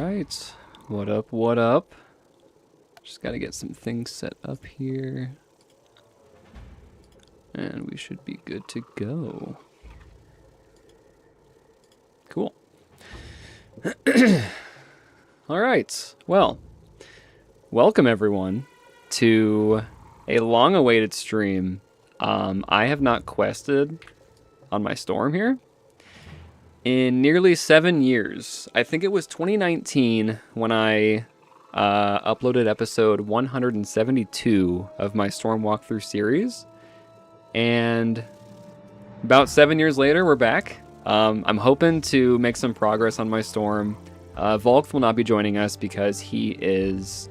right. What up, what up? Just gotta get some things set up here. And we should be good to go. Cool. All right. Well, welcome everyone to a long-awaited stream. I have not quested on my storm here in nearly 7 years. I think it was 2019 when I uploaded episode 172 of my storm walkthrough series. And about 7 years later, we're back. I'm hoping to make some progress on my storm. Volk will not be joining us because he is...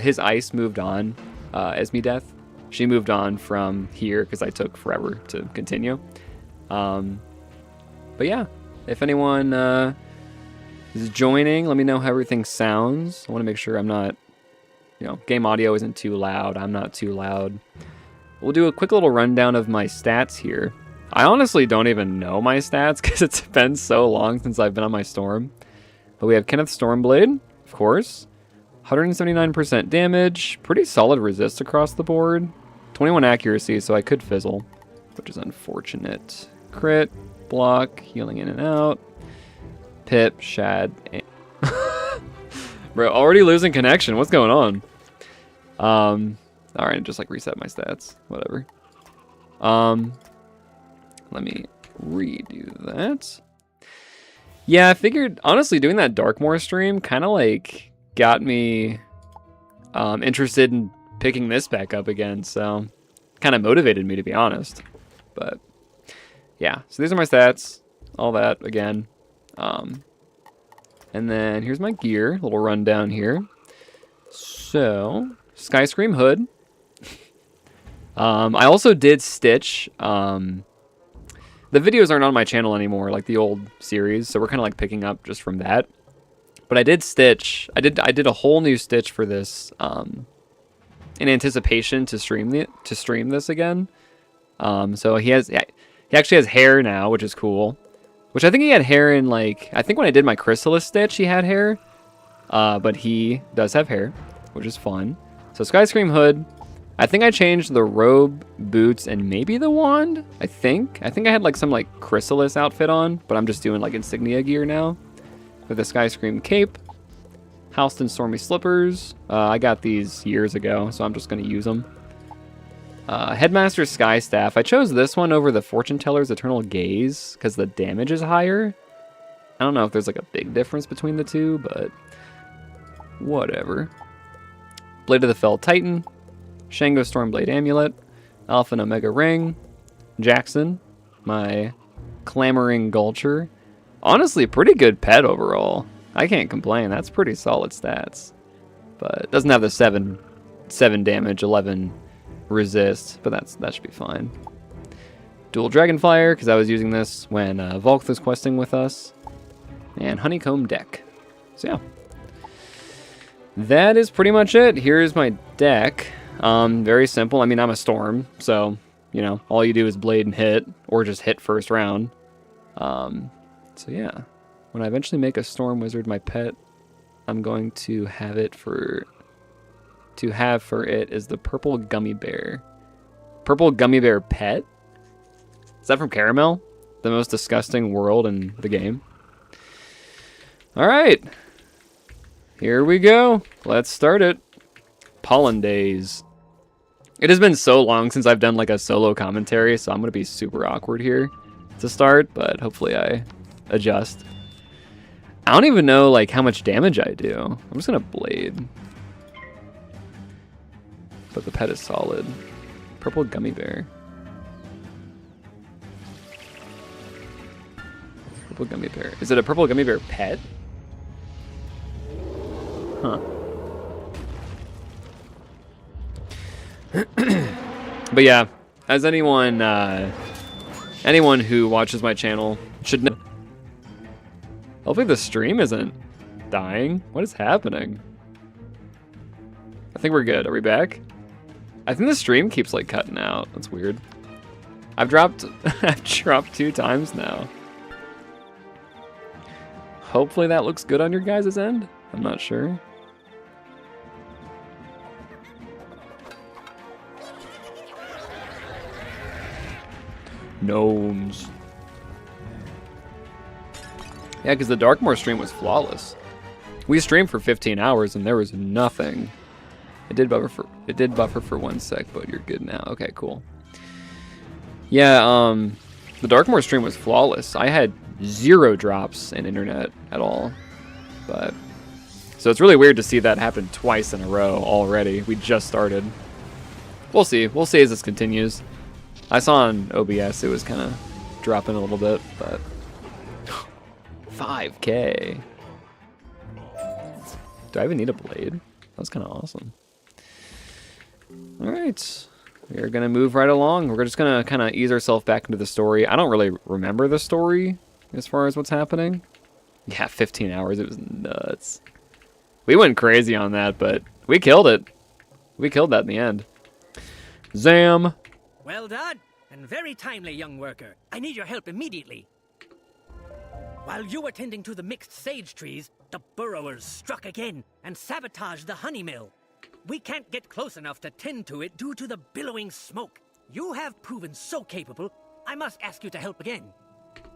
his ice moved on, Esme Death. She moved on from here because I took forever to continue. But yeah, if anyone is joining, let me know how everything sounds. I want to make sure I'm not, game audio isn't too loud. I'm not too loud. We'll do a quick little rundown of my stats here. I honestly don't even know my stats because it's been so long since I've been on my storm. But we have Kenneth Stormblade, of course. 179% damage, pretty solid resist across the board. 21 accuracy, so I could fizzle, which is unfortunate. Crit, block, healing in and out. Pip, Shad, and bro, already losing connection. What's going on? All right, just like reset my stats. Whatever. Let me redo that. Yeah, I figured honestly doing that Darkmoor stream kind of like got me interested in picking this back up again, so kind of motivated me, to be honest. But yeah, so these are my stats, all that again. And then here's my gear, little rundown here. So Skyscream hood. I also did stitch. The videos aren't on my channel anymore, like the old series, so we're kind of like picking up just from that. But I did stitch. I did a whole new stitch for this in anticipation to stream this again. So he actually has hair now, which is cool. Which I think he had hair in, like, I think when I did my Chrysalis stitch, he had hair. But he does have hair, which is fun. So Skyscream hood. I think I changed the robe, boots, and maybe the wand. I think I had like some like Chrysalis outfit on, but I'm just doing like insignia gear now. With the Skyscream cape, Halston Stormy slippers. I got these years ago, so I'm just going to use them. Headmaster's Sky Staff. I chose this one over the Fortune Teller's Eternal Gaze because the damage is higher. I don't know if there's like a big difference between the two, but whatever. Blade of the Fell Titan. Shango Stormblade Amulet. Alpha and Omega Ring. Jackson. My Clamoring Gulcher. Honestly, pretty good pet overall. I can't complain. That's pretty solid stats. But it doesn't have the 7 damage, 11 resist, but that should be fine. Dual Dragonflyer, because I was using this when Volk was questing with us. And Honeycomb Deck. So yeah. That is pretty much it. Here's my deck. Very simple. I mean, I'm a Storm, so, all you do is blade and hit, or just hit first round. So yeah, when I eventually make a Storm Wizard my pet, I'm going to have it for it is the Purple Gummy Bear. Purple Gummy Bear pet? Is that from Caramel? The most disgusting world in the game. All right, here we go. Let's start it. Pollen Days. It has been so long since I've done like a solo commentary, so I'm going to be super awkward here to start, but hopefully I adjust. I don't even know like how much damage I do. I'm just gonna blade. But the pet is solid. Purple Gummy Bear. Purple Gummy Bear. Is it a Purple Gummy Bear pet? Huh. But yeah, as anyone who watches my channel should know. Hopefully the stream isn't dying. What is happening? I think we're good. Are we back? I think the stream keeps like cutting out. That's weird. I've dropped 2 times now. Hopefully that looks good on your guys' end. I'm not sure. Gnomes. Yeah, because the Darkmoor stream was flawless. We streamed for 15 hours and there was nothing. It did buffer for 1 sec, but you're good now. Okay, cool. Yeah, the Darkmoor stream was flawless. I had 0 drops in internet at all. But so it's really weird to see that happen twice in a row already. We just started. We'll see. We'll see as this continues. I saw on OBS it was kind of dropping a little bit, but 5K. Do I even need a blade? That was kind of awesome. All right, we're gonna move right along. We're just gonna kind of ease ourselves back into the story. I don't really remember the story as far as what's happening. Yeah, 15 hours. It was nuts. We went crazy on that, but we killed it. We killed that in the end. Zam. Well done, and very timely, young worker. I need your help immediately. While you were tending to the mixed sage trees, the burrowers struck again and sabotaged the honey mill. We can't get close enough to tend to it due to the billowing smoke. You have proven so capable, I must ask you to help again.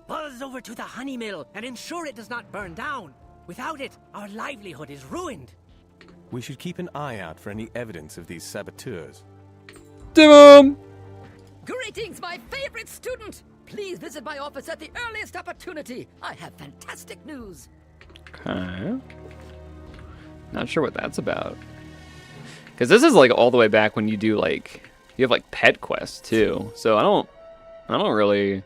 Buzz over to the honey mill and ensure it does not burn down. Without it, our livelihood is ruined. We should keep an eye out for any evidence of these saboteurs. Dim. Greetings, my favorite student! Please visit my office at the earliest opportunity. I have fantastic news. Okay. Not sure what that's about. Because this is like all the way back when you do like, you have like pet quests too. So I don't really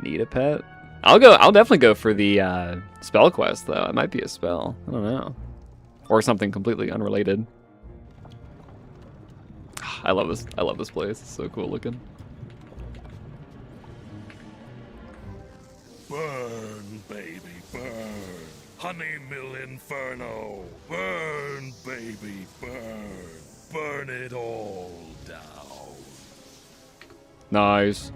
need a pet. I'll definitely go for the spell quest though. It might be a spell. I don't know. Or something completely unrelated. I love this place. It's so cool looking. Burn, baby, burn. Honey Mill Inferno. Burn, baby, burn. Burn it all down. Nice.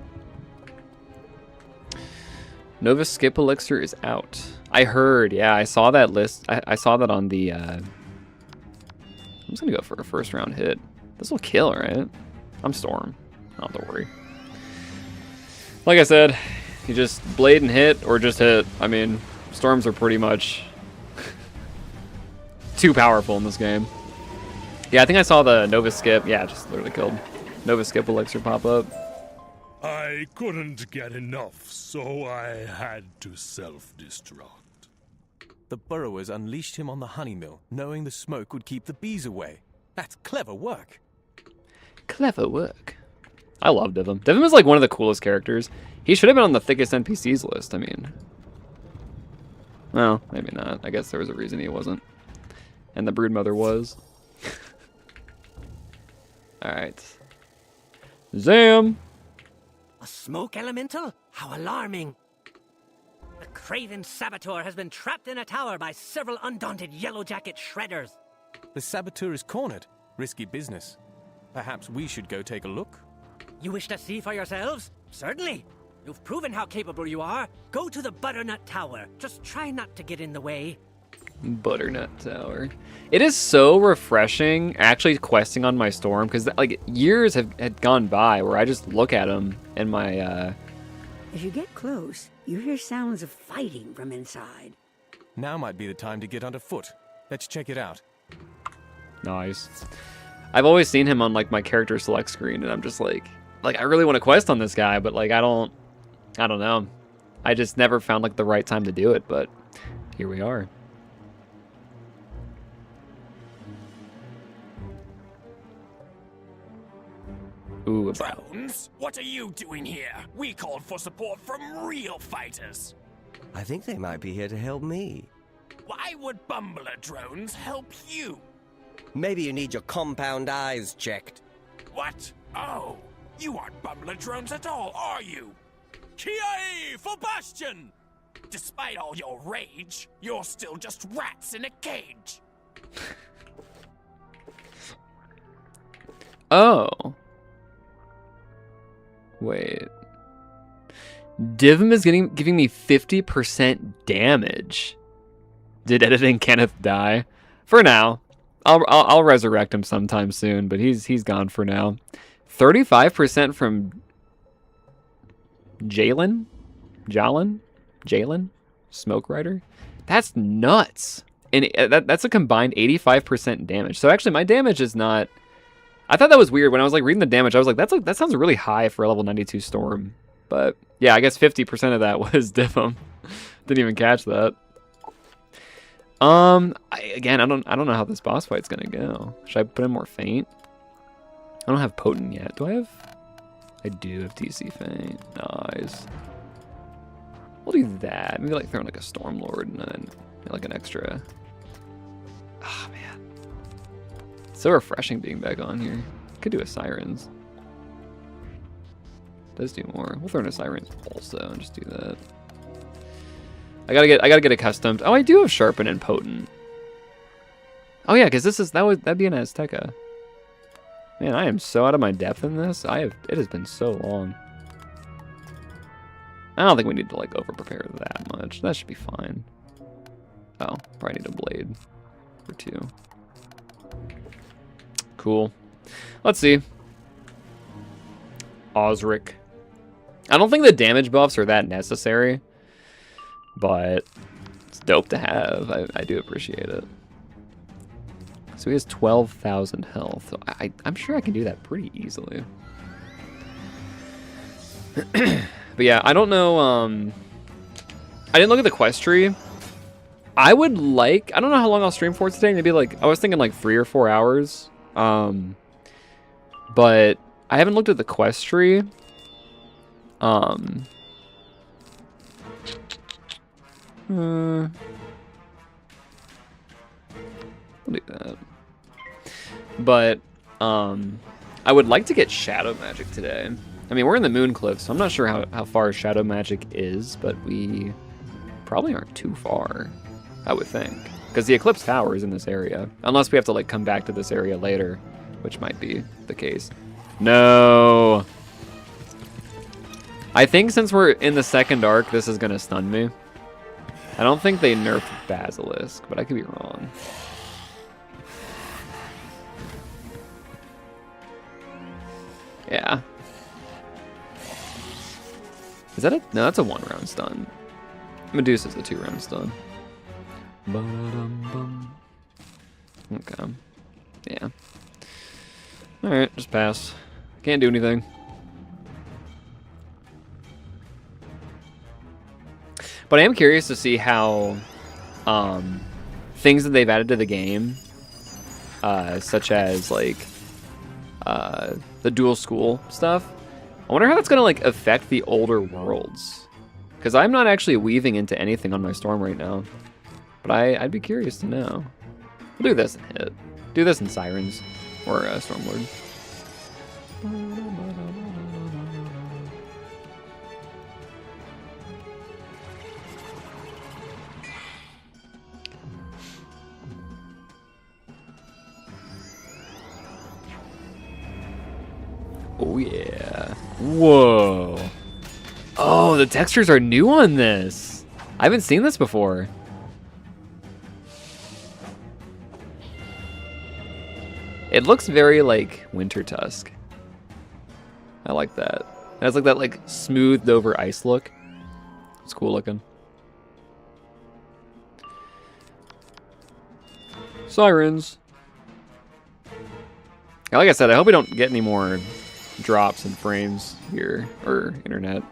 Nova Skip Elixir is out. I heard, yeah, I saw that list. I saw that on the, I'm just gonna go for a first round hit. This will kill, right? I'm Storm. Not to worry. Like I said, you just blade and hit, or just hit. I mean, Storms are pretty much too powerful in this game. Yeah, I think I saw the Nova Skip. Yeah, just literally killed. Nova Skip Elixir pop up. I couldn't get enough, so I had to self-destruct. The burrowers unleashed him on the honey mill, knowing the smoke would keep the bees away. That's clever work. Clever work. I love Divim. Divim is like one of the coolest characters. He should have been on the thickest NPCs list, I mean. Well, maybe not. I guess there was a reason he wasn't. And the Broodmother was. Alright. Zam! A smoke elemental? How alarming. The craven saboteur has been trapped in a tower by several undaunted yellowjacket shredders. The saboteur is cornered. Risky business. Perhaps we should go take a look? You wish to see for yourselves? Certainly. You've proven how capable you are. Go to the Butternut Tower. Just try not to get in the way. Butternut Tower. It is so refreshing actually questing on my Storm, because like years had gone by where I just look at him and my As you get close, you hear sounds of fighting from inside. Now might be the time to get underfoot. Let's check it out. Nice. I've always seen him on like my character select screen, and I'm just like I really want to quest on this guy, but like I don't know. I just never found like the right time to do it, but here we are. Ooh, Drones, what are you doing here? We called for support from real fighters. I think they might be here to help me. Why would Bumbler drones help you? Maybe you need your compound eyes checked. What? Oh, you aren't Bumbler drones at all, are you? Kiai for Bastion! Despite all your rage, you're still just rats in a cage. Oh. Wait. Divim is giving me 50% damage. Did editing Kenneth die? For now. I'll resurrect him sometime soon, but he's gone for now. 35% from Jalen? Smoke Rider? That's nuts. And that's a combined 85% damage. So actually my damage is not... I thought that was weird. When I was like reading the damage, I was like, that sounds really high for a level 92 Storm. But yeah, I guess 50% of that was Diff'em. Didn't even catch that. Again, I don't know how this boss fight's gonna go. Should I put in more Feint? I don't have Potent yet. Do I have? I do have DC Feint. Nice. We'll do that. Maybe like throw in like a Stormlord and then like an extra. Ah, oh, man. It's so refreshing being back on here. Could do a Sirens. Does do more. We'll throw in a Sirens also and just do that. I gotta get accustomed. Oh, I do have Sharpen and Potent. Oh yeah, because that'd be an Azteca. Man, I am so out of my depth in this. It has been so long. I don't think we need to like over prepare that much. That should be fine. Oh, probably need a blade or 2. Cool. Let's see. Osric. I don't think the damage buffs are that necessary, but it's dope to have. I do appreciate it. So he has 12,000 health. So I'm sure I can do that pretty easily. But yeah, I don't know. I didn't look at the quest tree. I don't know how long I'll stream for today. Maybe like, I was thinking like 3 or 4 hours. But I haven't looked at the quest tree. We'll do that. But I would like to get Shadow Magic today. I mean, we're in the Moon Cliff, so I'm not sure how far Shadow Magic is, but we probably aren't too far, I would think. Because the Eclipse Tower is in this area. Unless we have to like come back to this area later, which might be the case. No! I think since we're in the second arc, this is going to stun me. I don't think they nerfed Basilisk, but I could be wrong. Yeah. Is that a... No, that's a 1-round stun. Medusa's a 2-round stun. Okay. Yeah. Alright, just pass. Can't do anything. But I am curious to see how things that they've added to the game, such as like the dual school stuff, I wonder how that's gonna like affect the older worlds. Because I'm not actually weaving into anything on my storm right now. But I'd be curious to know. We'll do this and hit. Do this in Sirens or Stormlord. Oh yeah. Whoa. Oh, the textures are new on this. I haven't seen this before. It looks very like Winter Tusk. I like that. It has like that like smoothed over ice look. It's cool looking. Sirens. Like I said, I hope we don't get any more drops in frames here, or internet.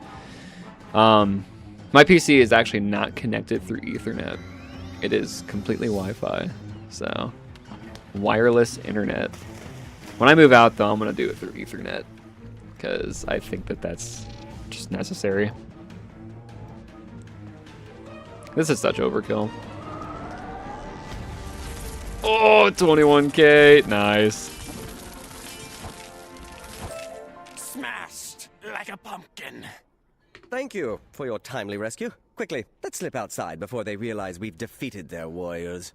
My PC is actually not connected through Ethernet. It is completely Wi-Fi, so wireless internet. When I move out, though, I'm gonna do it through Ethernet because I think that that's just necessary. This is such overkill. Oh, 21k, nice. Smashed like a pumpkin. Thank you for your timely rescue. Quickly, let's slip outside before they realize we've defeated their warriors.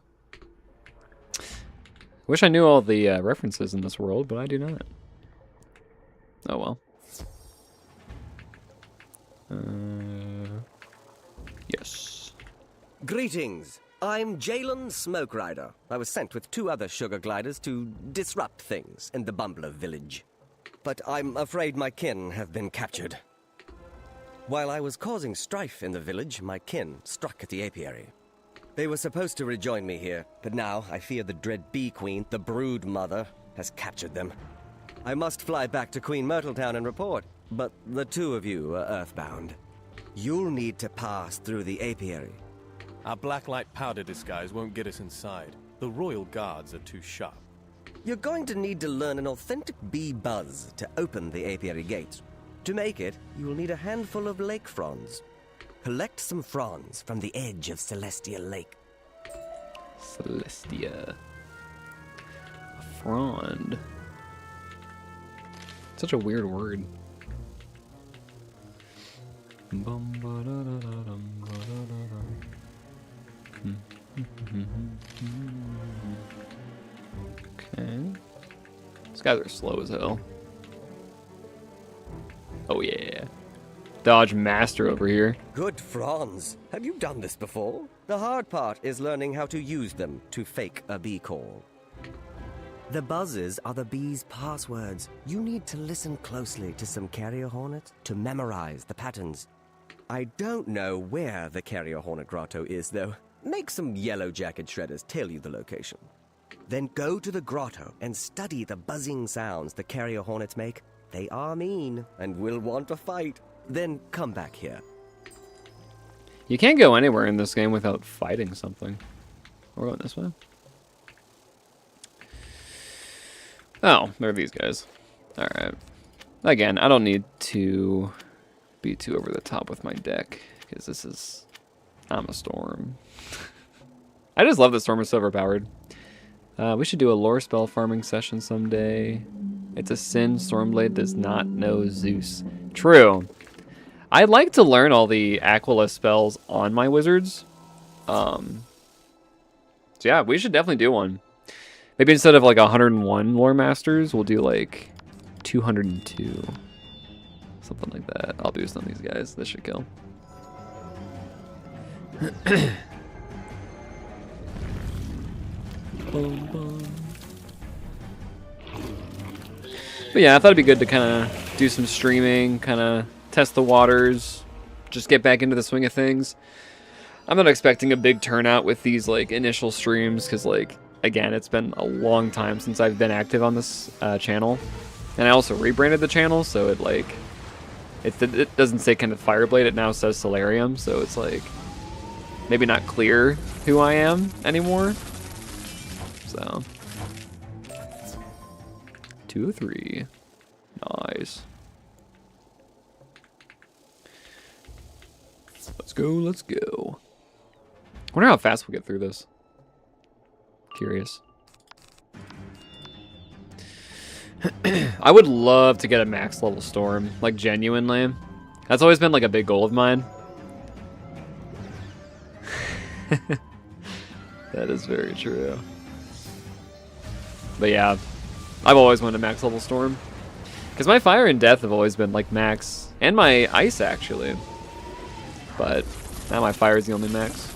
Wish I knew all the references in this world, but I do not. Oh well. Yes. Greetings. I'm Jalen Smoke Rider. I was sent with 2 other sugar gliders to disrupt things in the Bumbler village. But I'm afraid my kin have been captured. While I was causing strife in the village, my kin struck at the apiary. They were supposed to rejoin me here, but now I fear the dread Bee Queen, the Brood Mother, has captured them. I must fly back to Queen Myrtletown and report, but the 2 of you are earthbound. You'll need to pass through the apiary. Our blacklight powder disguise won't get us inside. The royal guards are too sharp. You're going to need to learn an authentic bee buzz to open the apiary gates. To make it, you will need a handful of lake fronds. Collect some fronds from the edge of Celestia Lake. Celestia. A frond. Such a weird word. Okay. These guys are slow as hell. Oh yeah. Dodge master over here. Good fronds. Have you done this before? The hard part is learning how to use them to fake a bee call. The buzzes are the bee's passwords. You need to listen closely to some carrier hornets to memorize the patterns. I don't know where the carrier hornet grotto is, though. Make some yellow jacket shredders tell you the location. Then go to the grotto and study the buzzing sounds the carrier hornets make. They are mean and will want to fight. Then come back here. You can't go anywhere in this game without fighting something. We're going this way. Oh, there are these guys. Alright. Again, I don't need to be too over the top with my deck, because this is... I'm a storm. I just love that Storm is so overpowered. We should do a lore spell farming session someday. It's a sin Stormblade does not know Zeus. True. I'd like to learn all the Aquila spells on my wizards. So yeah, we should definitely do one. Maybe instead of like 101 lore masters, we'll do like 202. Something like that. I'll boost on these guys. This should kill. But yeah, I thought it'd be good to kind of do some streaming, kind of test the waters, just get back into the swing of things. I'm not expecting a big turnout with these like initial streams because like, again, it's been a long time since I've been active on this channel. And I also rebranded the channel, so it like, it doesn't say kind of Fireblade, it now says Solarium, so it's like, maybe not clear who I am anymore. So 203. Nice. Let's go, let's go. I wonder how fast we'll get through this. Curious. I would love to get a max level storm, like genuinely. That's always been like a big goal of mine. That is very true. But yeah, I've always wanted a max level storm. Because my fire and death have always been like max, and my ice actually. But now my fire is the only max.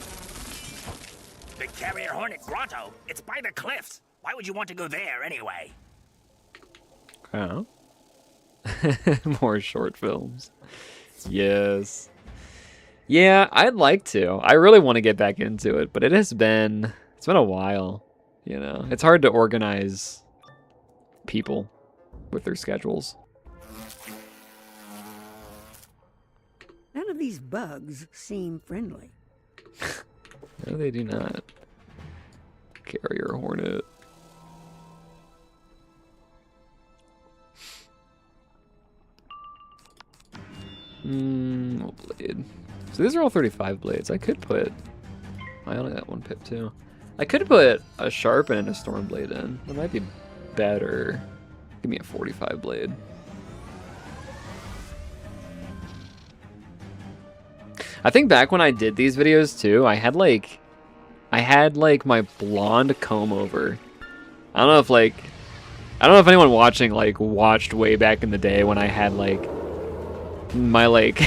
The Carrier Hornet Grotto? It's by the cliffs. Why would you want to go there anyway? Oh. More short films. Yes. Yeah, I'd like to. I really want to get back into it, but it's been a while, you know. It's hard to organize people with their schedules. None of these bugs seem friendly. No, they do not. Carrier Hornet. What blade? So these are all 35 blades. I could put... I only got one pip too. I could put a sharpen and a storm blade in. That might be better. Give me a 45 blade. I think back when I did these videos too, I had like my blonde comb over. I don't know if anyone watching like watched way back in the day when I had like my like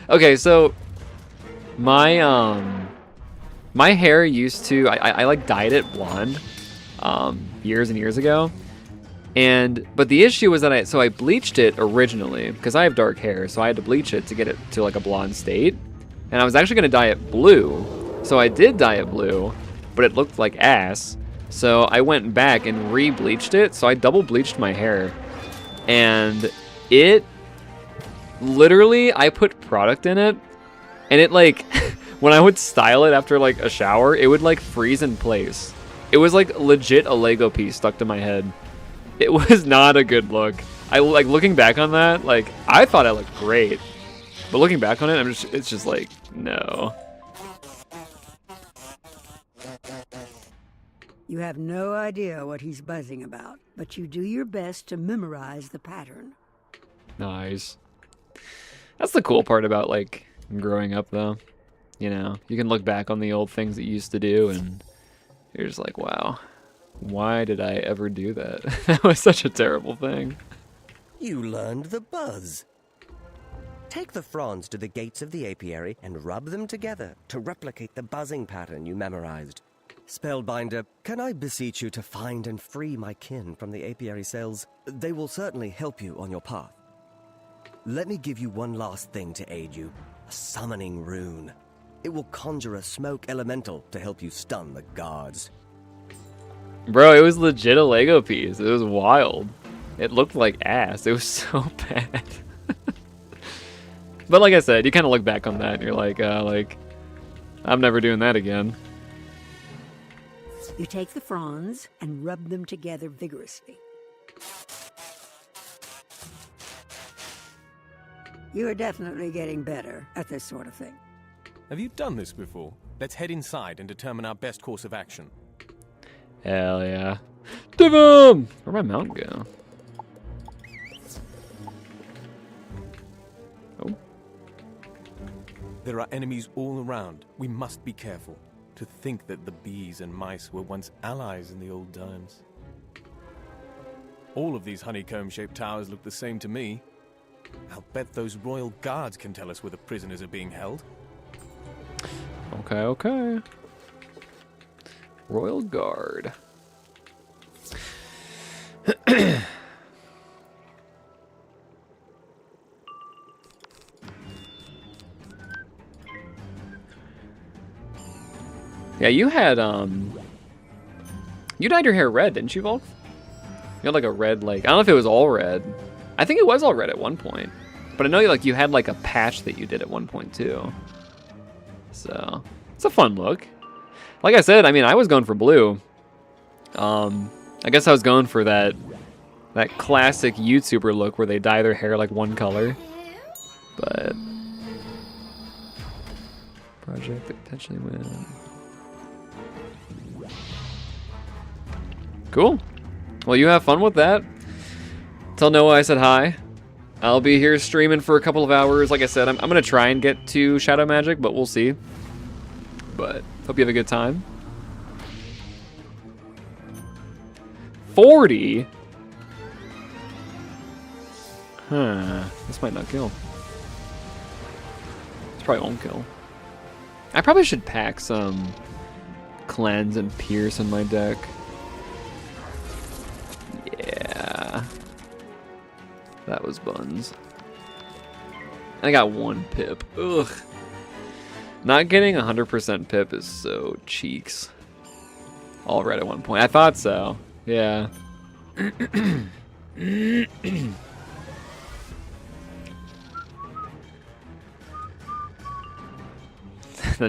okay, so my My hair used to, I like dyed it blonde years and years ago. But the issue was that I bleached it originally because I have dark hair, so I had to bleach it to get it to like a blonde state. And I was actually going to dye it blue. So I did dye it blue, but it looked like ass. So I went back and re-bleached it. So I double bleached my hair. And it literally, I put product in it, and it like when I would style it after like a shower, it would like freeze in place. It was like legit a Lego piece stuck to my head. It was not a good look. I like looking back on that, like I thought I looked great, but looking back on it, it's just like, no. You have no idea what he's buzzing about, but you do your best to memorize the pattern. Nice. That's the cool part about like growing up though. You know, you can look back on the old things that you used to do and you're just like, wow, why did I ever do that? That was such a terrible thing. You learned the buzz. Take the fronds to the gates of the apiary and rub them together to replicate the buzzing pattern you memorized. Spellbinder, can I beseech you to find and free my kin from the apiary cells? They will certainly help you on your path. Let me give you one last thing to aid you. A summoning rune. It will conjure a smoke elemental to help you stun the guards. Bro, it was legit a Lego piece. It was wild. It looked like ass. It was so bad. But like I said, you kind of look back on that and you're like, I'm never doing that again. You take the fronds and rub them together vigorously. You are definitely getting better at this sort of thing. Have you done this before? Let's head inside and determine our best course of action. Hell yeah. Divum! Where'd my mount go? Oh. There are enemies all around. We must be careful. To think that the bees and mice were once allies in the old times. All of these honeycomb-shaped towers look the same to me. I'll bet those royal guards can tell us where the prisoners are being held. Okay, okay. Royal Guard. Yeah, you had, you dyed your hair red, didn't you, Volk? You had like a red, like, I don't know if it was all red. I think it was all red at one point. But I know you had like a patch that you did at one point too. So, it's a fun look. Like I said, I mean, I was going for blue. I guess I was going for that classic YouTuber look where they dye their hair like one color. But project that potentially win. Cool. Well, you have fun with that. Tell Noah I said hi. I'll be here streaming for a couple of hours. Like I said, I'm going to try and get to Shadow Magic, but we'll see. But hope you have a good time. 40? Huh. This might not kill. This probably won't kill. I probably should pack some Cleanse and Pierce in my deck. Yeah. That was buns. I got 1 pip. Ugh. Not getting 100% pip is so cheeks. All red at one point. I thought so. Yeah. The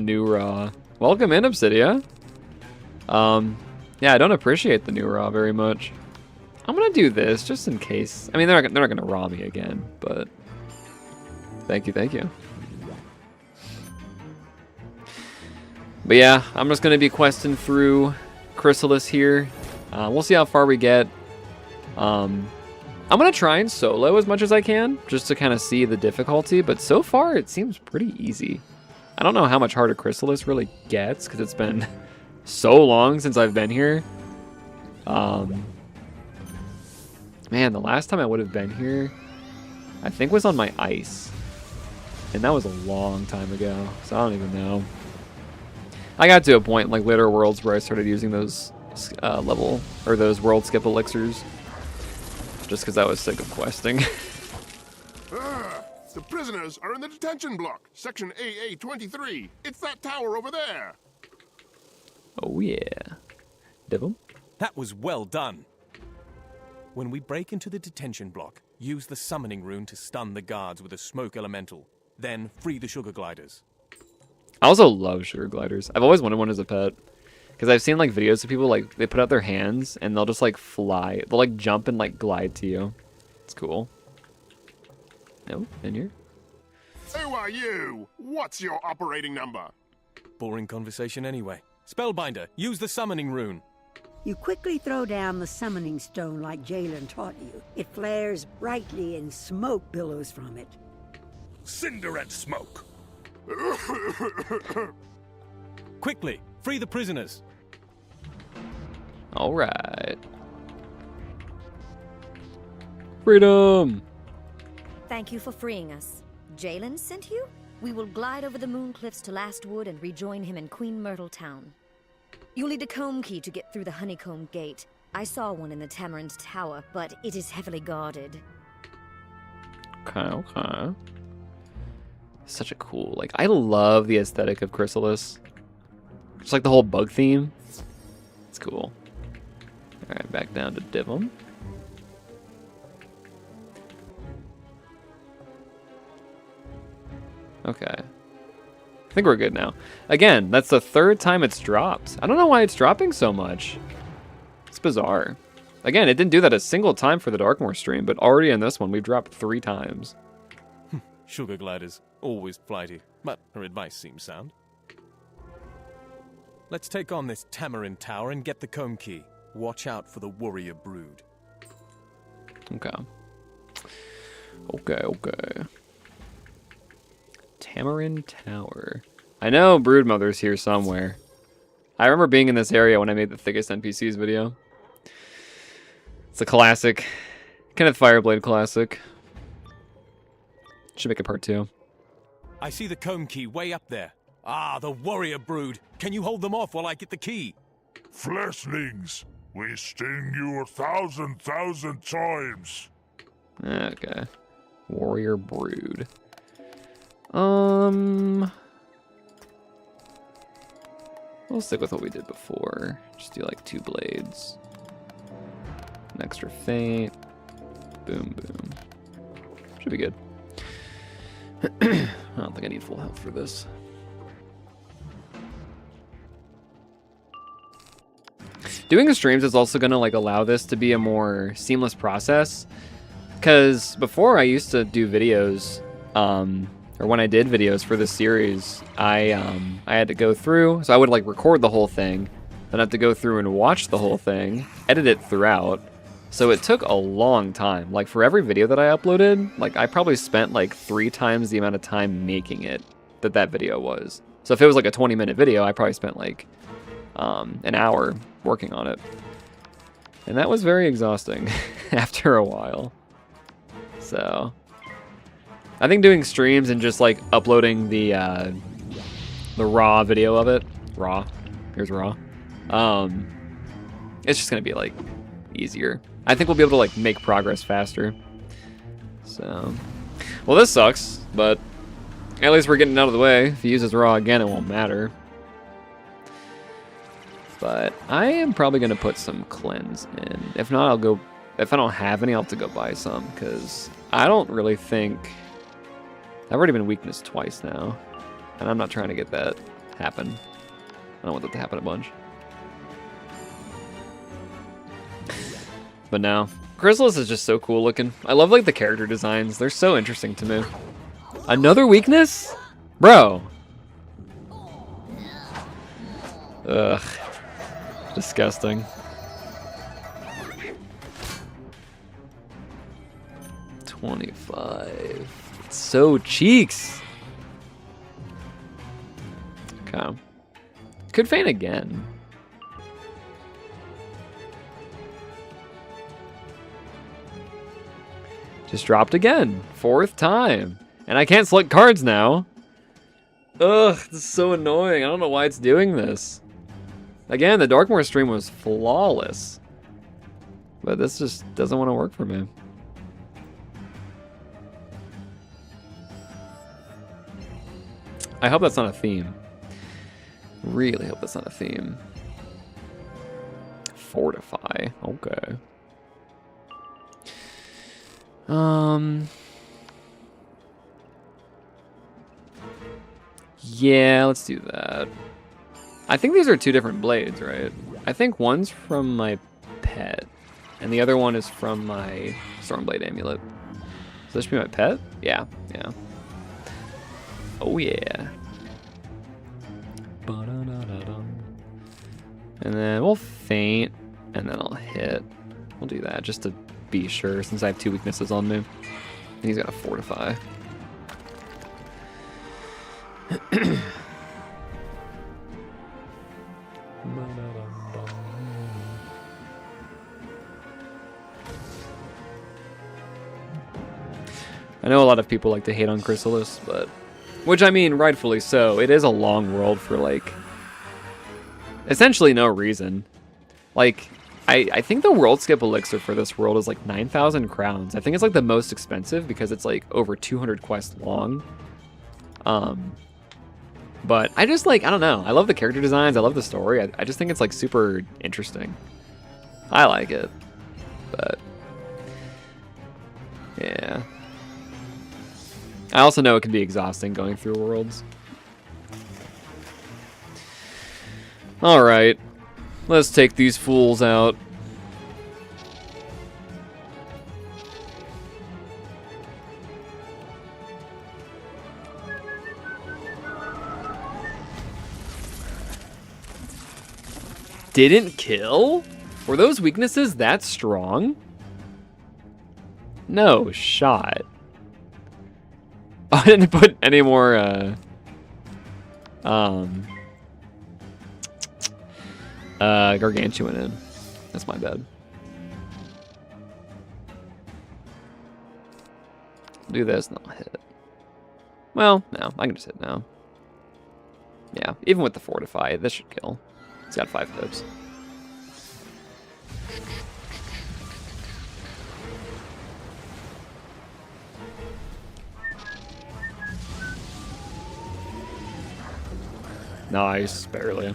new Raw. Welcome in, Obsidia. Yeah, I don't appreciate the new Raw very much. I'm gonna do this just in case. I mean, they're not gonna Raw me again, but thank you, thank you. But yeah, I'm just gonna be questing through Chrysalis here. We'll see how far we get. I'm gonna try and solo as much as I can, just to kind of see the difficulty, but so far it seems pretty easy. I don't know how much harder Chrysalis really gets, because it's been so long since I've been here. Man, the last time I would have been here, I think was on my ice. And that was a long time ago, so I don't even know. I got to a point in like later worlds where I started using those those world skip elixirs, just because I was sick of questing. The prisoners are in the detention block, section AA-23. It's that tower over there. Oh yeah, Devil. That was well done. When we break into the detention block, use the summoning rune to stun the guards with a smoke elemental. Then free the sugar gliders. I also love sugar gliders. I've always wanted one as a pet. Because I've seen like videos of people like they put out their hands and they'll just like fly. They'll like jump and like glide to you. It's cool. No, in here. Who are you? What's your operating number? Boring conversation anyway. Spellbinder, use the summoning rune. You quickly throw down the summoning stone like Jalen taught you. It flares brightly and smoke billows from it. Cinder and smoke. Quickly, free the prisoners. All right. Freedom. Thank you for freeing us. Jalen sent you? We will glide over the moon cliffs to Last Wood and rejoin him in Queen Myrtle Town. You'll need a comb key to get through the honeycomb gate. I saw one in the Tamarind Tower, but it is heavily guarded. Okay. Such a cool, like, I love the aesthetic of Chrysalis. Just like the whole bug theme. It's cool. Alright, back down to Divum. Okay. I think we're good now. Again, that's the third time it's dropped. I don't know why it's dropping so much. It's bizarre. Again, it didn't do that a single time for the Darkmoor stream, but already in this one, we've dropped 3 times. Sugar gliders, always flighty, but her advice seems sound. Let's take on this Tamarind Tower and get the comb key. Watch out for the warrior brood. Okay. Okay. Tamarind Tower. I know Broodmother's here somewhere. I remember being in this area when I made the Thickest NPCs video. It's a classic. Kenneth Fireblade classic. Should make a part 2. I see the comb key way up there. Ah, the warrior brood. Can you hold them off while I get the key? Fleshlings, we sting you 1,000 times. Okay. Warrior brood. We'll stick with what we did before. Just do like 2 blades. An extra feint. Boom, boom. Should be good. I don't think I need full health for this. Doing the streams is also going to like allow this to be a more seamless process. Because before I used to do videos, or when I did videos for this series, I had to go through, so I would like record the whole thing, then I have to go through and watch the whole thing, edit it throughout. So it took a long time. Like for every video that I uploaded, like I probably spent like 3 times the amount of time making it that video was. So if it was like a 20-minute video, I probably spent like an hour working on it. And that was very exhausting after a while. So I think doing streams and just like uploading the raw video of it, here's raw, it's just gonna be like easier. I think we'll be able to like make progress faster. So, well, this sucks, but at least we're getting out of the way. If he uses raw again, it won't matter. But I am probably gonna put some cleanse in. If not, I'll go. If I don't have any, I'll have to go buy some because I don't really think. I've already been weakness twice now, and I'm not trying to get that happen. I don't want that to happen a bunch. But now, Chrysalis is just so cool looking. I love like the character designs. They're so interesting to me. Another weakness? Bro. Ugh. Disgusting. 25. It's so cheeks. Okay. Could feint again. Just dropped again. 4th time. And I can't select cards now. Ugh, this is so annoying. I don't know why it's doing this. Again, the Darkmoor stream was flawless. But this just doesn't want to work for me. I hope that's not a theme. Really hope that's not a theme. Fortify. Okay. Yeah, let's do that. I think these are two different blades, right? I think one's from my pet, and the other one is from my Stormblade amulet. So this should be my pet? Yeah, yeah. Oh yeah. And then we'll feint, and then I'll hit. We'll do that just to be sure, since I have 2 weaknesses on me. And he's got to fortify. I know a lot of people like to hate on Chrysalis, but... Which, I mean, rightfully so. It is a long world for, like... essentially no reason. Like, I think the world skip elixir for this world is like 9,000 crowns. I think it's like the most expensive because it's like over 200 quests long. But I just like, I don't know. I love the character designs. I love the story. I just think it's like super interesting. I like it. But yeah. I also know it can be exhausting going through worlds. Alright. Let's take these fools out. Didn't kill? Were those weaknesses that strong? No shot. I didn't put any more, Gargantuan in. That's my bad. Do this and I'll hit. Well, no, I can just hit now. Yeah, even with the Fortify, this should kill. It's got 5 hits. Nice, barely.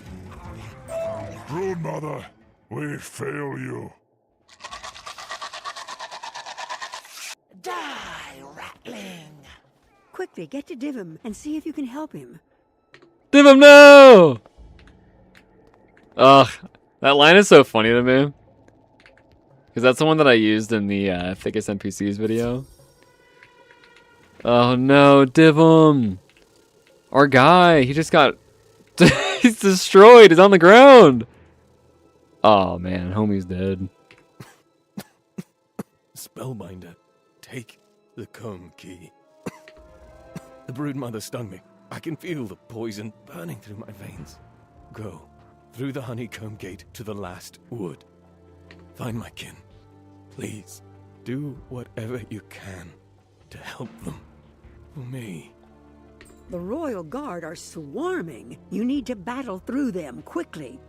Broodmother, we fail you. Die, ratling! Quickly, get to Divum and see if you can help him. Divum, no! Ugh, that line is so funny to me. Because that's the one that I used in the Thickest NPCs video. Oh no, Divum! Our guy, he just got... he's destroyed, he's on the ground! Oh man, homie's dead. Spellbinder, take the comb key. The broodmother stung me. I can feel the poison burning through my veins. Go through the honeycomb gate to the last wood. Find my kin. Please, do whatever you can to help them. For me. The Royal Guard are swarming. You need to battle through them quickly.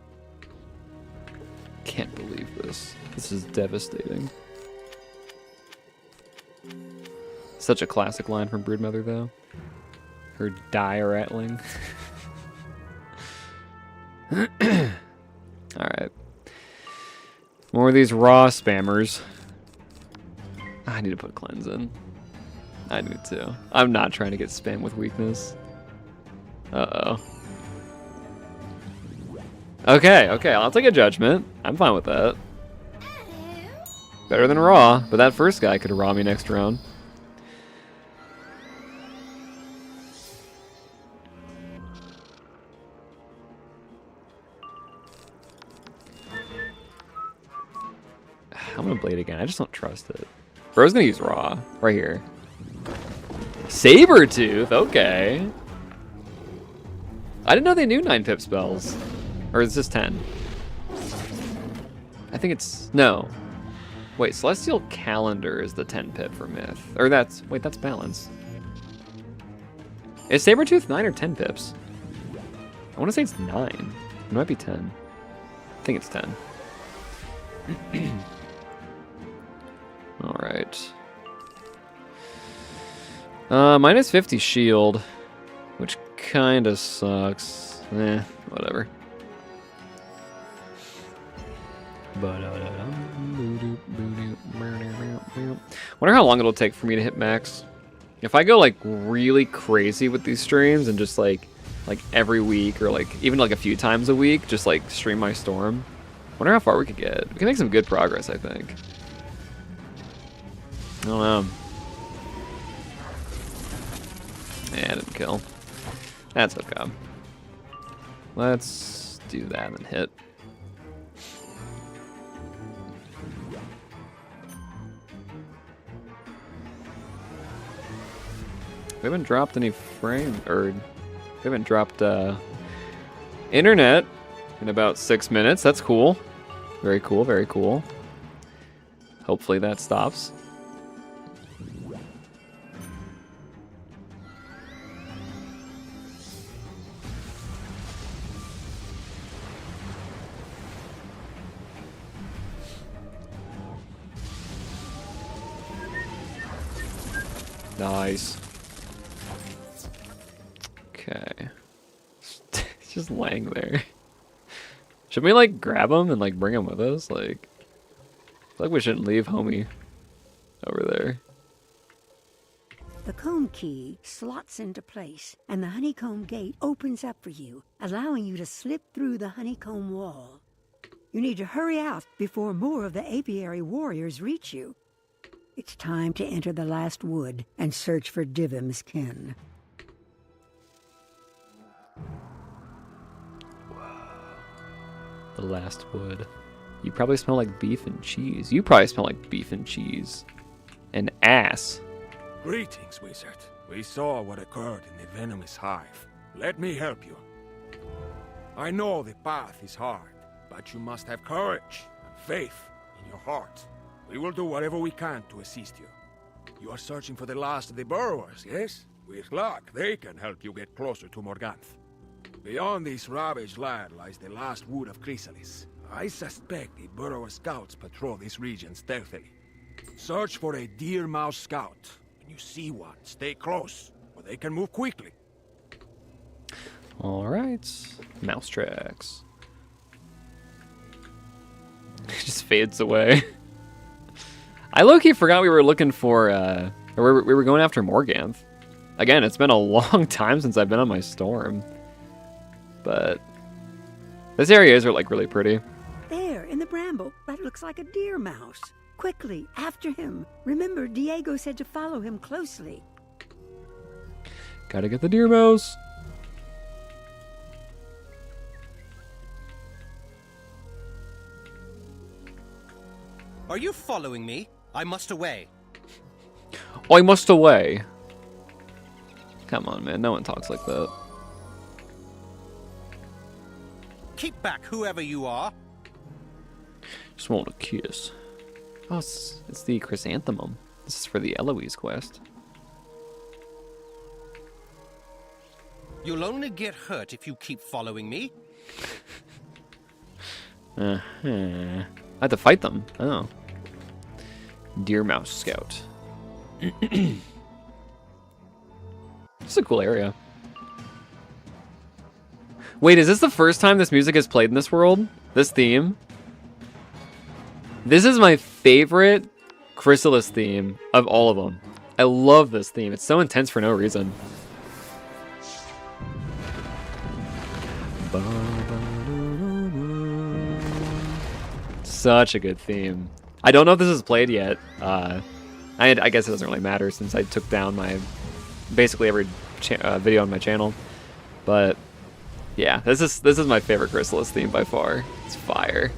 Can't believe this. This is devastating. Such a classic line from Broodmother, though. Her die rattling. Alright. More of these raw spammers. I need to put cleanse in. I need to. I'm not trying to get spammed with weakness. Uh-oh. Okay, okay, I'll take a judgment. I'm fine with that. Better than raw, but that first guy could raw me next round. I'm gonna blade again. I just don't trust it. Bro's gonna use raw right here. Sabertooth, okay. I didn't know they knew 9 pip spells. Or is this 10? I think it's... No. Wait, Celestial Calendar is the 10 pip for Myth. Or that's... Wait, that's Balance. Is Sabretooth 9 or 10 pips? I want to say it's 9. It might be 10. I think it's 10. Alright. Minus 50 shield, which kind of sucks. Whatever. Wonder how long it'll take for me to hit max. If I go like really crazy with these streams and just like every week or like even like a few times a week, just like stream my storm. Wonder how far we could get. We can make some good progress, I think. I don't know. Yeah, didn't kill. That's okay. Let's do that and hit. We haven't dropped any frame, or we haven't dropped internet in about 6 minutes. That's cool. Very cool, very cool. Hopefully that stops. Nice. Okay. He's just laying there. Should we like grab him and like bring him with us? Like, I feel like we shouldn't leave homie over there. The comb key slots into place, and the honeycomb gate opens up for you, allowing you to slip through the honeycomb wall. You need to hurry out before more of the apiary warriors reach you. It's time to enter the last wood and search for Divim's kin. The last wood. You probably smell like beef and cheese. You probably smell like beef and cheese. And ass. Greetings, Wizard. We saw what occurred in the venomous hive. Let me help you. I know the path is hard, but you must have courage and faith in your heart. We will do whatever we can to assist you. You are searching for the last of the burrowers, yes? With luck, they can help you get closer to Morganth. Beyond this ravaged land lies the last wood of Chrysalis. I suspect the burrower scouts patrol this region stealthily. Search for a deer mouse scout. When you see one, stay close, or they can move quickly. Alright. Mouse tracks. Just fades away. I low-key forgot we were looking for, or we were going after Morganth. Again, it's been a long time since I've been on my storm. But this area is like really pretty. There, in the bramble, that looks like a deer mouse. Quickly, after him. Remember, Diego said to follow him closely. Gotta get the deer mouse. Are you following me? I must away. I must away. Come on, man. No one talks like that. Keep back, whoever you are. Just want a kiss. Oh, it's the chrysanthemum. This is for the Eloise quest. You'll only get hurt if you keep following me. I have to fight them. Oh. Deer Mouse Scout. It's a cool area. Wait, is this the first time this music is played in this world? This theme? This is my favorite Chrysalis theme of all of them. I love this theme. It's so intense for no reason. Such a good theme. I don't know if this is played yet. I guess it doesn't really matter since I took down my basically every video on my channel. But yeah, this is my favorite Chrysalis theme by far. It's fire.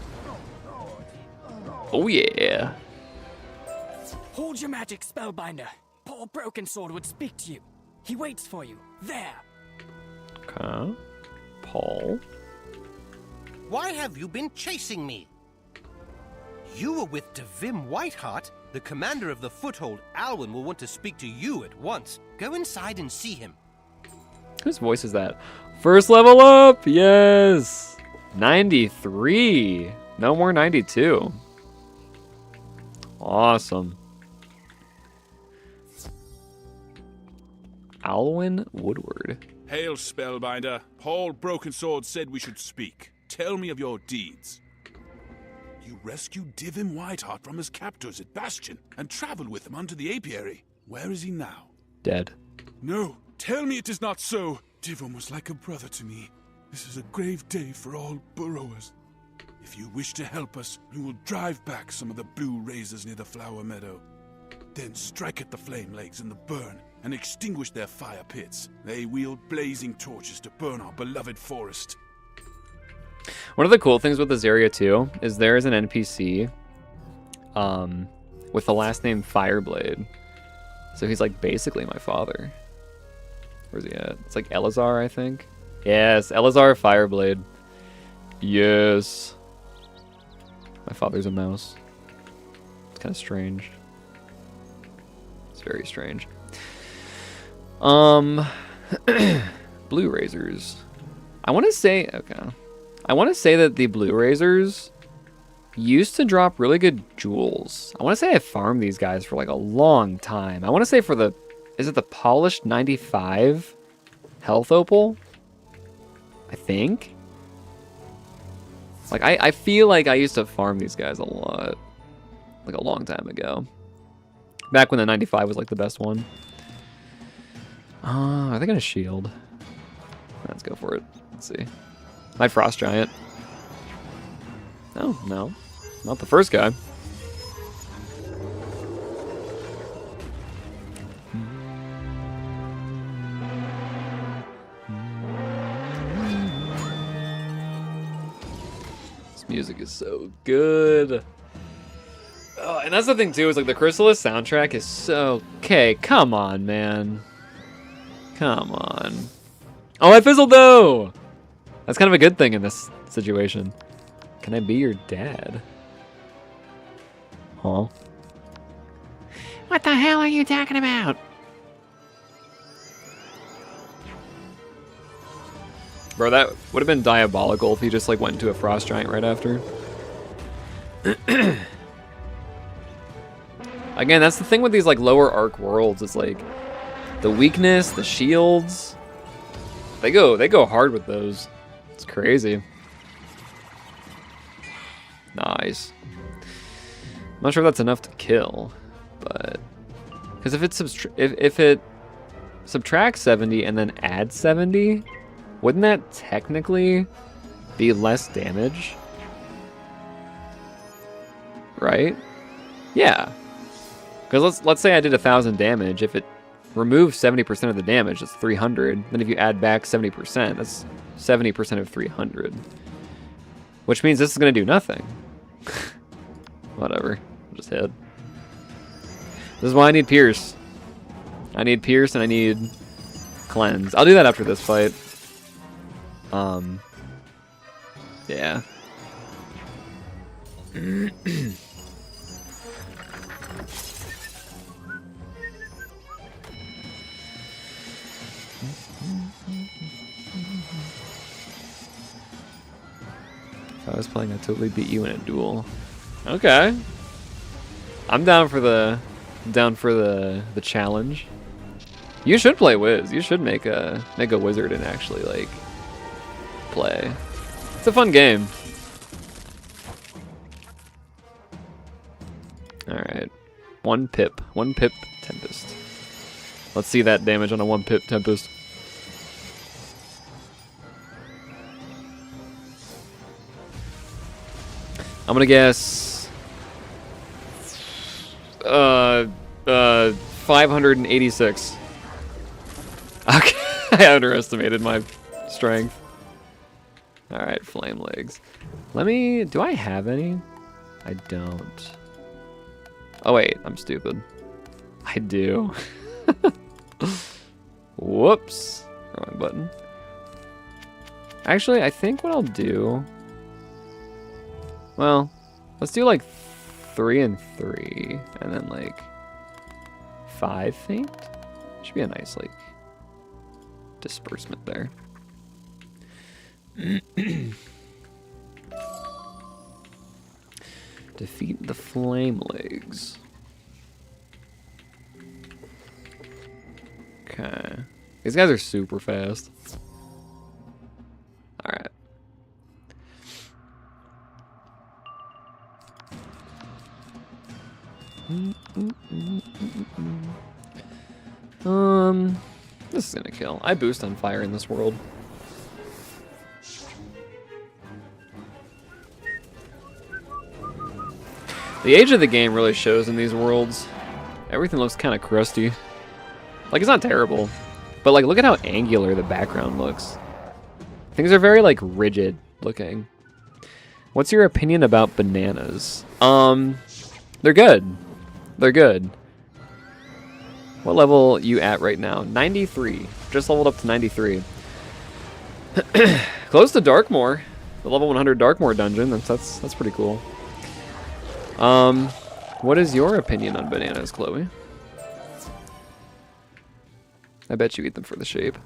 Oh yeah. Hold your magic, Spellbinder. Paul Broken Sword would speak to you. He waits for you. There. Okay. Paul. Why have you been chasing me? You were with Devim Whiteheart. The commander of the Foothold, Alwyn, will want to speak to you at once. Go inside and see him. Whose voice is that? First level up! Yes! 93. No more 92. Awesome. Alwyn Woodward. Hail, Spellbinder. Paul Brokensword said we should speak. Tell me of your deeds. You rescued Divim Whiteheart from his captors at Bastion and traveled with him unto the apiary. Where is he now? Dead. No, tell me it is not so. Divim was like a brother to me. This is a grave day for all burrowers. If you wish to help us, we will drive back some of the blue razors near the flower meadow. Then strike at the flame legs in the burn and extinguish their fire pits. They wield blazing torches to burn our beloved forest. One of the cool things with this area too is there is an NPC with the last name Fireblade. So he's like basically my father. Where's he at? It's like Elazar, I think. Yes, Elazar Fireblade. Yes. My father's a mouse. It's kind of strange. It's very strange. Blue razors. I want to say, okay. I want to say that the blue razors used to drop really good jewels. I want to say I farmed these guys for like a long time. I want to say for the, is it the polished 95 health opal? I think. Like I feel like I used to farm these guys a lot. Like a long time ago. Back when the 95 was like the best one. Are they gonna shield? Let's go for it. Let's see. Night Frost Giant. Oh, no. Not the first guy. This music is so good. Oh, and that's the thing too, is like the Chrysalis soundtrack is so... Okay, come on, man. Come on. Oh, I fizzled though! That's kind of a good thing in this situation. Can I be your dad? Huh? What the hell are you talking about? Bro, that would have been diabolical if he just like went into a frost giant right after. Again, that's the thing with these like lower arc worlds. It's like the weakness, the shields. They go hard with those. It's crazy. Nice. I'm not sure if that's enough to kill, but because if it subtracts 70 and then adds 70, wouldn't that technically be less damage? Right? Yeah. Because let's say I did 1,000 damage. If it removes 70% of the damage, that's 300. Then if you add back 70%, that's 70% of 300. Which means this is going to do nothing. Whatever. I'll just hit. This is why I need Pierce. I need Pierce and I need Cleanse. I'll do that after this fight. Yeah. If I was playing, I'd totally beat you in a duel. Okay. I'm down for the challenge. You should play Wiz. You should make a wizard and actually like play. It's a fun game. Alright. 1 pip. 1 pip Tempest. Let's see that damage on a 1 pip Tempest. I'm gonna guess 586. Okay, I underestimated my strength. Alright, flame legs. Do I have any? I don't. Oh wait, I'm stupid. I do. Whoops. Wrong button. Actually, I think what I'll do... Well, let's do like 3 and 3, and then like 5 faint. Should be a nice like disbursement there. Defeat the flame legs. Okay. These guys are super fast. Alright. This is gonna kill. I boost on fire in this world. The age of the game really shows in these worlds. Everything looks kind of crusty. Like, it's not terrible, but like, look at how angular the background looks. Things are very like rigid looking. What's your opinion about bananas? They're good. They're good. What level you at right now? 93. Just leveled up to 93. Close to Darkmoor. The level 100 Darkmoor dungeon. That's pretty cool. What is your opinion on bananas, Chloe? I bet you eat them for the shape.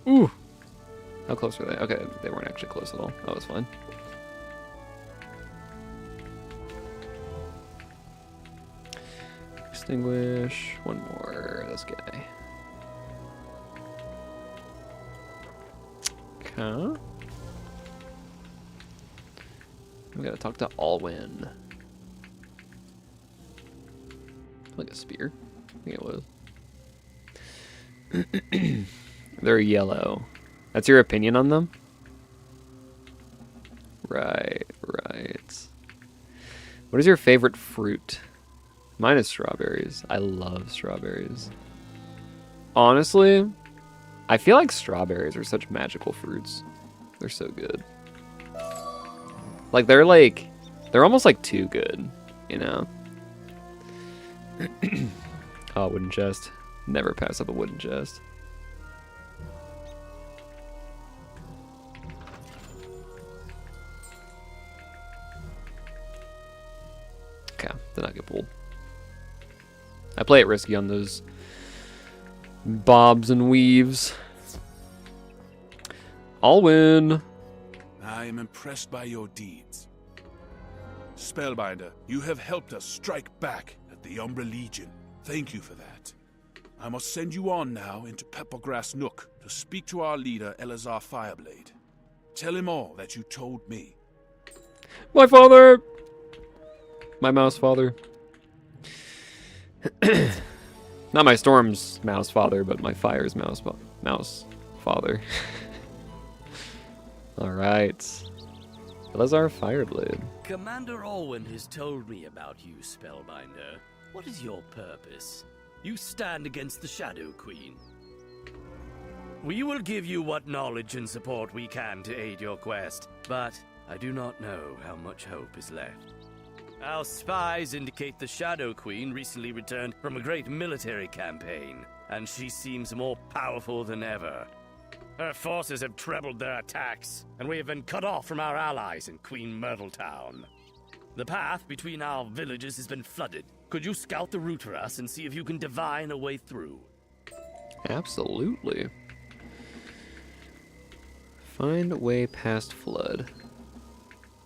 Ooh. How close were they? Okay, they weren't actually close at all. That was fun. Extinguish. One more. This guy. Okay. We gotta talk to Alwyn. Like a spear. I think it was. They're yellow. That's your opinion on them? Right, right. What is your favorite fruit? Mine is strawberries. I love strawberries. Honestly, I feel like strawberries are such magical fruits. They're so good. Like, they're almost like too good, you know? Oh, wooden chest. Never pass up a wooden chest. Okay, then I get pulled. I play it risky on those bobs and weaves. I'll win. I am impressed by your deeds. Spellbinder, you have helped us strike back at the Umbra Legion. Thank you for that. I must send you on now into Peppergrass Nook to speak to our leader, Elazar Fireblade. Tell him all that you told me. My father! My mouse father. Not my Storm's mouse father, but my Fire's mouse father. Alright. Elazar Fireblade. Commander Alwyn has told me about you, Spellbinder. What is your purpose? You stand against the Shadow Queen. We will give you what knowledge and support we can to aid your quest, but I do not know how much hope is left. Our spies indicate the Shadow Queen recently returned from a great military campaign, and she seems more powerful than ever. Her forces have trebled their attacks, and we have been cut off from our allies in Queen Myrtle Town. The path between our villages has been flooded. Could you scout the route for us and see if you can divine a way through? Absolutely. Find way past flood.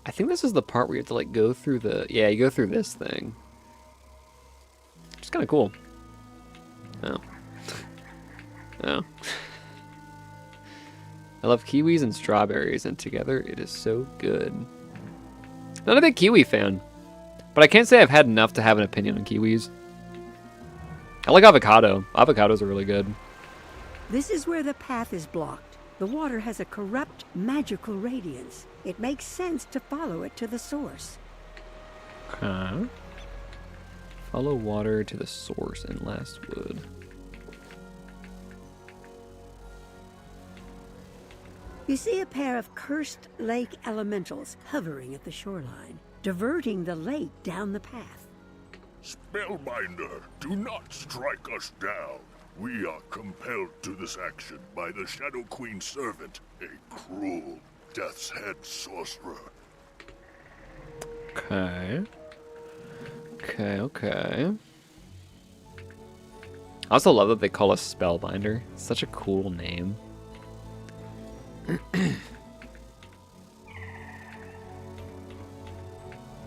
I think this is the part where you have to like go through the... Yeah, you go through this thing. Which is kind of cool. Oh. Oh. I love kiwis and strawberries, and together it is so good. Not a big kiwi fan, but I can't say I've had enough to have an opinion on kiwis. I like avocado. Avocados are really good. This is where the path is blocked. The water has a corrupt, magical radiance. It makes sense to follow it to the source. Huh? Follow water to the source in Last Wood. You see a pair of cursed lake elementals hovering at the shoreline, diverting the lake down the path. Spellbinder, do not strike us down. We are compelled to this action by the Shadow Queen's servant, a cruel, death's head sorcerer. Okay. Okay, okay. I also love that they call us Spellbinder. It's such a cool name.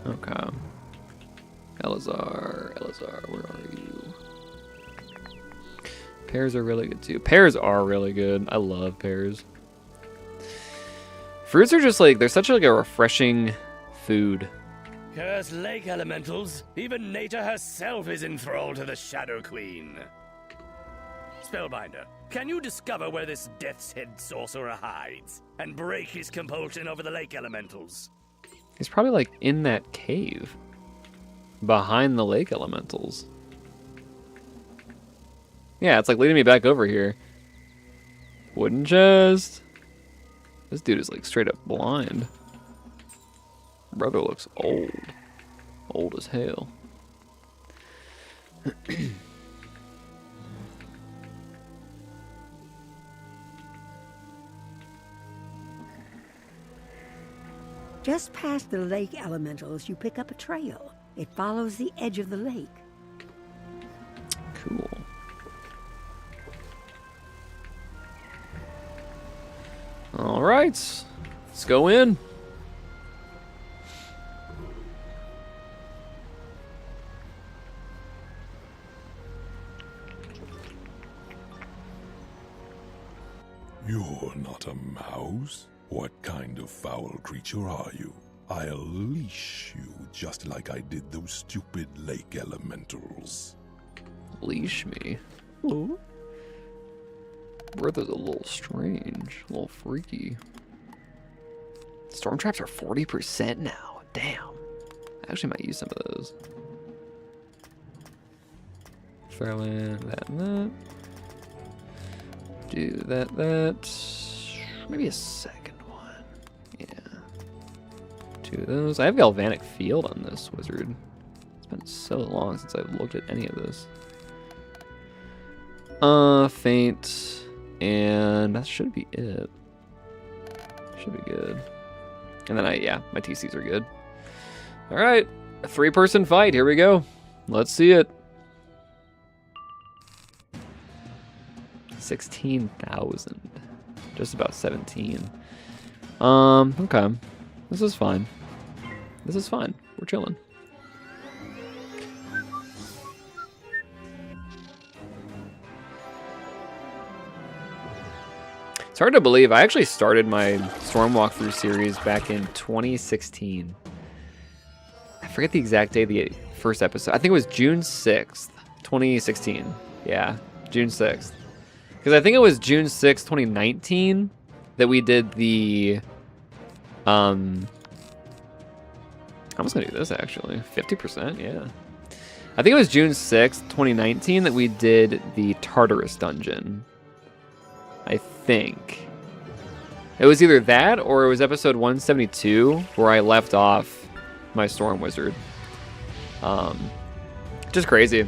Okay. Elazar, where are you? Pears are really good too. Pears are really good. I love pears. Fruits are just like, they're such like a refreshing food. Curse lake elementals! Even nature herself is enthralled to the Shadow Queen. Spellbinder, can you discover where this Death's Head sorcerer hides and break his compulsion over the lake elementals? He's probably like in that cave behind the lake elementals. Yeah, it's like leading me back over here. Wooden chest. This dude is like straight up blind. Brother looks old. Old as hell. Just past the lake elementals, you pick up a trail. It follows the edge of the lake. Cool. All right, let's go in. You're not a mouse? What kind of foul creature are you? I'll leash you just like I did those stupid lake elementals. Leash me? Ooh. Brother's a little strange, a little freaky. Storm traps are 40% now. Damn. I actually might use some of those. Throw in that and that. Do that. Maybe a second one. Yeah. 2 of those. I have Galvanic Field on this wizard. It's been so long since I've looked at any of this. Faint. And that should be it. Should be good. And then my TCs are good. Alright. A 3-person fight. Here we go. Let's see it. 16,000. Just about 17. Okay. This is fine. This is fine. We're chilling. It's hard to believe. I actually started my Storm Walkthrough series back in 2016. I forget the exact day of the first episode. I think it was June 6th, 2016. Yeah, June 6th. Because I think it was June 6th, 2019 that we did the... I'm just going to do this, actually. 50%, yeah. I think it was June 6th, 2019 that we did the Tartarus dungeon. I think. It was either that or it was episode 172 where I left off my Storm Wizard. Just crazy.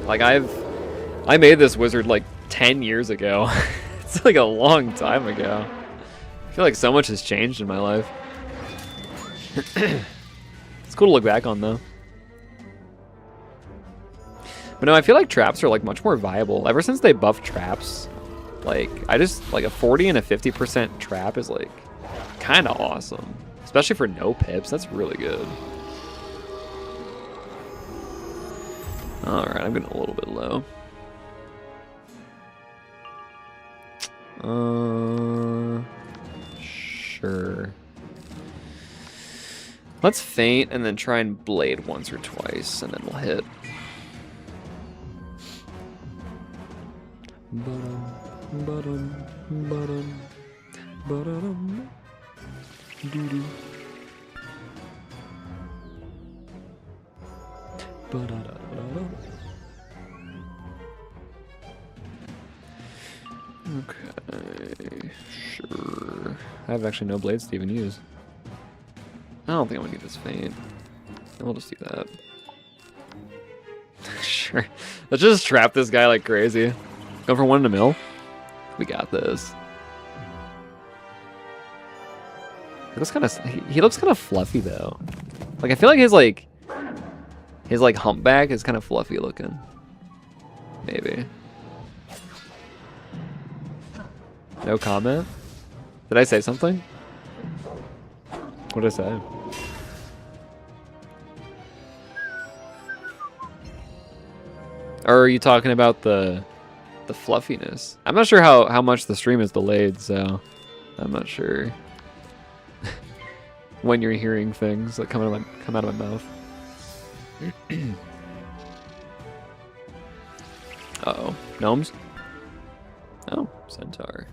Like, I made this wizard like 10 years ago. It's like a long time ago. I feel like so much has changed in my life. It's cool to look back on, though. But no, I feel like traps are like much more viable. Ever since they buffed traps, like, I just, like, a 40 and a 50% trap is, like, kind of awesome. Especially for no pips. That's really good. Alright, I'm getting a little bit low. Sure. Let's faint and then try and blade once or twice, and then we'll hit. Doo-doo. Okay, sure. I have actually no blades to even use. I don't think I'm gonna need this faint. We'll just do that. Sure. Let's just trap this guy like crazy. Go for 1 in a mill. We got this. He looks kind of fluffy though. Like, I feel like his His like humpback is kind of fluffy looking. Maybe. No comment? Did I say something? What did I say? Or are you talking about the fluffiness? I'm not sure how much the stream is delayed, so I'm not sure when you're hearing things that come out of my mouth. Uh-oh. Gnomes? Oh, centaur.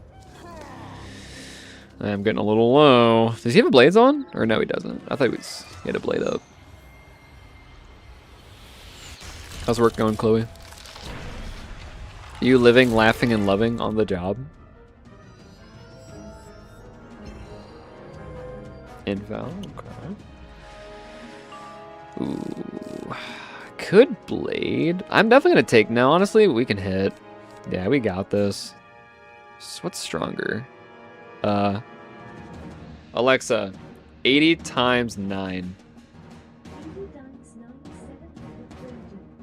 I'm getting a little low. Does he have blades on? Or no, he doesn't. I thought he had a blade up. How's work going, Chloe? You living, laughing, and loving on the job? Inval, okay. Ooh. Could blade. I'm definitely gonna take. No, honestly, we can hit. Yeah, we got this. What's stronger? Alexa, 80 times 9.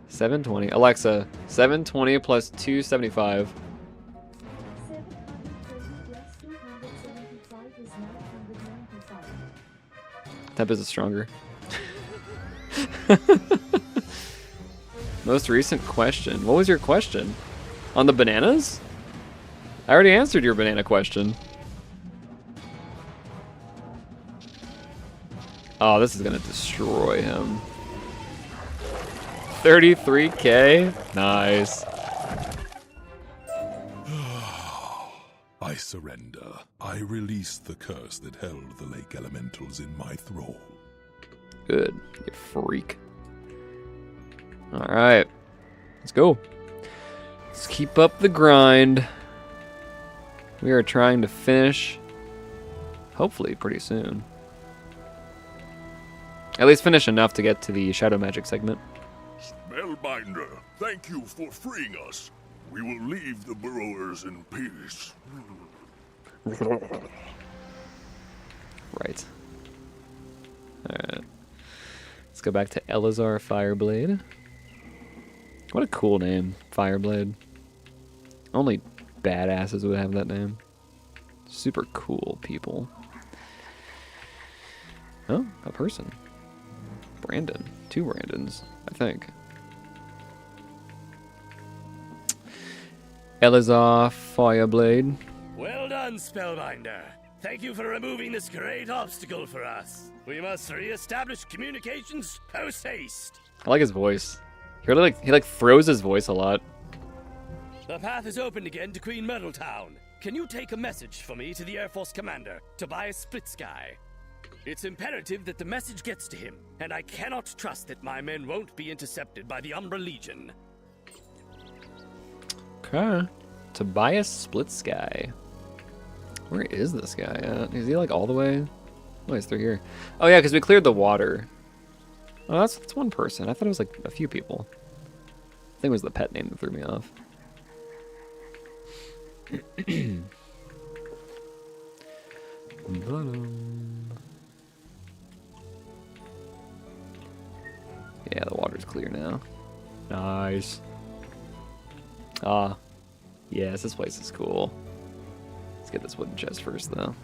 720. Alexa, 720 plus 275. Temp is stronger. Most recent question. What was your question? On the bananas? I already answered your banana question. Oh, this is gonna destroy him. 33k? Nice. I surrender. I release the curse that held the lake elementals in my thrall. Good, you freak. Alright. Let's go. Let's keep up the grind. We are trying to finish, hopefully pretty soon. At least finish enough to get to the shadow magic segment. Spellbinder, thank you for freeing us. We will leave the burrowers in peace. Right. Alright. Let's go back to Elazar Fireblade. What a cool name, Fireblade. Only badasses would have that name. Super cool people. Oh, a person. Brandon. 2 Brandons, I think. Elazar Fireblade. Well done, Spellbinder. Thank you for removing this great obstacle for us. We must re-establish communications post-haste. I like his voice. He like throws his voice a lot. The path is open again to Queen Myrtle Town. Can you take a message for me to the Air Force Commander, Tobias Splitsky? It's imperative that the message gets to him, and I cannot trust that my men won't be intercepted by the Umbra Legion. Okay. Tobias Splitsky. Where is this guy at? Is he like all the way? Oh, he's through here. Oh yeah, because we cleared the water. Oh, that's one person. I thought it was like a few people. I think it was the pet name that threw me off. Yeah, the water's clear now. Nice. Ah, yes, this place is cool. Let's get this wooden chest first, though.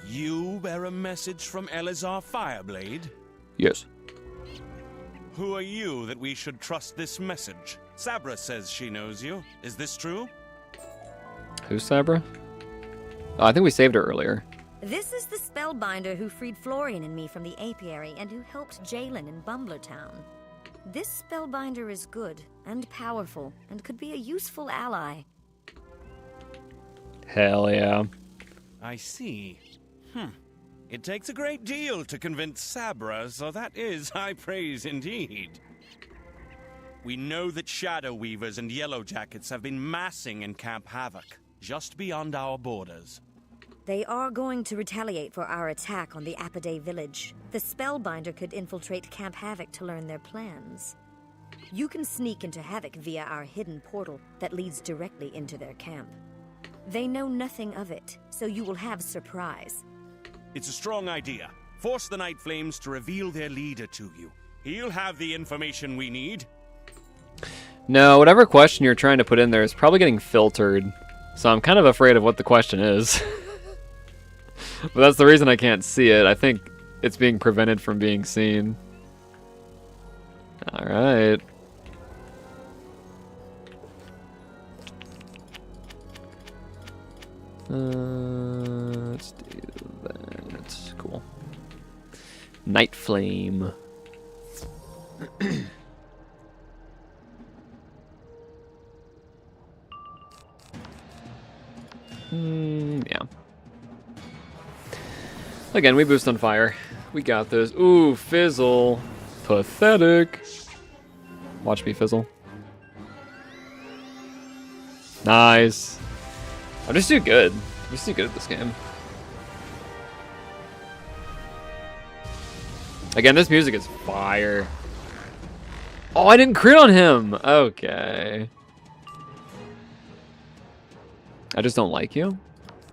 You bear a message from Elazar Fireblade? Yes. Who are you that we should trust this message? Sabra says she knows you. Is this true? Who's Sabra? Oh, I think we saved her earlier. This is the Spellbinder who freed Florian and me from the apiary and who helped Jalen in Bumblertown. This Spellbinder is good and powerful and could be a useful ally. Hell yeah. I see. It takes a great deal to convince Sabra, so that is high praise indeed. We know that Shadow Weavers and Yellow Jackets have been massing in Camp Havoc, just beyond our borders. They are going to retaliate for our attack on the Apiday village. The Spellbinder could infiltrate Camp Havoc to learn their plans. You can sneak into Havoc via our hidden portal that leads directly into their camp. They know nothing of it, so you will have surprise. It's a strong idea. Force the Night Flames to reveal their leader to you. He'll have the information we need. No, whatever question you're trying to put in there is probably getting filtered. So I'm kind of afraid of what the question is. But that's the reason I can't see it. I think it's being prevented from being seen. Alright. Let's do that. Cool. Night Flame. Yeah. Again, we boost on fire. We got this. Ooh, fizzle. Pathetic. Watch me fizzle. Nice. I'm just too good. I'm just too good at this game. Again, this music is fire. Oh, I didn't crit on him. Okay. I just don't like you?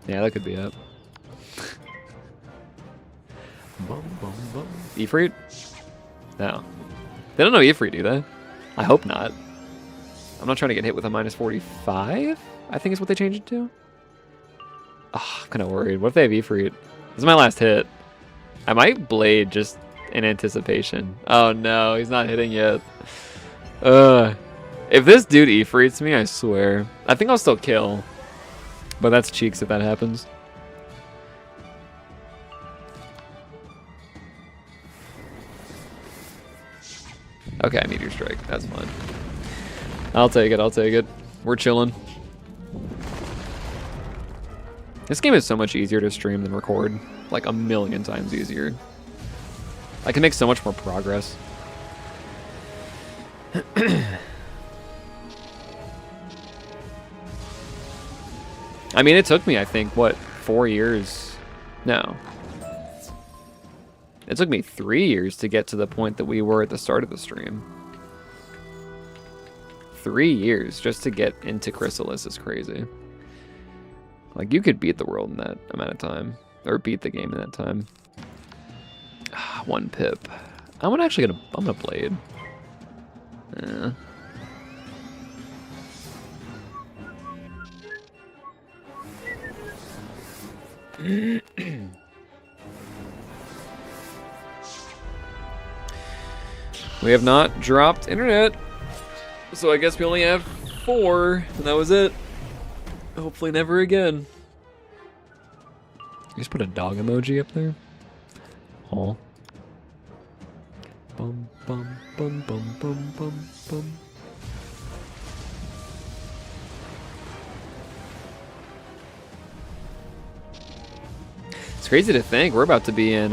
Yeah, that could be it. Bum, bum, bum. Ifrit? No. They don't know Ifrit, do they? I hope not. I'm not trying to get hit with a minus 45? I think is what they changed it to. Oh, I'm kind of worried. What if they have Ifrit? This is my last hit. I might blade just in anticipation. Oh no, he's not hitting yet. If this dude Ifrits me, I swear. I think I'll still kill. But that's cheeks if that happens. Okay, Meteor Strike. That's fine. I'll take it. I'll take it. We're chilling. This game is so much easier to stream than record. Like a million times easier. I can make so much more progress. I mean, it took me, I think, what, 4 years? No. It took me 3 years to get to the point that we were at the start of the stream. 3 years just to get into Chrysalis is crazy. Like, you could beat the world in that amount of time. Or beat the game in that time. 1 pip. I'm gonna blade. Yeah. We have not dropped internet, so I guess we only have 4, and that was it. Hopefully never again. You just put a dog emoji up there? Oh. Bum bum bum bum bum bum bum. It's crazy to think we're about to be in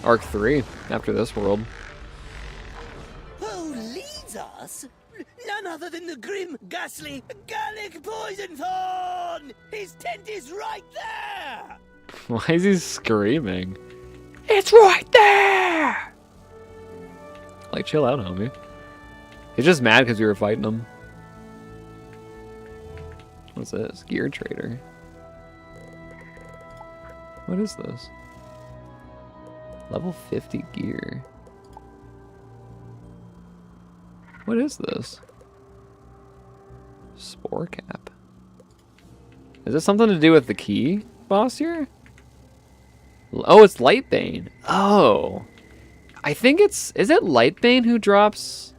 Arc 3 after this world. Who leads us? None other than the grim, ghastly Gallic Poisonthorn! His tent is right there! Why is he screaming? It's right there! Like, chill out, homie. He's just mad because we were fighting him. What's this? Gear trader. What is this? Level 50 gear. What is this? Spore cap. Is this something to do with the key boss here? Oh, it's Lightbane. Oh. I think it's... Is it Lightbane who drops...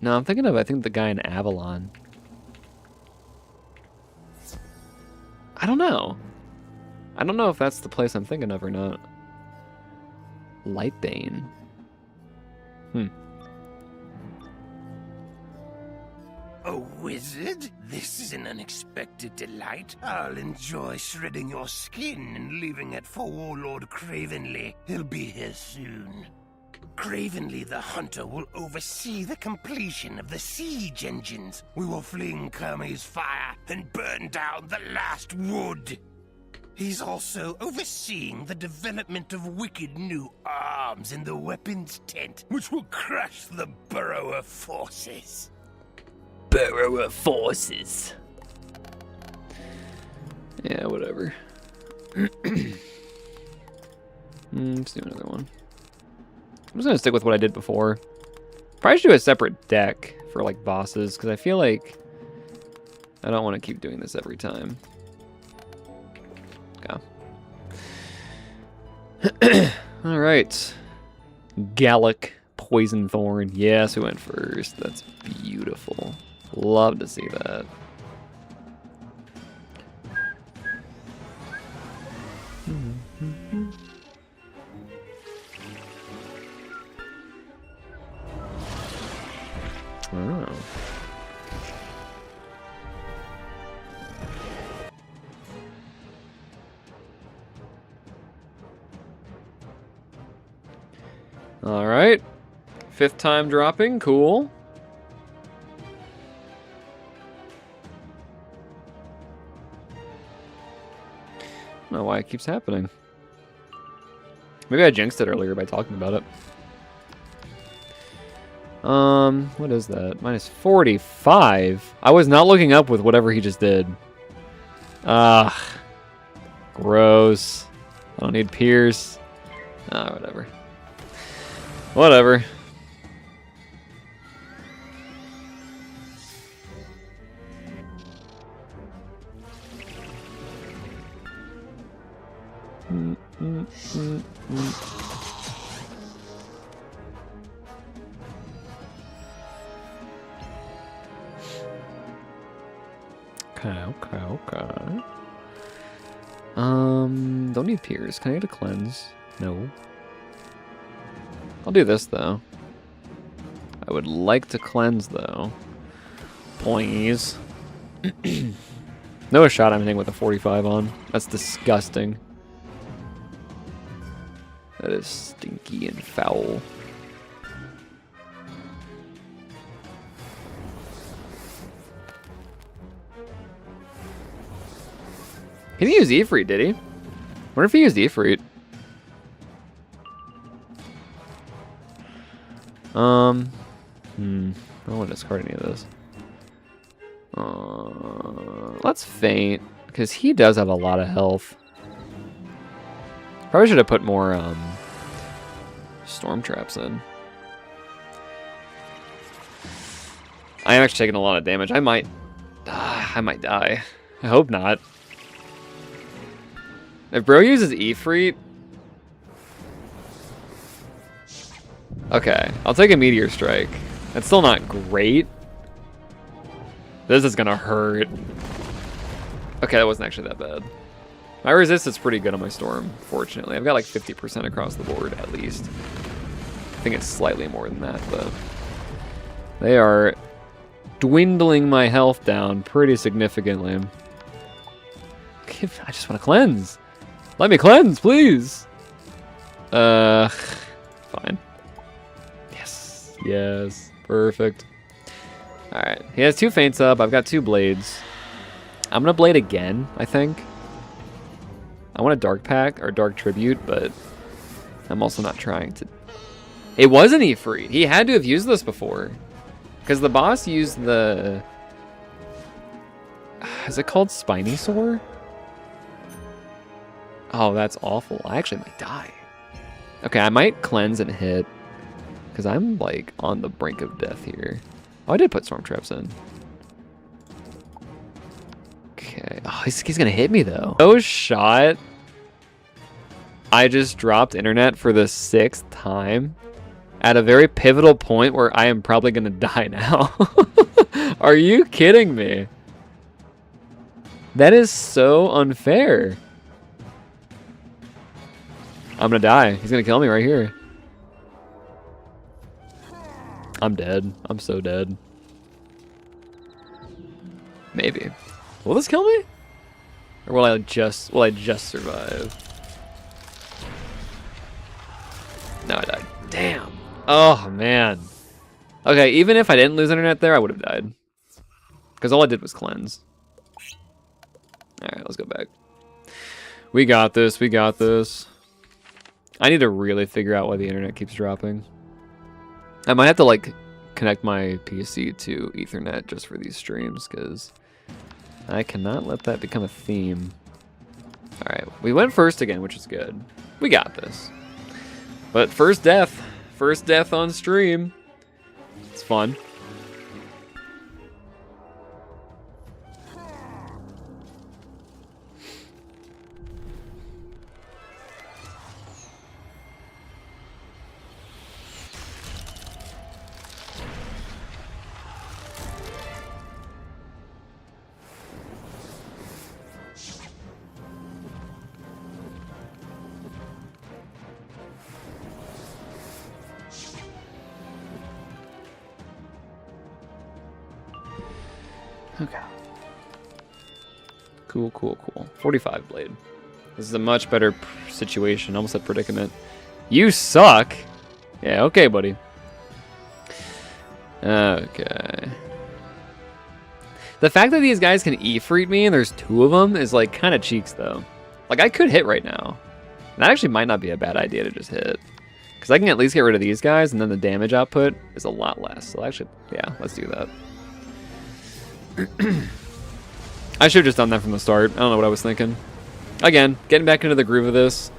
No, I'm thinking of, I think, the guy in Avalon. I don't know. I don't know if that's the place I'm thinking of or not. Lightbane. A wizard? This is an unexpected delight. I'll enjoy shredding your skin and leaving it for Warlord Cravenly. He'll be here soon. Cravenly the Hunter will oversee the completion of the siege engines. We will fling Kermy's fire and burn down the last wood. He's also overseeing the development of wicked new arms in the weapons tent, which will crush the Burrower forces. Burrower forces. Yeah, whatever. Let's do another one. I'm just gonna stick with what I did before. Probably should do a separate deck for like bosses, because I feel like I don't want to keep doing this every time. Okay. Alright. Gallic Poison Thorn. Yes, we went first. That's beautiful. Love to see that. Oh. All right. 5th time dropping. Cool. I don't know why it keeps happening. Maybe I jinxed it earlier by talking about it. What is that? Minus 45? I was not looking up with whatever he just did. Ugh. Gross. I don't need Pierce. Ah, whatever. Whatever. Okay. Don't need Pierce. Can I get a cleanse? No. I'll do this, though. I would like to cleanse, though. Please. No shot I'm hitting with a 45 on. That's disgusting. That is stinky and foul. He didn't use Ifrit, did he? Wonder if he used Ifrit. I don't want to discard any of this. Let's faint, because he does have a lot of health. Probably should have put more storm traps in. I am actually taking a lot of damage. I might die. I hope not. If bro uses Ifrit, okay, I'll take a Meteor Strike. It's still not great. This is gonna hurt. Okay, that wasn't actually that bad. My resistance is pretty good on my Storm, fortunately. I've got like 50% across the board, at least. I think it's slightly more than that, but they are dwindling my health down pretty significantly. I just want to cleanse. Let me cleanse, please. Fine. Yes, perfect. All right, he has 2 feints up. I've got 2 blades. I'm gonna blade again, I think. I want a dark pack or dark tribute, but I'm also not trying to. It was an Ifrit. He had to have used this before, because the boss used the. Is it called Spiny Sore? Oh, that's awful. I actually might die. Okay, I might cleanse and hit, because I'm like on the brink of death here. Oh, I did put storm traps in. Okay. Oh, he's gonna hit me though. No shot. I just dropped internet for the 6th time at a very pivotal point where I am probably gonna die now. Are you kidding me? That is so unfair. I'm gonna die. He's gonna kill me right here. I'm dead. I'm so dead. Maybe. Will this kill me? Or will I just survive? No, I died. Damn. Oh man. Okay, even if I didn't lose internet there, I would have died. Because all I did was cleanse. Alright, let's go back. We got this, we got this. I need to really figure out why the internet keeps dropping. I might have to like connect my PC to Ethernet just for these streams, because I cannot let that become a theme. Alright, we went first again, which is good. We got this. But first death on stream. It's fun. Okay. Cool, cool, cool. 45 blade. This is a much better situation. Almost a predicament. You suck. Yeah, okay, buddy. Okay. The fact that these guys can E-freak me and there's 2 of them is like kind of cheeks though. Like I could hit right now. That actually might not be a bad idea to just hit. Because I can at least get rid of these guys and then the damage output is a lot less. So actually, yeah, let's do that. I should have just done that from the start. I don't know what I was thinking. Again, getting back into the groove of this.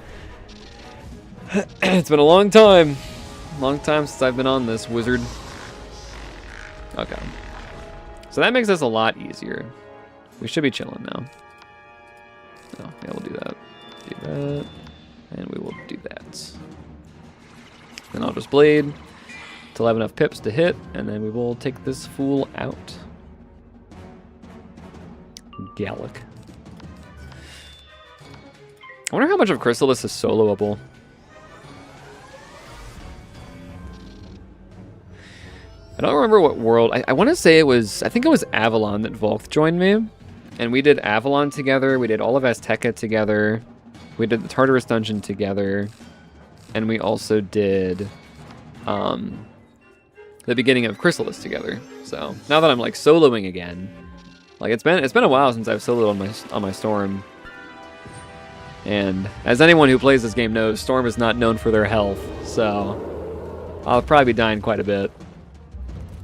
It's been a long time. Long time since I've been on this, wizard. Okay. So that makes this a lot easier. We should be chilling now. Oh, yeah, we'll do that. Do that. And we will do that. Then I'll just blade till I have enough pips to hit, and then we will take this fool out. Gallic. I wonder how much of Chrysalis is soloable. I don't remember what world. I want to say it was, I think it was Avalon that Volk joined me. And we did Avalon together. We did all of Azteca together. We did the Tartarus dungeon together. And we also did the beginning of Chrysalis together. So now that I'm like soloing again, like it's been a while since I've soloed on my Storm. And as anyone who plays this game knows, Storm is not known for their health, so I'll probably be dying quite a bit.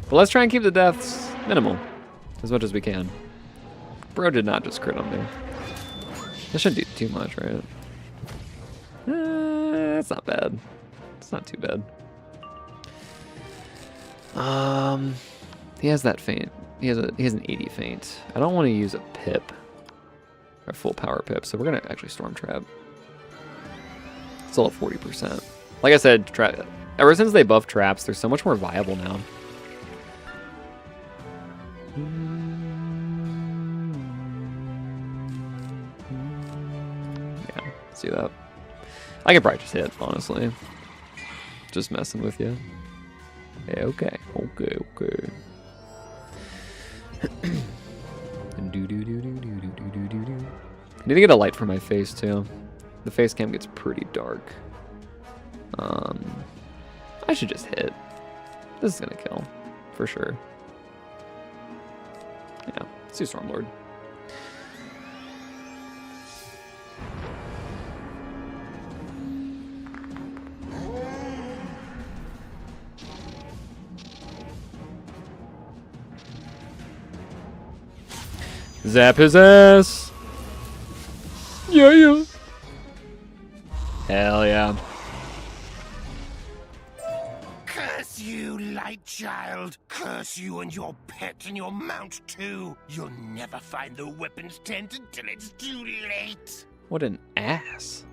But let's try and keep the deaths minimal, as much as we can. Bro did not just crit on me. That shouldn't do too much, right? That's not bad. It's not too bad. He has that feint. He has an 80 feint. I don't want to use a pip. Or full power pip, so we're gonna actually Storm Trap. It's all at 40%. Like I said, ever since they buffed traps, they're so much more viable now. Yeah, see that. I could probably just hit, honestly. Just messing with you. Yeah, okay. I need to get a light for my face too. The face cam gets pretty dark. I should just hit. This is gonna kill, for sure. Yeah, let's do Stormlord. Zap his ass! Yeah. Hell yeah. Curse you, light child. Curse you and your pet and your mount too. You'll never find the weapons tent until it's too late. What an ass.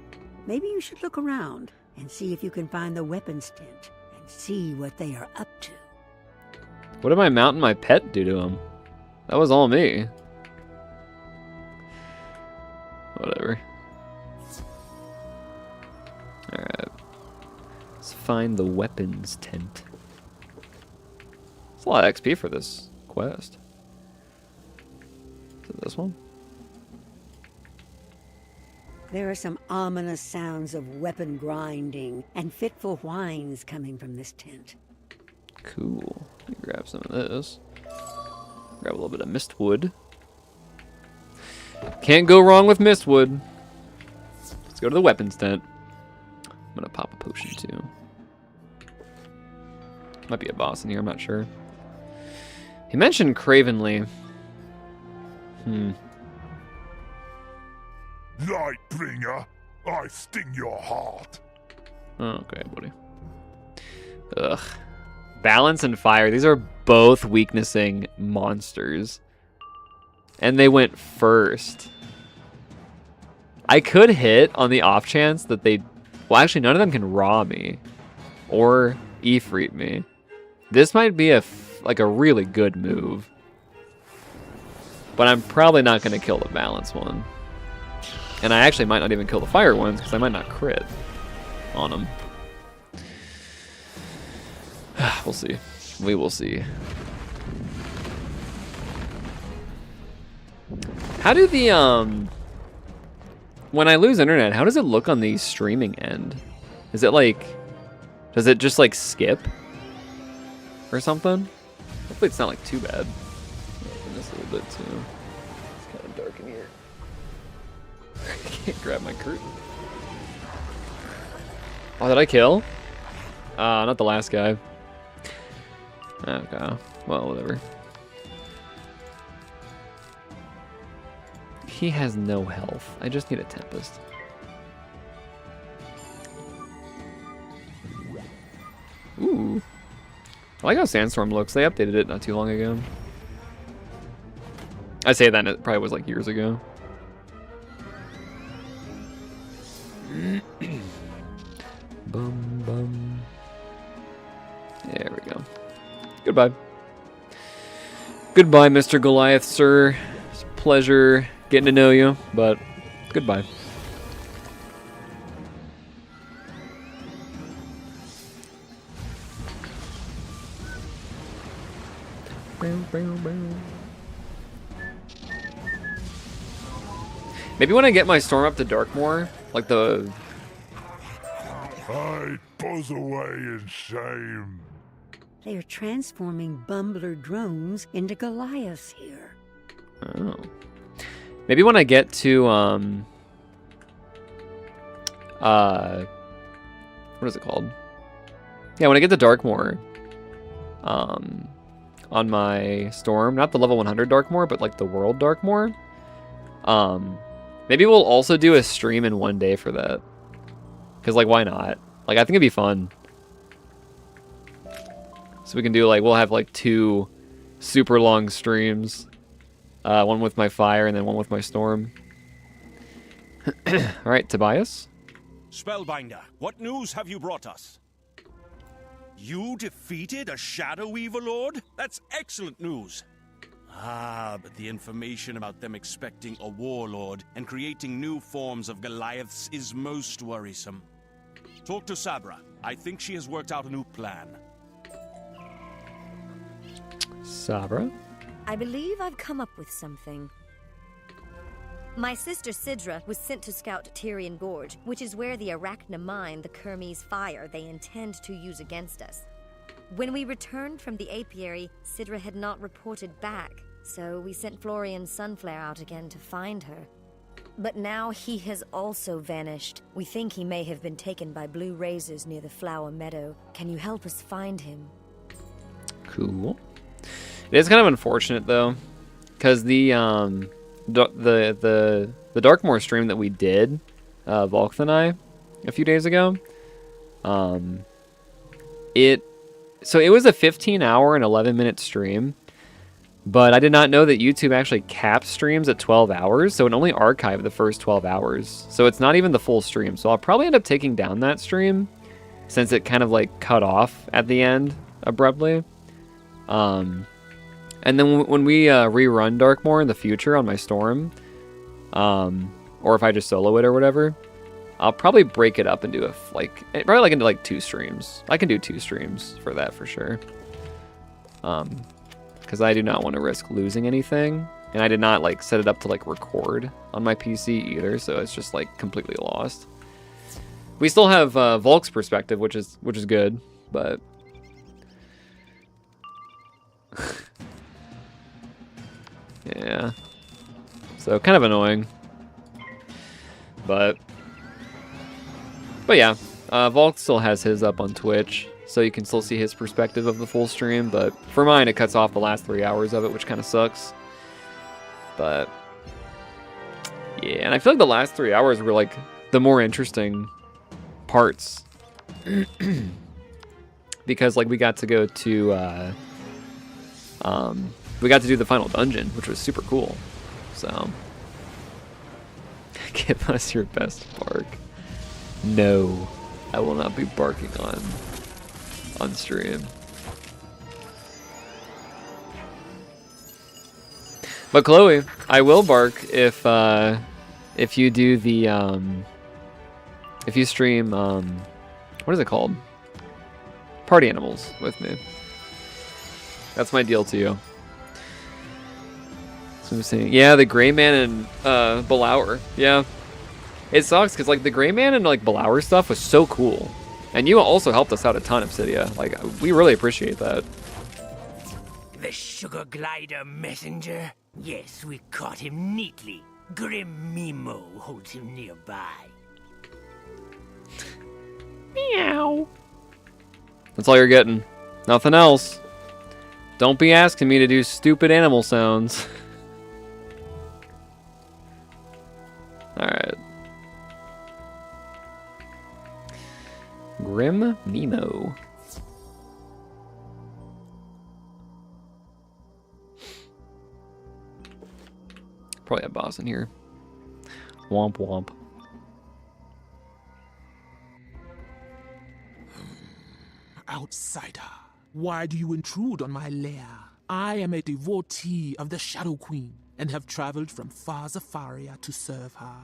Maybe you should look around and see if you can find the weapons tent and see what they are up to. What did my mount and my pet do to him? That was all me. Whatever. Alright. Let's find the weapons tent. It's a lot of XP for this quest. Is it this one? There are some ominous sounds of weapon grinding and fitful whines coming from this tent. Cool. Let me grab some of this. Grab a little bit of mistwood. Can't go wrong with mistwood. Let's go to the weapons tent. I'm gonna pop a potion too. Might be a boss in here, I'm not sure. He mentioned Cravenly. Lightbringer, I sting your heart. Okay, buddy. Ugh. Balance and fire. These are both weaknessing monsters. And they went first. I could hit on the off chance that they... Well, actually, none of them can raw me. Or Ifrit me. This might be a really good move. But I'm probably not going to kill the balance one. And I actually might not even kill the fire ones because I might not crit on them. We'll see. We will see. How do the, when I lose internet, how does it look on the streaming end? Is it like, does it just like skip? Or something? Hopefully it's not like too bad. Open this a little bit too. It's kind of dark in here. I can't grab my curtain. Oh, did I kill? Not the last guy. Okay, well, whatever. He has no health. I just need a Tempest. Ooh. I like how Sandstorm looks. They updated it not too long ago. I say that and it probably was like years ago. Bum, bum. There we go. Goodbye. Goodbye, Mr. Goliath, sir. It's a pleasure getting to know you, but goodbye. Maybe when I get my storm up to Darkmoor, like the... I buzz away in shame. They are transforming Bumbler drones into Goliaths here. Oh. Maybe when I get to, what is it called? Yeah, when I get to Darkmoor, on my storm, not the level 100 Darkmoor, but like the world Darkmoor, maybe we'll also do a stream in one day for that. Because, like, why not? Like, I think it'd be fun. So we can do, like, we'll have, like, 2 super long streams. One with my fire and then one with my storm. Alright, Tobias? Spellbinder, what news have you brought us? You defeated a Shadow Overlord? That's excellent news. Ah, but the information about them expecting a warlord and creating new forms of Goliaths is most worrisome. Talk to Sabra. I think she has worked out a new plan. Sabra? I believe I've come up with something. My sister Sidra was sent to scout Tyrian Gorge, which is where the Arachna mine the Kermes fire they intend to use against us. When we returned from the apiary, Sidra had not reported back, so we sent Florian Sunflare out again to find her. But now he has also vanished. We think he may have been taken by blue razors near the Flower Meadow. Can you help us find him? Cool. It is kind of unfortunate though, because the Darkmoor stream that we did, Volk and I, a few days ago, it was a 15-hour and 11-minute stream. But I did not know that YouTube actually caps streams at 12 hours, so it only archived the first 12 hours. So it's not even the full stream. So I'll probably end up taking down that stream, since it kind of like cut off at the end abruptly. And then when we rerun Darkmoor in the future on my storm, or if I just solo it or whatever, I'll probably break it up and do into like 2 streams. I can do 2 streams for that for sure. Because I do not want to risk losing anything, and I did not like set it up to like record on my PC either, so it's just like completely lost. We still have Volk's perspective, which is good, but yeah, so kind of annoying, but yeah, Volk still has his up on Twitch. So you can still see his perspective of the full stream, but for mine it cuts off the last 3 hours of it, which kind of sucks. But yeah, and I feel like the last 3 hours were like the more interesting parts because like we got to go to we got to do the final dungeon, which was super cool. So give us your best bark. No, I will not be barking on stream. But Chloe, I will bark if you do the if you stream what is it called? Party Animals with me. That's my deal to you. So I'm saying, yeah, the Gray Man and Belauer. Yeah, it sucks because like the Gray Man and like Belauer stuff was so cool, and you also helped us out a ton, Obsidia. Like we really appreciate that. The sugar glider messenger? Yes, we caught him neatly. Grim Mimo holds him nearby. Meow. That's all you're getting. Nothing else. Don't be asking me to do stupid animal sounds. Alright. Grim Mimo. Probably a boss in here. Womp womp. Outsider, why do you intrude on my lair? I am a devotee of the Shadow Queen and have traveled from far Zafaria to serve her.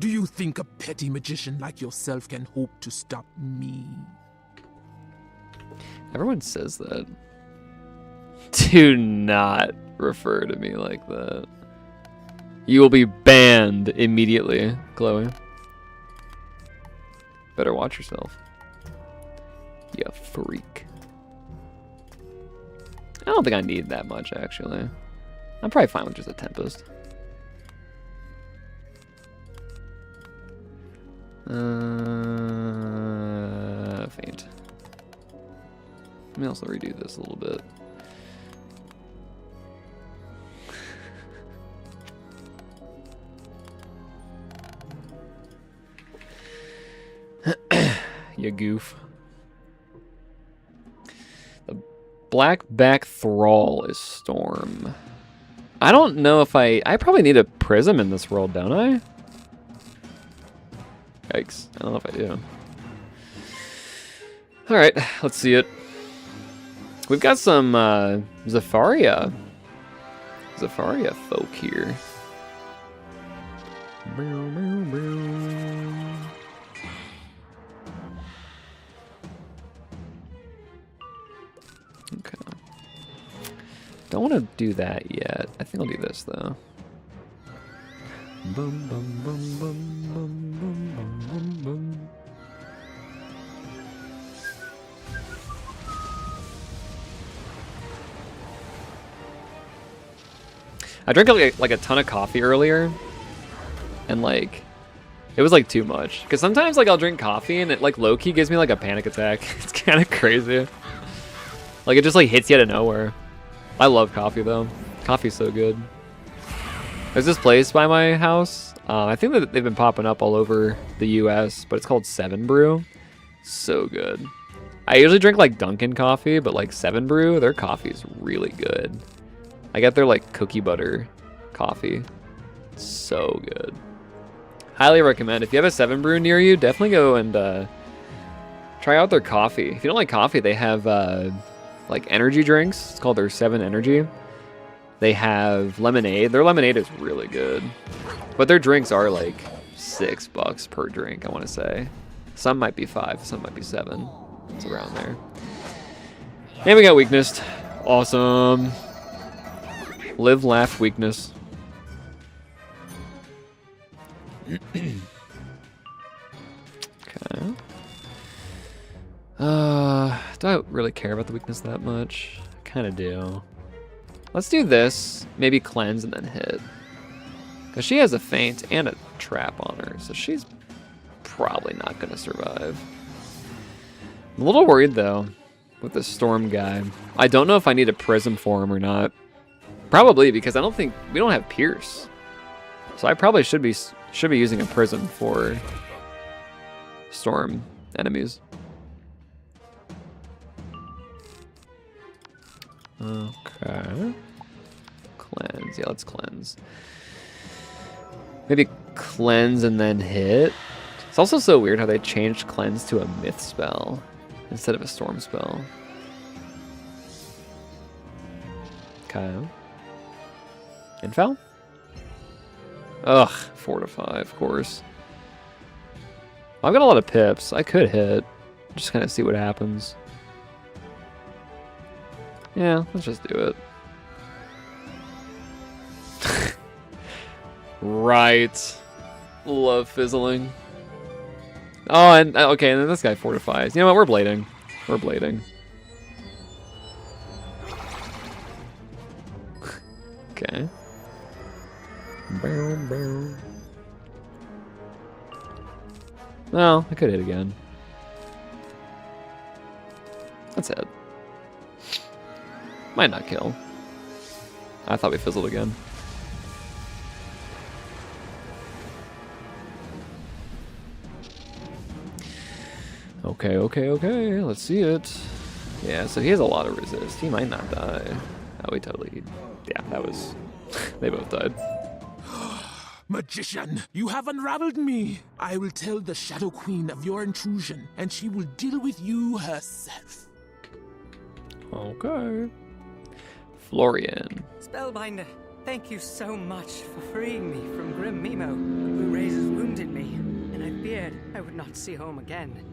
Do you think a petty magician like yourself can hope to stop me? Everyone says that. Do not refer to me like that. You will be banned immediately, Chloe. Better watch yourself. You freak. I don't think I need that much, actually. I'm probably fine with just a Tempest. Faint. Let me also redo this a little bit. You goof. The Blackback Thrall is Storm. I don't know if I probably need a prism in this world, don't I? Yikes. I don't know if I do. Alright, let's see it. We've got some Zafaria folk here. Okay. Don't want to do that yet. I think I'll do this though. Bum, bum, bum, bum, bum, bum, bum, bum. I drank like a ton of coffee earlier, and like it was like too much. Cause sometimes like I'll drink coffee and it like low key gives me like a panic attack. It's kind of crazy. Like it just like hits you out of nowhere. I love coffee though. Coffee's so good. There's this place by my house. I think that they've been popping up all over the US, but it's called 7 Brew. So good. I usually drink like Dunkin' coffee, but like 7 Brew, their coffee is really good. I got their like cookie butter coffee. It's so good. Highly recommend. If you have a 7 Brew near you, definitely go and try out their coffee. If you don't like coffee, they have like energy drinks. It's called their 7 Energy. They have lemonade. Their lemonade is really good. But their drinks are like $6 per drink, I want to say. Some might be 5, some might be 7. It's around there. And we got weakness. Awesome. Live, laugh, weakness. Okay. Do I really care about the weakness that much? I kind of do. Let's do this. Maybe cleanse and then hit. Because she has a feint and a trap on her, so she's probably not going to survive. I'm a little worried, though, with the storm guy. I don't know if I need a prism for him or not. Probably, because I don't think... we don't have Pierce. So I probably should be using a prism for storm enemies. Okay. Cleanse. Yeah, let's cleanse. Maybe cleanse and then hit. It's also so weird how they changed cleanse to a myth spell instead of a storm spell. Okay. Infel? Ugh, fortify, of course. I've got a lot of pips. I could hit. Just kind of see what happens. Yeah, let's just do it. Right. Love fizzling. Oh, and okay, and then this guy fortifies. You know what? We're blading. We're blading. Okay. No, I could hit again. That's it. Might not kill. I thought we fizzled again. Okay, okay, okay. Let's see it. Yeah, so he has a lot of resist. He might not die. Oh, he totally... Yeah, that was... They both died. Magician, you have unraveled me. I will tell the Shadow Queen of your intrusion, and she will deal with you herself. Okay. Florian. Spellbinder, thank you so much for freeing me from Grim Mimo. The blue razors wounded me, and I feared I would not see home again.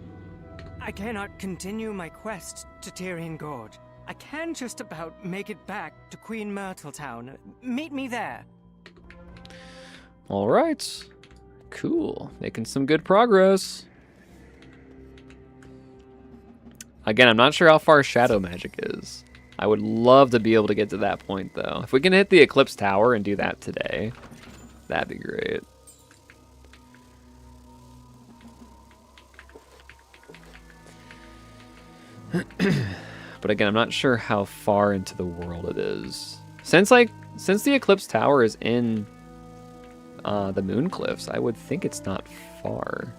I cannot continue my quest to Tyrian Gorge. I can just about make it back to Queen Myrtle Town. Meet me there. All right. Cool. Making some good progress. Again, I'm not sure how far shadow magic is. I would love to be able to get to that point, though. If we can hit the Eclipse Tower and do that today, that'd be great. But again, I'm not sure how far into the world it is. Since the Eclipse Tower is in the Moon Cliffs, I would think it's not far.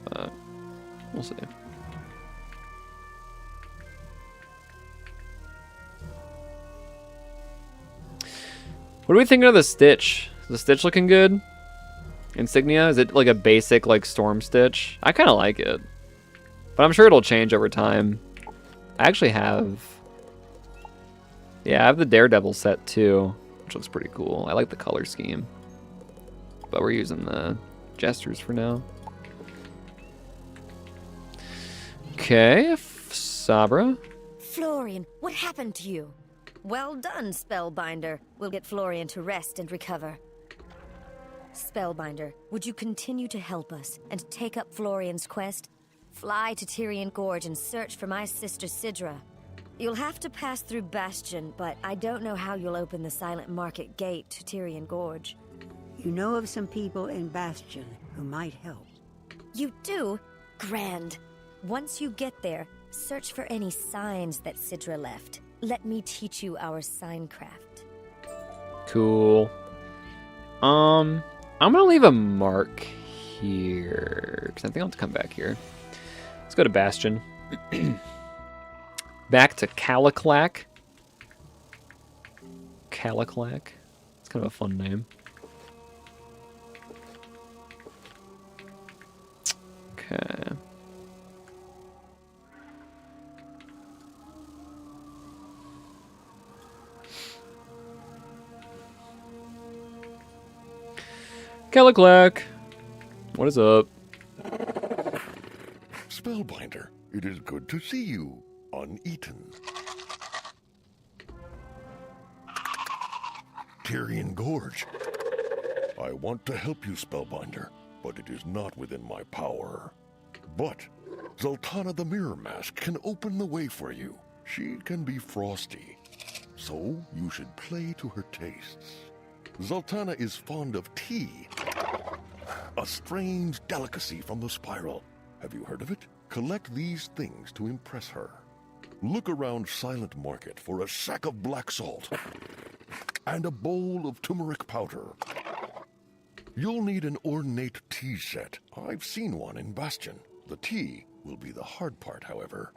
But we'll see. What are we thinking of the Stitch? Is the Stitch looking good? Insignia? Is it like a basic like Storm Stitch? I kind of like it. But I'm sure it'll change over time. I actually have... Yeah, I have the Daredevil set too, which looks pretty cool. I like the color scheme. But we're using the Jesters for now. Okay, Sabra. Florian, what happened to you? Well done, Spellbinder. We'll get Florian to rest and recover. Spellbinder, would you continue to help us and take up Florian's quest? Fly to Tyrian Gorge and search for my sister Sidra. You'll have to pass through Bastion, but I don't know how you'll open the Silent Market gate to Tyrian Gorge. You know of some people in Bastion who might help. You do? Grand. Once you get there, search for any signs that Sidra left. Let me teach you our signcraft. Cool. I'm gonna leave a mark here because I think I'll have to come back here. Let's go to Bastion. Back to Caliclac. Caliclac. It's kind of a fun name. Okay. Caliclac. What is up? Spellbinder, it is good to see you, uneaten. Tyrian Gorge. I want to help you, Spellbinder, but it is not within my power. But Zoltana the Mirror Mask can open the way for you. She can be frosty, so you should play to her tastes. Zoltana is fond of tea, a strange delicacy from the Spiral. Have you heard of it? Collect these things to impress her. Look around Silent Market for a sack of black salt and a bowl of turmeric powder. You'll need an ornate tea set. I've seen one in Bastion. The tea will be the hard part, however.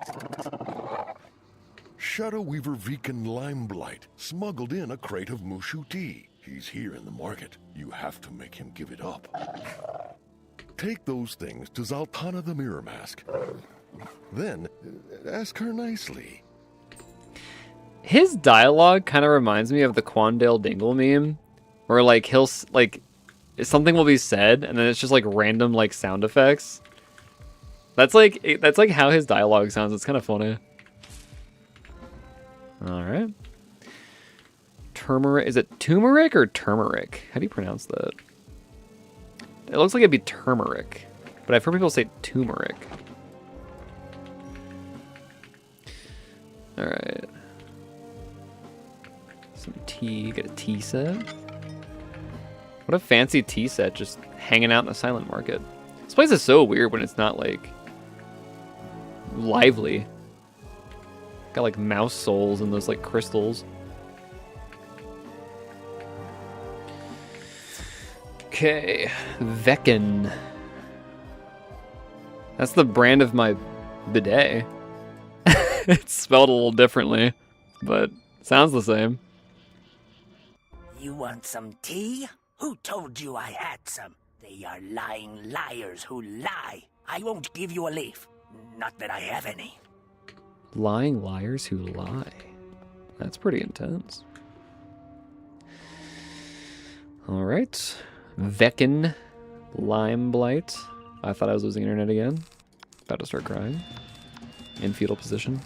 Shadow Weaver Viken Limeblight smuggled in a crate of Mushu tea. He's here in the market. You have to make him give it up. Take those things to Zaltana the Mirror Mask. Then, ask her nicely. His dialogue kind of reminds me of the Quandale Dingle meme, where like he'll like something will be said and then it's just like random like sound effects. That's like how his dialogue sounds. It's kind of funny. All right. Turmeric, is it turmeric or turmeric? How do you pronounce that? It looks like it'd be turmeric, but I've heard people say turmeric. All right. Some tea, get a tea set. What a fancy tea set, just hanging out in the silent market. This place is so weird when it's not like lively. Got like mouse souls and those like crystals. Okay, Vecken. That's the brand of my bidet. It's spelled a little differently, but sounds the same. You want some tea? Who told you I had some? They are lying liars who lie. I won't give you a leaf. Not that I have any. Lying liars who lie. That's pretty intense. All right. Vecken Limeblight. I thought I was losing internet again. About to start crying. In fetal position.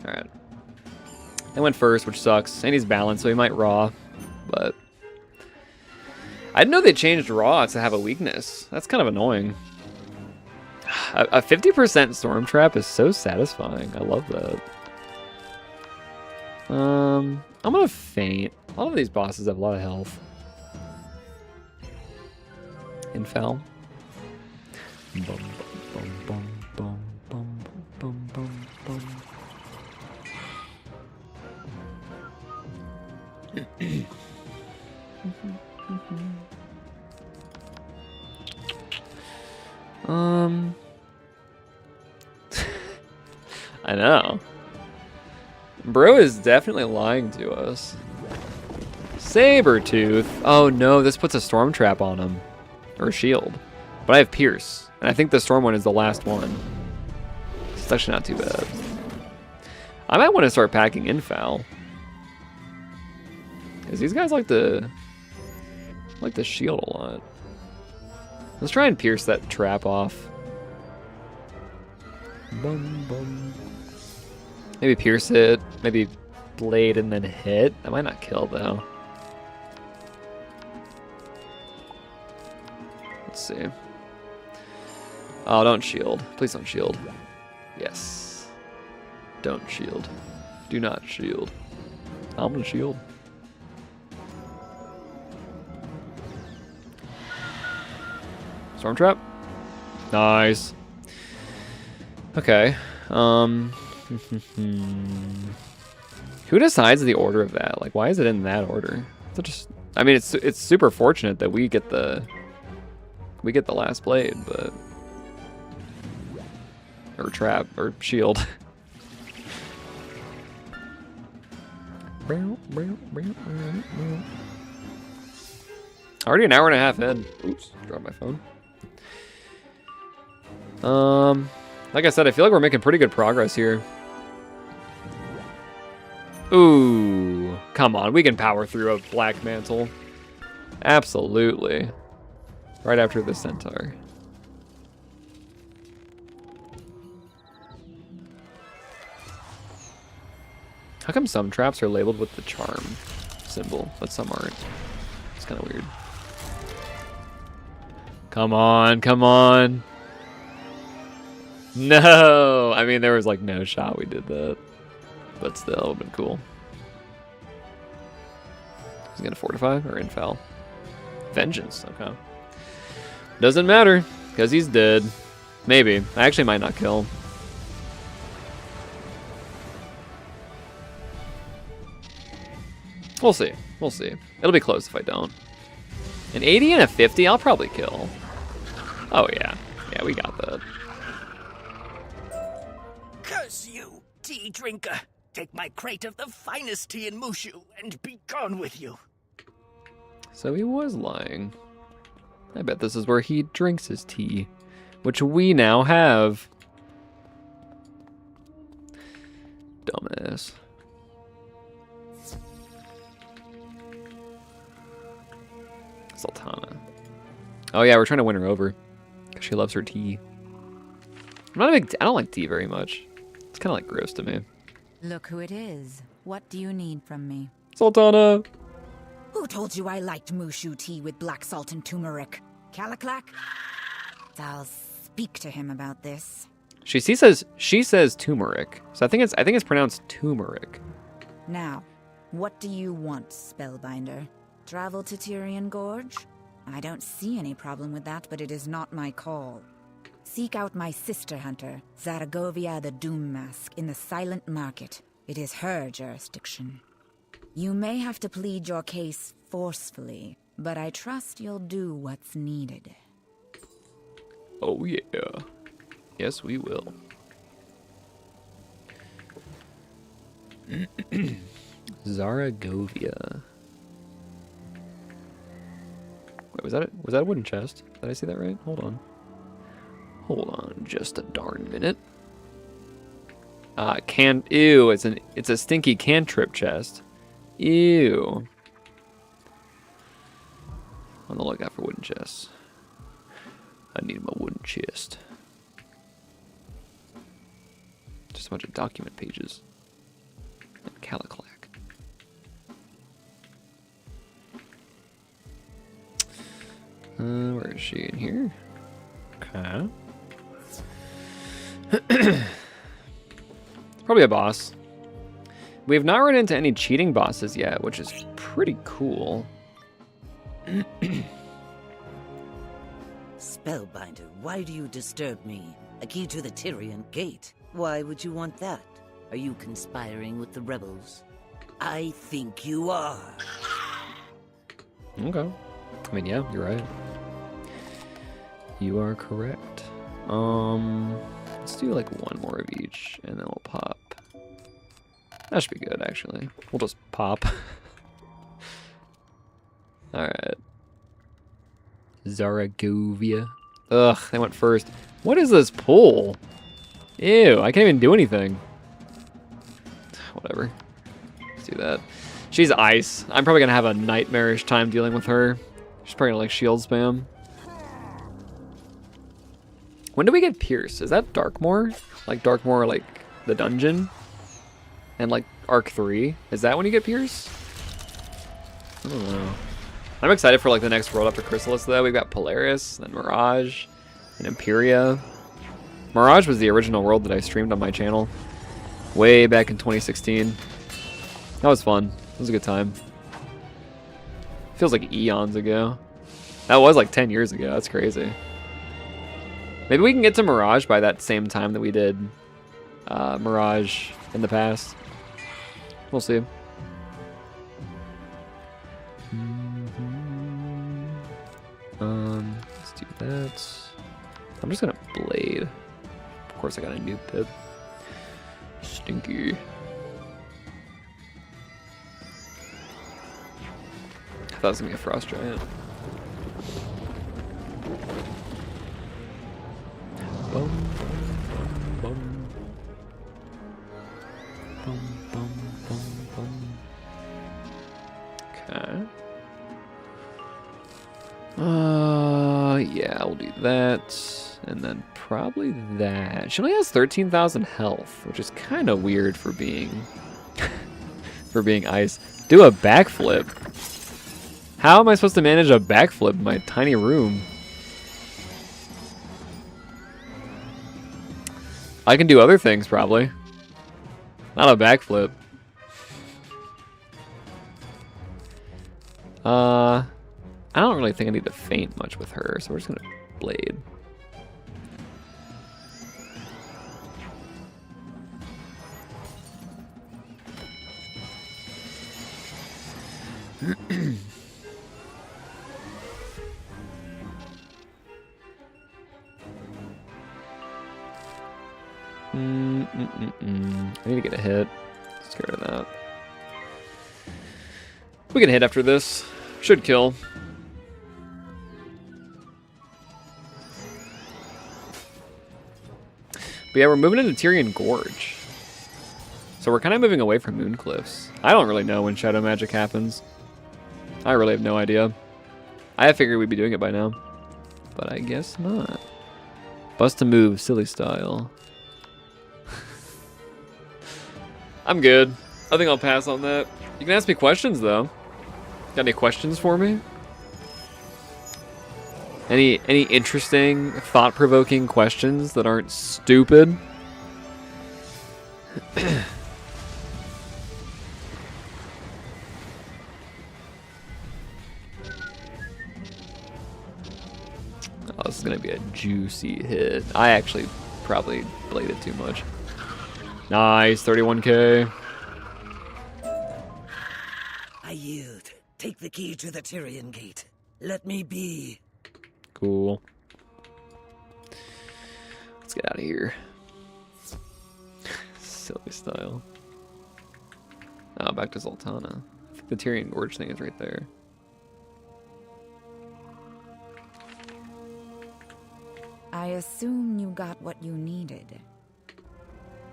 All right. I went first, which sucks. And he's balanced, so he might raw. But I didn't know they changed raw to have a weakness. That's kind of annoying. A 50% storm trap is so satisfying. I love that. I'm gonna faint. A lot of these bosses have a lot of health. Infel. Bum, bum, bum, bum, bum, bum, bum, bum. I know. Bro is definitely lying to us. Sabretooth. Oh no, this puts a storm trap on him. Or a shield. But I have Pierce. And I think the storm one is the last one. It's actually not too bad. I might want to start packing Infal. Because these guys like the shield a lot. Let's try and pierce that trap off. Bum, bum. Maybe pierce it, maybe blade and then hit. That might not kill though. Let's see. Oh, don't shield. Please don't shield. Yes. Don't shield. Do not shield. I'm gonna shield. Storm trap. Nice. Okay. Who decides the order of that? Like, why is it in that order? So just, I mean, it's super fortunate that we get the last blade, but or trap or shield. Already an hour and a half in. Oops, dropped my phone. Like I said, I feel like we're making pretty good progress here. Ooh, come on, we can power through a black mantle. Absolutely. Right after the centaur. How come some traps are labeled with the charm symbol, but some aren't? It's kind of weird. Come on, come on. No! I mean, there was like no shot we did that. But still, it would have been cool. Is he gonna fortify or infal? Vengeance, okay. Doesn't matter, because he's dead. Maybe. I actually might not kill him. We'll see. We'll see. It'll be close if I don't. An 80 and a 50, I'll probably kill. Oh yeah. Yeah, we got that. Curse you! tea drinker. Take my crate of the finest tea in Mushu and be gone with you. So he was lying. I bet this is where he drinks his tea, which we now have. Dumbass. Sultana. Oh yeah, we're trying to win her over. 'Cause she loves her tea. I don't like tea very much. It's kind of like gross to me. Look who it is. What do you need from me? Sultana! Who told you I liked Mushu tea with black salt and turmeric? Caliclac? I'll speak to him about this. She says turmeric. So I think it's pronounced turmeric. Now, what do you want, Spellbinder? Travel to Tyrian Gorge? I don't see any problem with that, but it is not my call. Seek out my sister hunter, Zaragovia the Doom Mask, in the Silent Market. It is her jurisdiction. You may have to plead your case forcefully, but I trust you'll do what's needed. Oh yeah. Yes, we will. Zaragovia. Wait, was that a wooden chest? Did I see that right? Hold on. Hold on just a darn minute. Ew, it's a stinky cantrip chest. Ew. On the lookout for wooden chests. I need my wooden chest. Just a bunch of document pages. And Caliclac. Where is she? In here? Okay. Probably a boss. We have not run into any cheating bosses yet, which is pretty cool. Spellbinder, why do you disturb me? A key to the Tyrian Gate. Why would you want that? Are you conspiring with the rebels? I think you are. Okay. I mean, yeah, you're right. You are correct. Let's do like one more of each, and then we'll pop. That should be good, actually. We'll just pop. Alright. Zaragovia. Ugh, they went first. What is this pool? Ew, I can't even do anything. Whatever. Let's do that. She's ice. I'm probably gonna have a nightmarish time dealing with her. She's probably gonna like shield spam. When do we get Pierce? Is that Darkmoor? Like Darkmoor, like the dungeon? And like Arc 3? Is that when you get Pierce? I don't know. I'm excited for like the next world after Chrysalis though. We've got Polaris, then Mirage, and Imperia. Mirage was the original world that I streamed on my channel. Way back in 2016. That was fun. It was a good time. Feels like eons ago. That was like 10 years ago. That's crazy. Maybe we can get to Mirage by that same time that we did Mirage in the past. We'll see. Let's do that. I'm just gonna blade. Of course I got a new pip. Stinky. I thought it was gonna be a frost giant. Bum, bum, bum. Bum, bum, bum, bum. Okay. Yeah, we'll do that. And then probably that. She only has 13,000 health, which is kind of weird for being for being ice. Do a backflip. How am I supposed to manage a backflip in my tiny room? I can do other things probably. Not a backflip. I don't really think I need to feint much with her, so we're just gonna blade. I need to get a hit. Let's get rid of that. We can hit after this. Should kill. But yeah, we're moving into Tyrian Gorge. So we're kind of moving away from Moon Cliffs. I don't really know when Shadow Magic happens. I really have no idea. I figured we'd be doing it by now. But I guess not. Bust to move, silly style. I'm good. I think I'll pass on that. You can ask me questions, though. Got any questions for me? Any interesting, thought-provoking questions that aren't stupid? Oh, this is gonna be a juicy hit. I actually probably bladed too much. Nice, 31k. I yield. Take the key to the Tyrian Gate. Let me be. Cool. Let's get out of here. Silly style. Oh, back to Zoltana. I think the Tyrian Gorge thing is right there. I assume you got what you needed.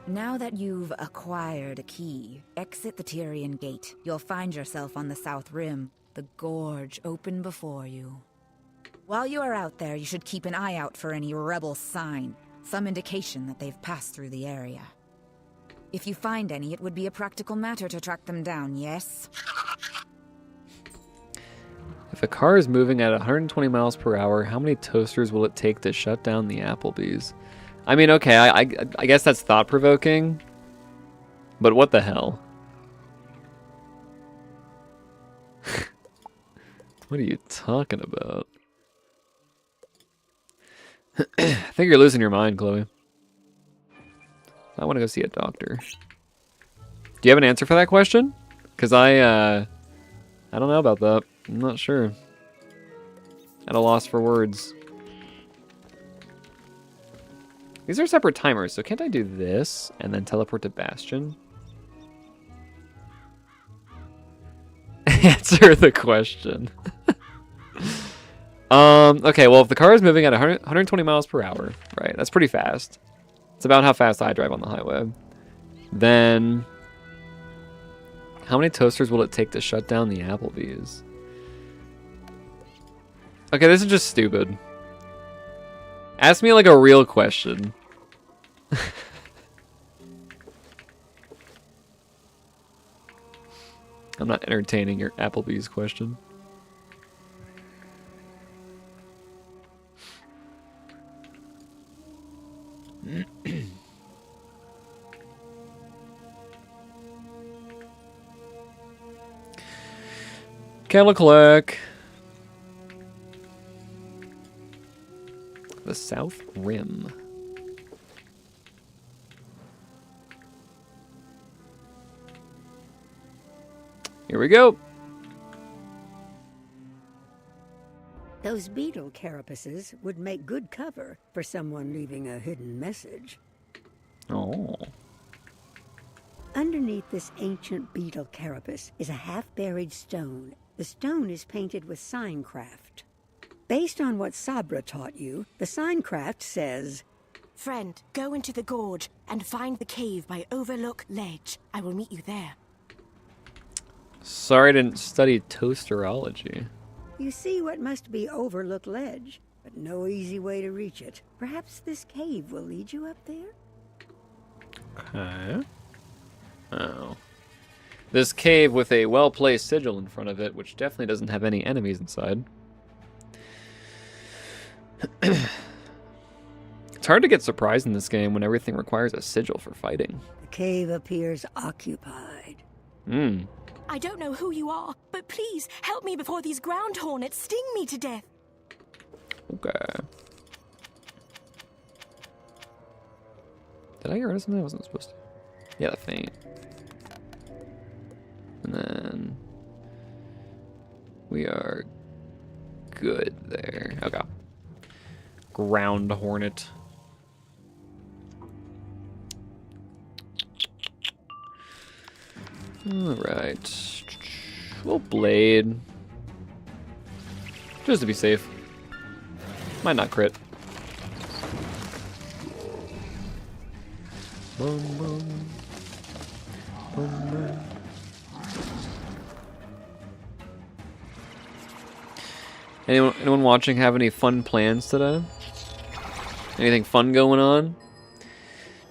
Now that you've acquired a key, exit the Tyrian Gate. You'll find yourself on the South Rim, the gorge open before you. While you are out there, you should keep an eye out for any rebel sign, some indication that they've passed through the area. If you find any, it would be a practical matter to track them down, yes? If a car is moving at 120 miles per hour, how many toasters will it take to shut down the Applebee's? I mean, okay, I guess that's thought-provoking, but what the hell? What are you talking about? I think you're losing your mind, Chloe. I want to go see a doctor. Do you have an answer for that question? Because I don't know about that. I'm not sure. At a loss for words. These are separate timers, so can't I do this and then teleport to Bastion? Answer the question. Okay, well, if the car is moving at 120 miles per hour, right, that's pretty fast. It's about how fast I drive on the highway. Then, how many toasters will it take to shut down the Applebee's? Okay, this is just stupid. Ask me like a real question. I'm not entertaining your Applebee's question. Caliculac. The South Rim. Here we go. Those beetle carapaces would make good cover for someone leaving a hidden message. Oh. Underneath this ancient beetle carapace is a half-buried stone. The stone is painted with signcraft. Based on what Sabra taught you, the signcraft says, "Friend, go into the gorge and find the cave by Overlook Ledge. I will meet you there." Sorry I didn't study toasterology. You see what must be Overlook Ledge, but no easy way to reach it. Perhaps this cave will lead you up there? Okay. Oh. This cave with a well-placed sigil in front of it, which definitely doesn't have any enemies inside. It's hard to get surprised in this game when everything requires a sigil for fighting. The cave appears occupied. I don't know who you are, but please help me before these ground hornets sting me to death. Okay. Did I get rid of something I wasn't supposed to? Yeah, the faint. And then we are good there. Okay. Ground hornet. Alright. We'll blade. Just to be safe. Might not crit. Boom, boom. Boom, boom. Anyone watching have any fun plans today? Anything fun going on?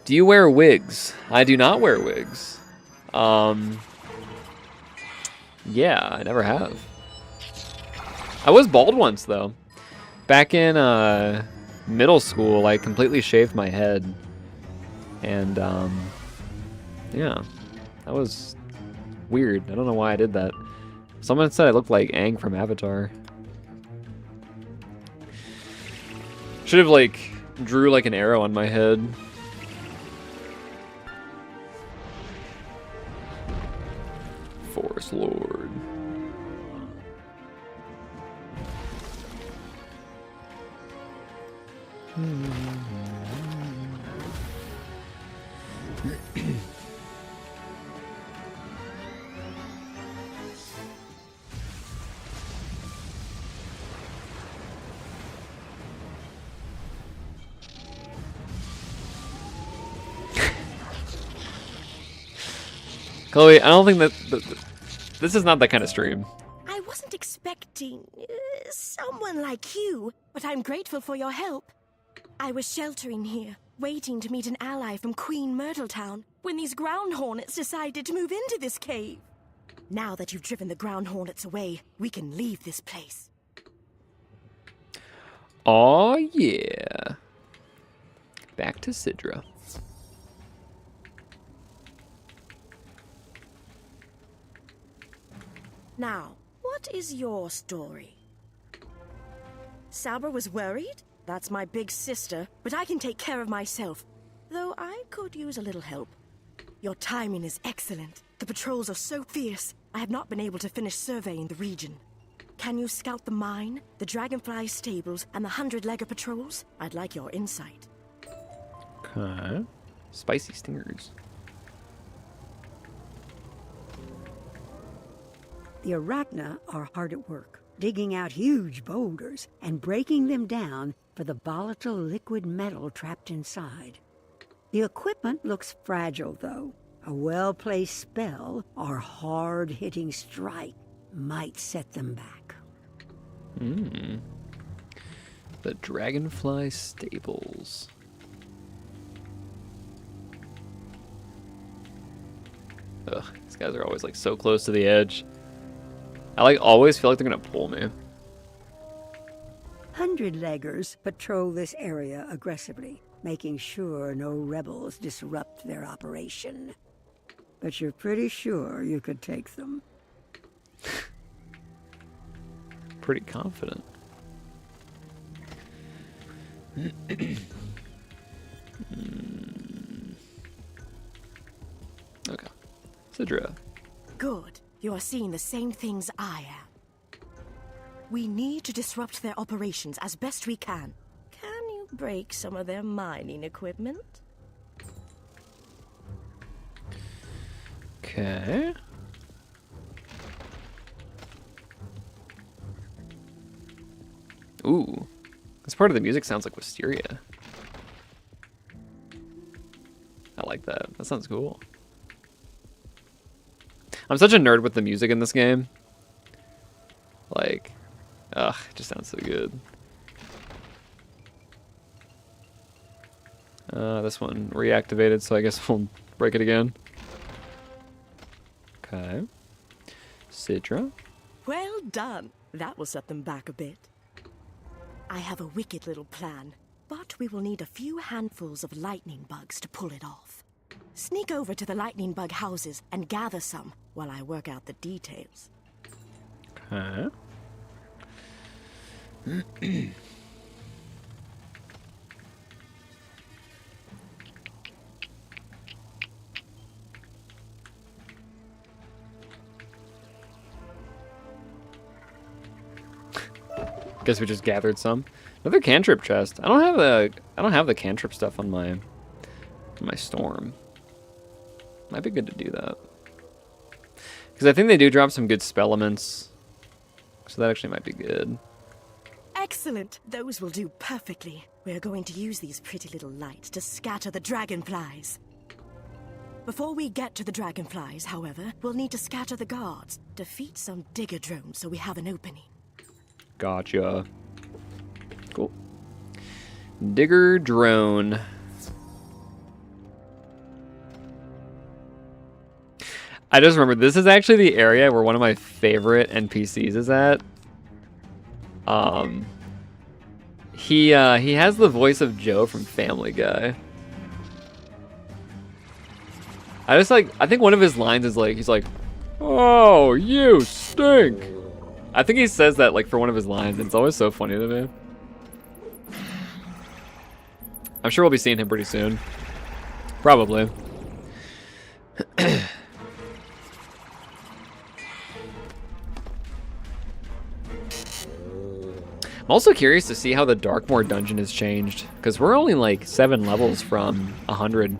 Do you wear wigs? I do not wear wigs. Yeah, I never have. I was bald once though. Back in middle school, I completely shaved my head. And yeah, that was weird. I don't know why I did that. Someone said I looked like Aang from Avatar. Should have like drew like an arrow on my head. Forest Lord. Chloe, I don't think that this is not that kind of stream. I wasn't expecting someone like you, but I'm grateful for your help. I was sheltering here, waiting to meet an ally from Queen Myrtle Town, when these ground hornets decided to move into this cave. Now that you've driven the ground hornets away, we can leave this place. Aw, yeah. Back to Sidra. Now, what is your story? Sauber was worried? That's my big sister, but I can take care of myself. Though I could use a little help. Your timing is excellent. The patrols are so fierce, I have not been able to finish surveying the region. Can you scout the mine, the dragonfly stables, and the 100-legger patrols? I'd like your insight. Okay. Spicy stingers. The Arachna are hard at work, digging out huge boulders and breaking them down for the volatile liquid metal trapped inside. The equipment looks fragile, though. A well-placed spell or hard-hitting strike might set them back. The Dragonfly Stables. Ugh, these guys are always like so close to the edge. I like always feel like they're gonna pull me. 100-leggers patrol this area aggressively, making sure no rebels disrupt their operation. But you're pretty sure you could take them. Pretty confident. Okay. Sidra. Good. You are seeing the same things I am. We need to disrupt their operations as best we can. Can you break some of their mining equipment? Okay. Ooh. This part of the music sounds like Wisteria. I like that. That sounds cool. I'm such a nerd with the music in this game. Like, ugh, it just sounds so good. This one reactivated, so I guess we'll break it again. Okay. Sidra. Well done. That will set them back a bit. I have a wicked little plan, but we will need a few handfuls of lightning bugs to pull it off. Sneak over to the lightning bug houses and gather some while I work out the details. Okay. Guess we just gathered some. Another cantrip chest. I don't have the cantrip stuff on my storm. Might be good to do that. Because I think they do drop some good spell elements. So that actually might be good. Excellent! Those will do perfectly. We're going to use these pretty little lights to scatter the dragonflies. Before we get to the dragonflies, however, we'll need to scatter the guards. Defeat some digger drones so we have an opening. Gotcha. Cool. Digger drone. I just remembered, this is actually the area where one of my favorite NPCs is at. He has the voice of Joe from Family Guy. I think one of his lines is like, he's like, "Oh, you stink." I think he says that like for one of his lines, and it's always so funny to me. I'm sure we'll be seeing him pretty soon. Probably. I'm also curious to see how the Darkmoor dungeon has changed, because we're only like 7 levels from 100.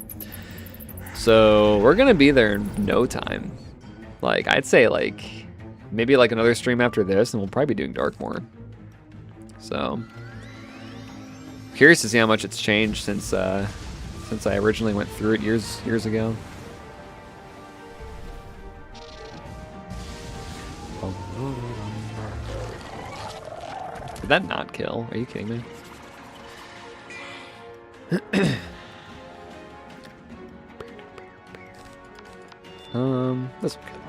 So we're gonna be there in no time. Like, I'd say like maybe like another stream after this, and we'll probably be doing Darkmoor. So curious to see how much it's changed since I originally went through it years ago. Did that not kill? Are you kidding me? This will kill.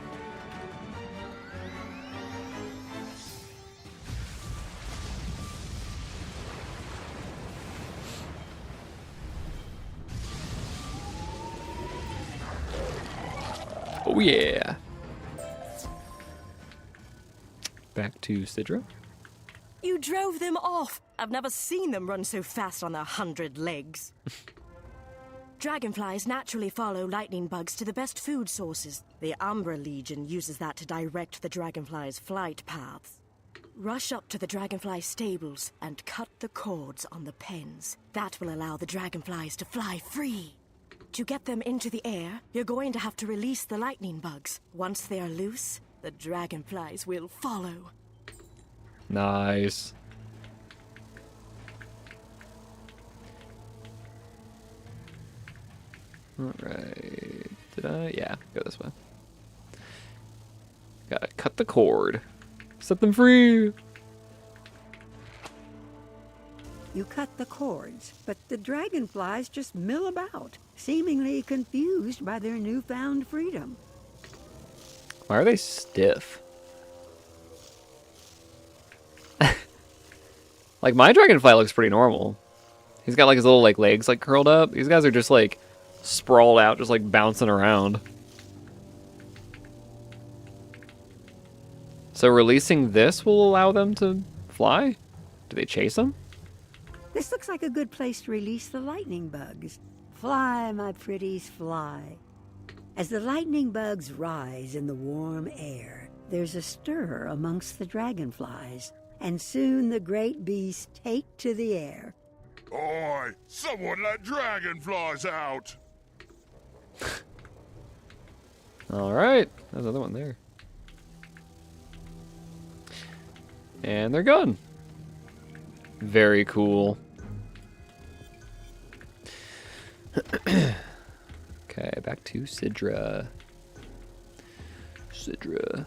Oh yeah. Back to Sidra. You drove them off! I've never seen them run so fast on their 100 legs. Dragonflies naturally follow lightning bugs to the best food sources. The Umbra Legion uses that to direct the dragonflies' flight paths. Rush up to the dragonfly stables and cut the cords on the pens. That will allow the dragonflies to fly free. To get them into the air, you're going to have to release the lightning bugs. Once they are loose, the dragonflies will follow. Nice. Alright. Did I? Yeah, go this way. Gotta cut the cord. Set them free! You cut the cords, but the dragonflies just mill about, seemingly confused by their newfound freedom. Why are they stiff? Like, my dragonfly looks pretty normal. He's got like his little like legs like curled up. These guys are just like sprawled out, just like bouncing around. So releasing this will allow them to fly? Do they chase them? This looks like a good place to release the lightning bugs. Fly, my pretties, fly. As the lightning bugs rise in the warm air, there's a stir amongst the dragonflies, and soon the great beasts take to the air. Oi! Someone let dragonflies out! Alright, there's another one there. And they're gone. Very cool. Okay, back to Sidra. Sidra.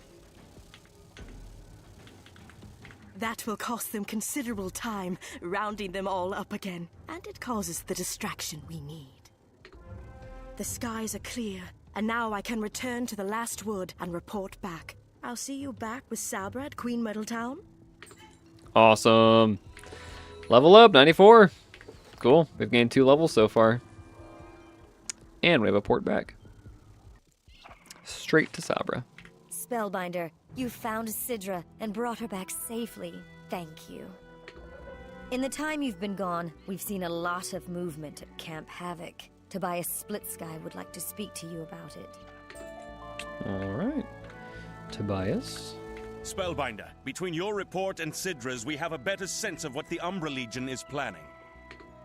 That will cost them considerable time, rounding them all up again. And it causes the distraction we need. The skies are clear, and now I can return to the last wood and report back. I'll see you back with Sabra at Queen Myrtle Town. Awesome. Level up, 94. Cool, we've gained 2 levels so far. And we have a port back. Straight to Sabra. Spellbinder, you found Sidra and brought her back safely. Thank you. In the time you've been gone, we've seen a lot of movement at Camp Havoc. Tobias Splitsky would like to speak to you about it. Alright. Tobias? Spellbinder, between your report and Sidra's, we have a better sense of what the Umbra Legion is planning.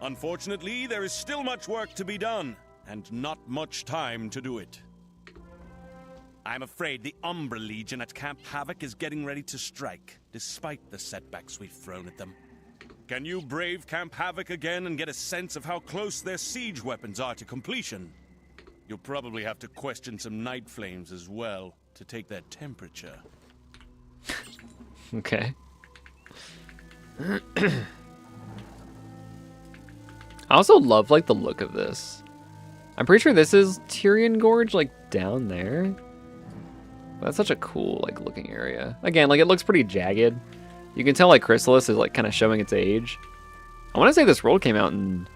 Unfortunately, there is still much work to be done, and not much time to do it. I'm afraid the Umbra Legion at Camp Havoc is getting ready to strike, despite the setbacks we've thrown at them. Can you brave Camp Havoc again and get a sense of how close their siege weapons are to completion? You'll probably have to question some Night Flames as well, to take their temperature. Okay. I also love, like, the look of this. I'm pretty sure this is Tyrion Gorge, like, down there. That's such a cool, like, looking area. Again, like, it looks pretty jagged. You can tell, like, Chrysalis is, like, kind of showing its age. I want to say this world came out in...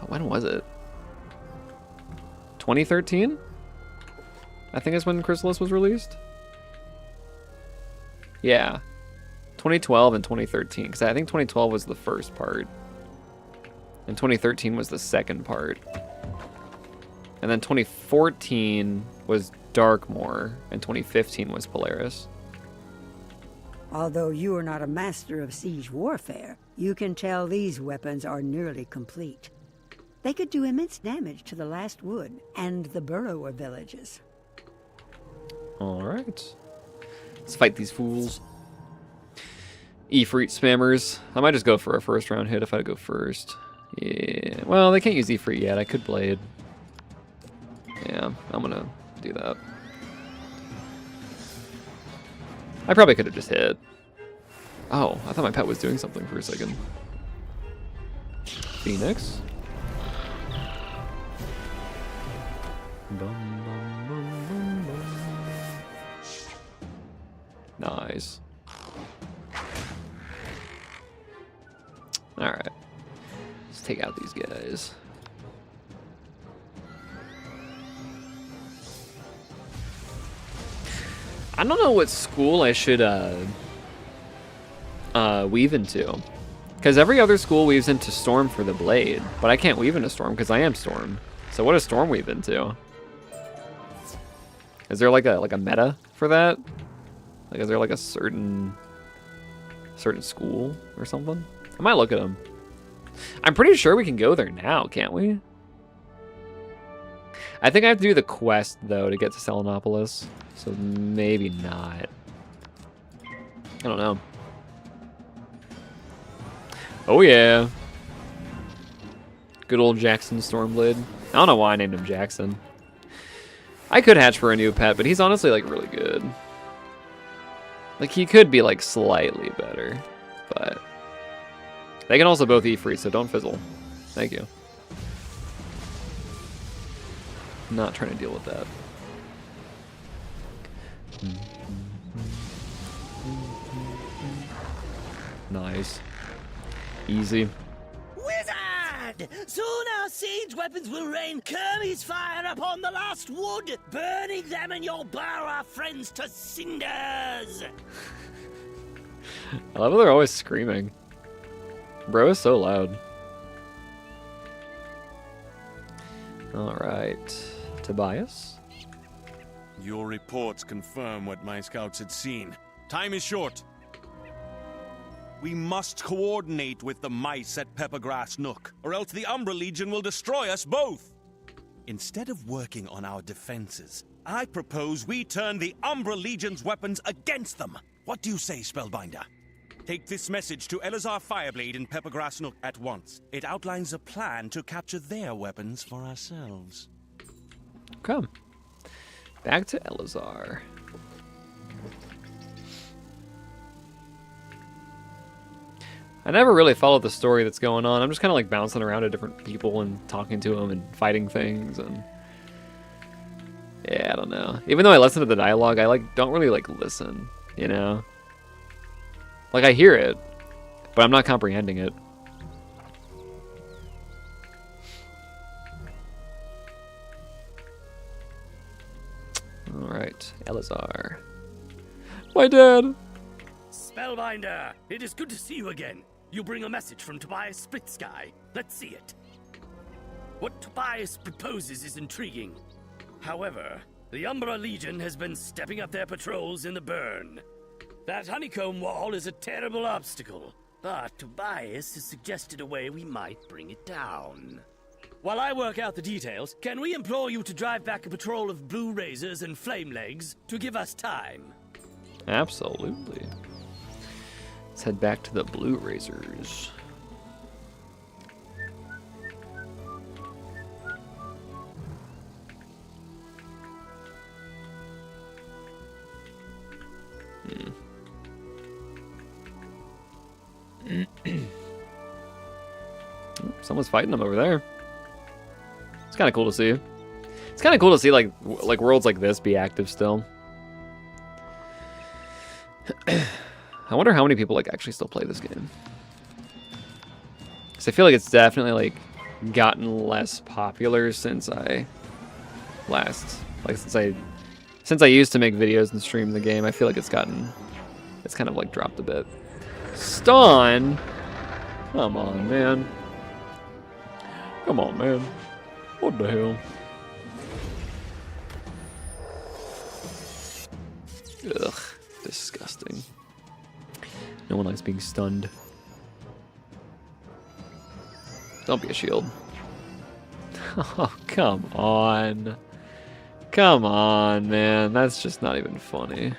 When was it? 2013? I think is when Chrysalis was released. Yeah. 2012 and 2013. Because I think 2012 was the first part. And 2013 was the second part. And then 2014 was Darkmoor. And 2015 was Polaris. Although you are not a master of siege warfare, you can tell these weapons are nearly complete. They could do immense damage to the Last Wood and the Burrower villages. Alright. Let's fight these fools. Ifrit spammers. I might just go for a first round hit if I go first. Yeah. Well, they can't use Ifrit yet. I could Blade. Yeah, I'm gonna do that. I probably could have just hit. Oh, I thought my pet was doing something for a second. Phoenix. Nice. Alright. Let's take out these guys. I don't know what school I should weave into. Because every other school weaves into Storm for the Blade, but I can't weave into Storm because I am Storm. So what does Storm weave into? Is there like a meta for that? Like, is there like a certain school or something? I might look at them. I'm pretty sure we can go there now, can't we? I think I have to do the quest though to get to Selenopolis, so maybe not. I don't know. Oh yeah. Good old Jackson Stormblade. I don't know why I named him Jackson. I could hatch for a new pet, but he's honestly like really good. Like he could be like slightly better, but they can also both eat free, so don't fizzle. Thank you. Not trying to deal with that. Nice. Easy. Wizard! Soon our siege weapons will rain Kirby's fire upon the Last Wood, burning them and your Burrower friends to cinders! I love how they're always screaming. Bro is so loud. Alright. Tobias? Your reports confirm what my scouts had seen. Time is short. We must coordinate with the mice at Peppergrass Nook, or else the Umbra Legion will destroy us both. Instead of working on our defenses, I propose we turn the Umbra Legion's weapons against them. What do you say, Spellbinder? Take this message to Elazar Fireblade in Peppergrass Nook at once. It outlines a plan to capture their weapons for ourselves. Come. Back to Elazar. I never really followed the story that's going on. I'm just kind of like bouncing around to different people and talking to them and fighting things and... Yeah, I don't know. Even though I listen to the dialogue, I like don't really like listen, you know? Like I hear it, but I'm not comprehending it. Alright, Elazar. My dad! Spellbinder, it is good to see you again. You bring a message from Tobias Splitsky. Let's see it. What Tobias proposes is intriguing. However, the Umbra Legion has been stepping up their patrols in the burn. That honeycomb wall is a terrible obstacle, but Tobias has suggested a way we might bring it down. while I work out the details, can we implore you to drive back a patrol of blue razors and flame legs to give us time? Absolutely. Let's head back to the blue razors. Someone's fighting them over there. It's kind of cool to see. It's kind of cool to see like worlds like this be active still. I wonder how many people like actually still play this game. Because I feel like it's definitely like gotten less popular since I last since I used to make videos and stream the game. I feel like it's kind of like dropped a bit. Stun? Come on, man. Come on, man. What the hell? Ugh, disgusting. No one likes being stunned. Don't be a shield. Oh, come on. Come on, man. That's just not even funny.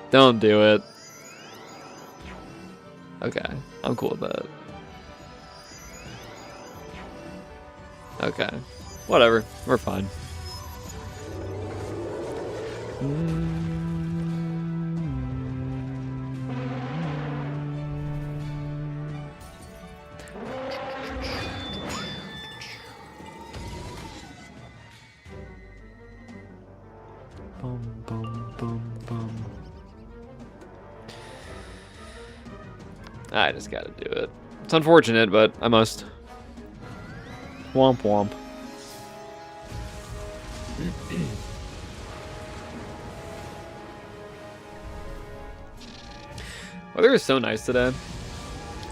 Don't do it. Okay, I'm cool with that. Okay, whatever. We're fine. Boom, boom, boom, boom. I just gotta do it. It's unfortunate, but I must. Womp womp. Weather is so nice today.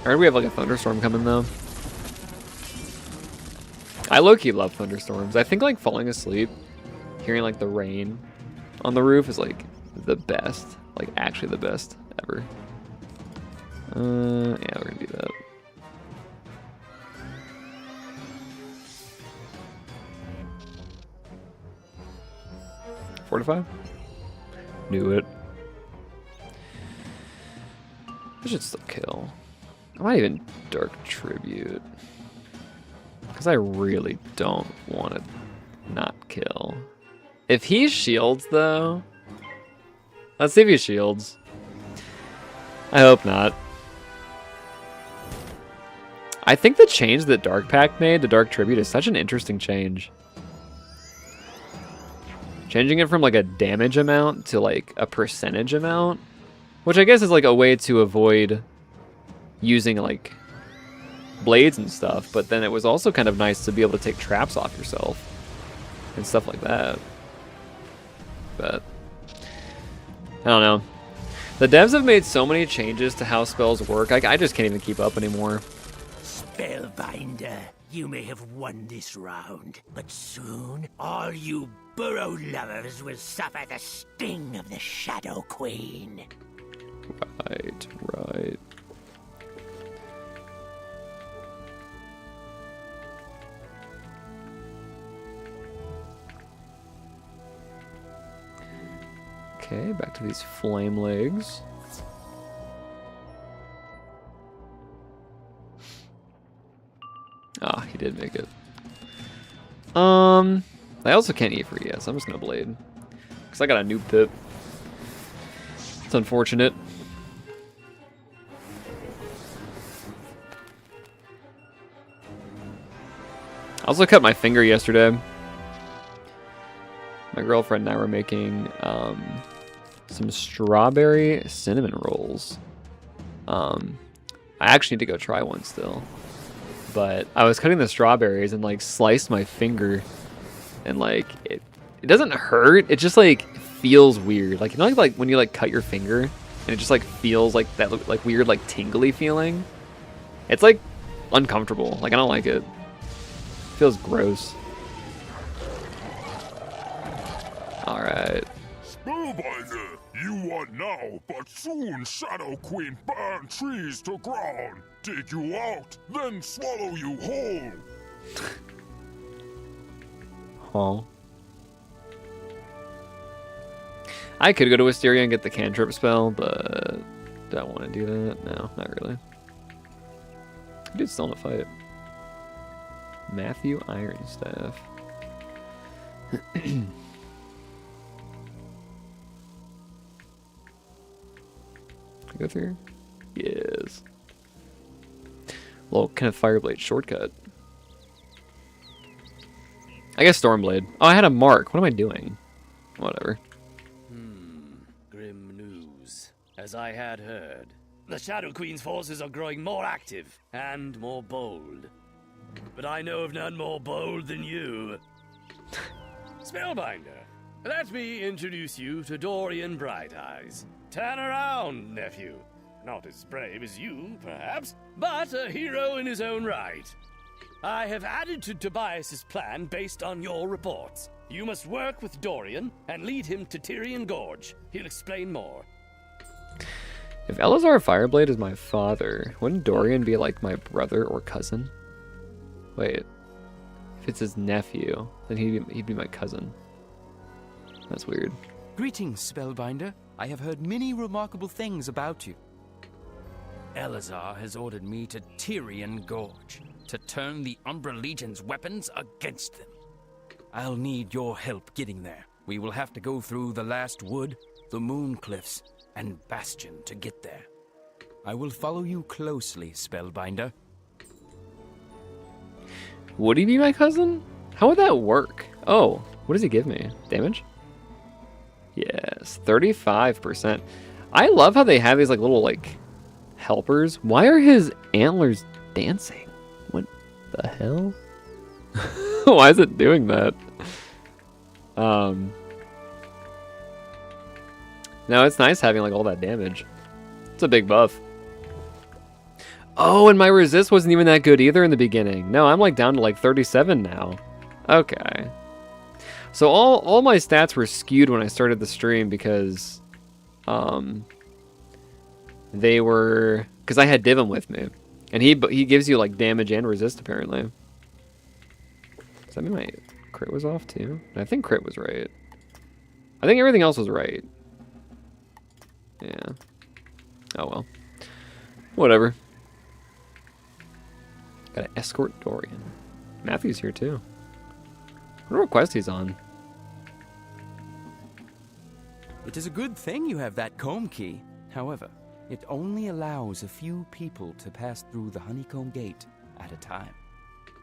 I heard we have like a thunderstorm coming though. I low-key love thunderstorms. I think like falling asleep, hearing like the rain on the roof is like the best. Like actually the best ever. Yeah, we're gonna do that. Fortify? Knew it. I should still kill. I might even Dark Tribute. Because I really don't want to not kill. If he shields, though... Let's see if he shields. I hope not. I think the change that Dark Pact made to Dark Tribute is such an interesting change. Changing it from like a damage amount to like a percentage amount. Which I guess is like a way to avoid using like blades and stuff. But then it was also kind of nice to be able to take traps off yourself. And stuff like that. But I don't know. The devs have made so many changes to how spells work. I just can't even keep up anymore. Spellbinder, you may have won this round, but soon all you burrow lovers will suffer the sting of the Shadow Queen. Right, right. Okay, back to these flame legs. Ah, he did make it. I also can't eat free yet, so I'm just gonna blade. Because I got a new pip. It's unfortunate. I also cut my finger yesterday. My girlfriend and I were making some strawberry cinnamon rolls. I actually need to go try one still. But I was cutting the strawberries and like sliced my finger, and like it doesn't hurt. It just like feels weird. Like, you know, like when you like cut your finger and it just like feels like that like weird like tingly feeling. It's like uncomfortable. Like I don't like it. It feels gross. All right. Spellbinder, you want now, but soon Shadow Queen burn trees to ground, dig you out, then swallow you whole. Huh. I could go to Wisteria and get the cantrip spell, but do I want to do that? No, not really. Dude's still in a fight. Matthew Ironstaff. Go through? Yes. Little kind of Fireblade shortcut. I guess Stormblade. Oh, I had a mark. What am I doing? Whatever. Grim news. As I had heard, the Shadow Queen's forces are growing more active and more bold. But I know of none more bold than you. Spellbinder, let me introduce you to Dorian Brighteyes. Turn around, nephew. Not as brave as you, perhaps, but a hero in his own right. I have added to Tobias's plan based on your reports. You must work with Dorian and lead him to Tyrian Gorge. He'll explain more. If Elazar Fireblade is my father, wouldn't Dorian be like my brother or cousin? Wait. If it's his nephew, then he'd be my cousin. That's weird. Greetings, Spellbinder. I have heard many remarkable things about you. Elazar has ordered me to Tyrian Gorge to turn the Umbra Legion's weapons against them. I'll need your help getting there. We will have to go through the Last Wood, the Moon Cliffs, and Bastion to get there. I will follow you closely, Spellbinder. Would he be my cousin? How would that work? Oh, what does he give me? Damage? Yes, 35%. I love how they have these like little like helpers. Why are his antlers dancing? What the hell? Why is it doing that? No, it's nice having like all that damage. It's a big buff. Oh, and my resist wasn't even that good either in the beginning. No, I'm like down to like 37 now. Okay. So all my stats were skewed when I started the stream because they were, because I had Divum with me. And he gives you like damage and resist apparently. Does that mean my crit was off too? I think crit was right. I think everything else was right. Yeah. Oh well. Whatever. Gotta escort Dorian. Matthew's here too. I wonder what quest he's on. It is a good thing you have that comb key. However, it only allows a few people to pass through the Honeycomb Gate at a time.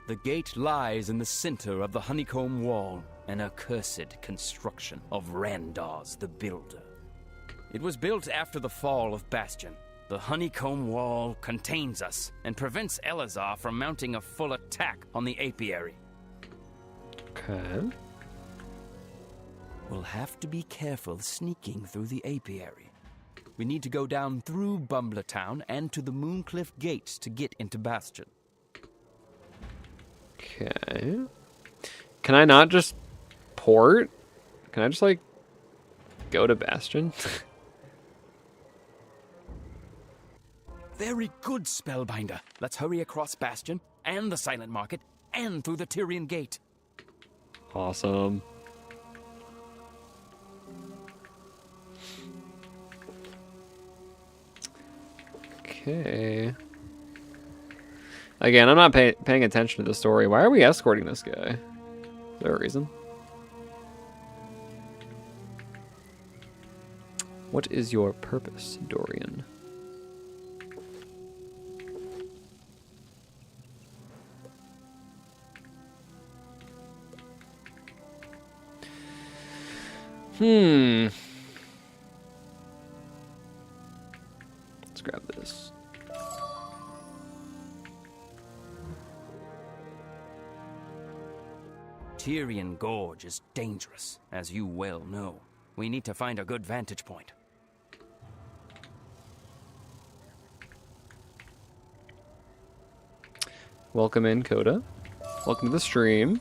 The gate lies in the center of the Honeycomb Wall, an accursed construction of Randaz the Builder. It was built after the fall of Bastion. The Honeycomb Wall contains us and prevents Elazar from mounting a full attack on the apiary. Okay. We'll have to be careful sneaking through the apiary. We need to go down through Bumbler Town and to the Mooncliff Gates to get into Bastion. Okay. Can I not just port? Can I just like go to Bastion? Very good, Spellbinder. Let's hurry across Bastion and the Silent Market and through the Tyrian Gate. Awesome. Okay. Again, I'm not paying attention to the story. Why are we escorting this guy? Is there a reason? What is your purpose, Dorian? Let's grab this. Tyrian Gorge is dangerous, as you well know. We need to find a good vantage point. Welcome in, Coda. Welcome to the stream.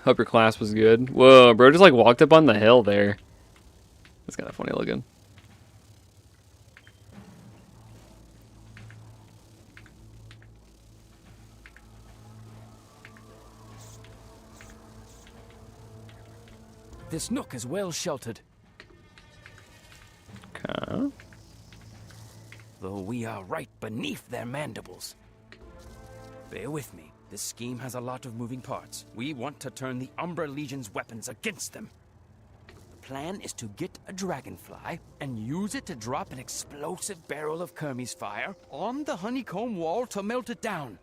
Hope your class was good. Whoa, bro, just like walked up on the hill there. That's kind of funny looking. This nook is well sheltered. Okay. Though we are right beneath their mandibles. Bear with me. This scheme has a lot of moving parts. We want to turn the Umbra Legion's weapons against them. The plan is to get a dragonfly and use it to drop an explosive barrel of Kermie's fire on the honeycomb wall to melt it down.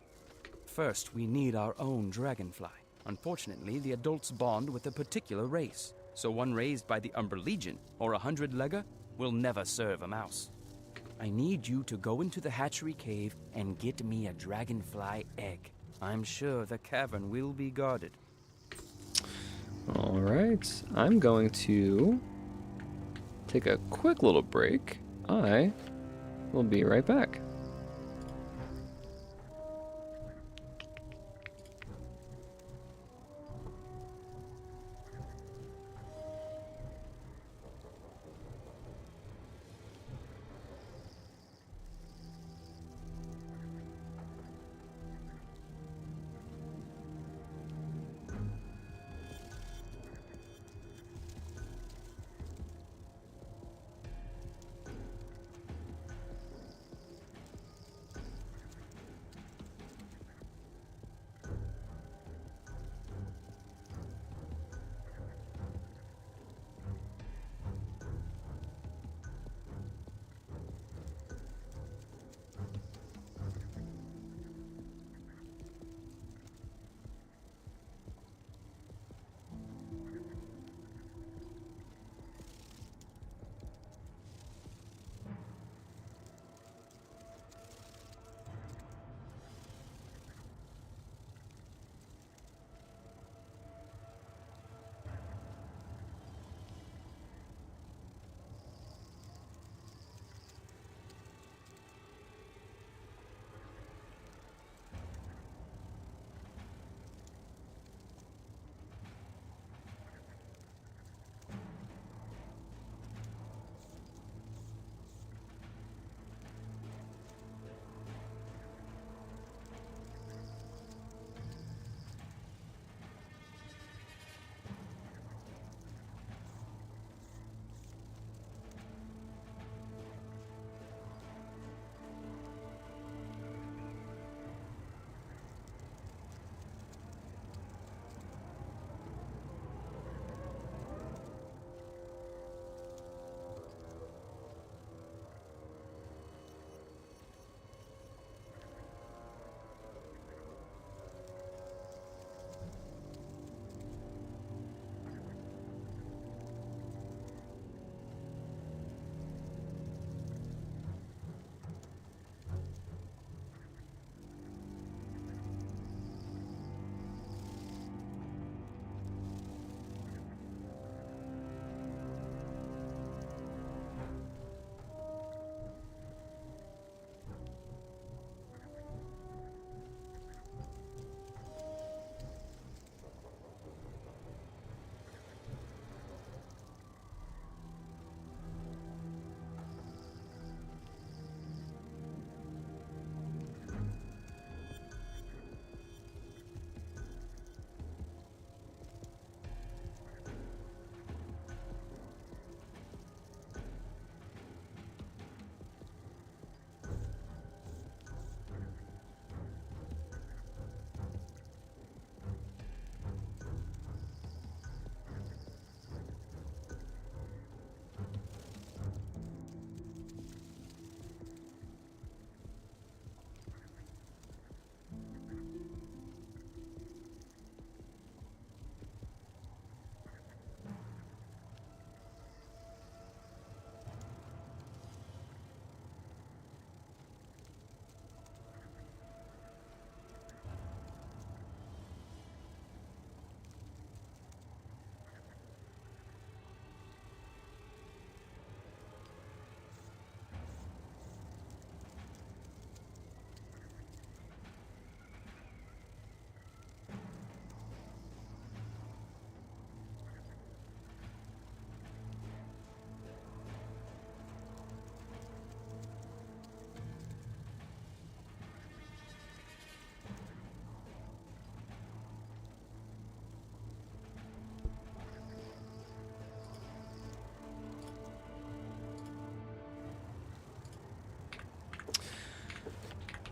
First, we need our own dragonfly. Unfortunately, the adults bond with a particular race, so one raised by the Umbra Legion or a 100-legger will never serve a mouse. I need you to go into the hatchery cave and get me a dragonfly egg. I'm sure the cavern will be guarded. All right, I'm going to take a quick little break. I will be right back.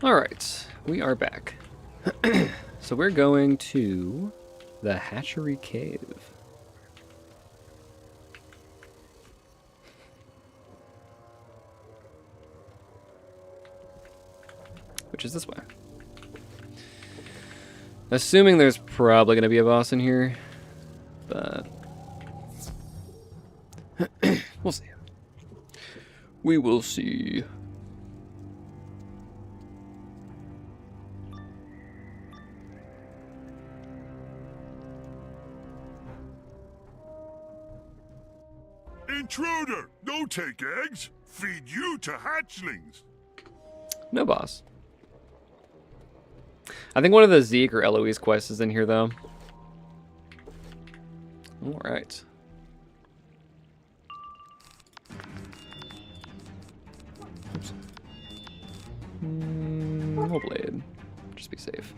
Alright, we are back. So we're going to the Hatchery Cave. Which is this way. Assuming there's probably going to be a boss in here, but we'll see. We will see. Intruder! Don't take eggs! Feed you to hatchlings! No boss. I think one of the Zeke or Eloise quests is in here, though. Alright. We'll blade. Just be safe.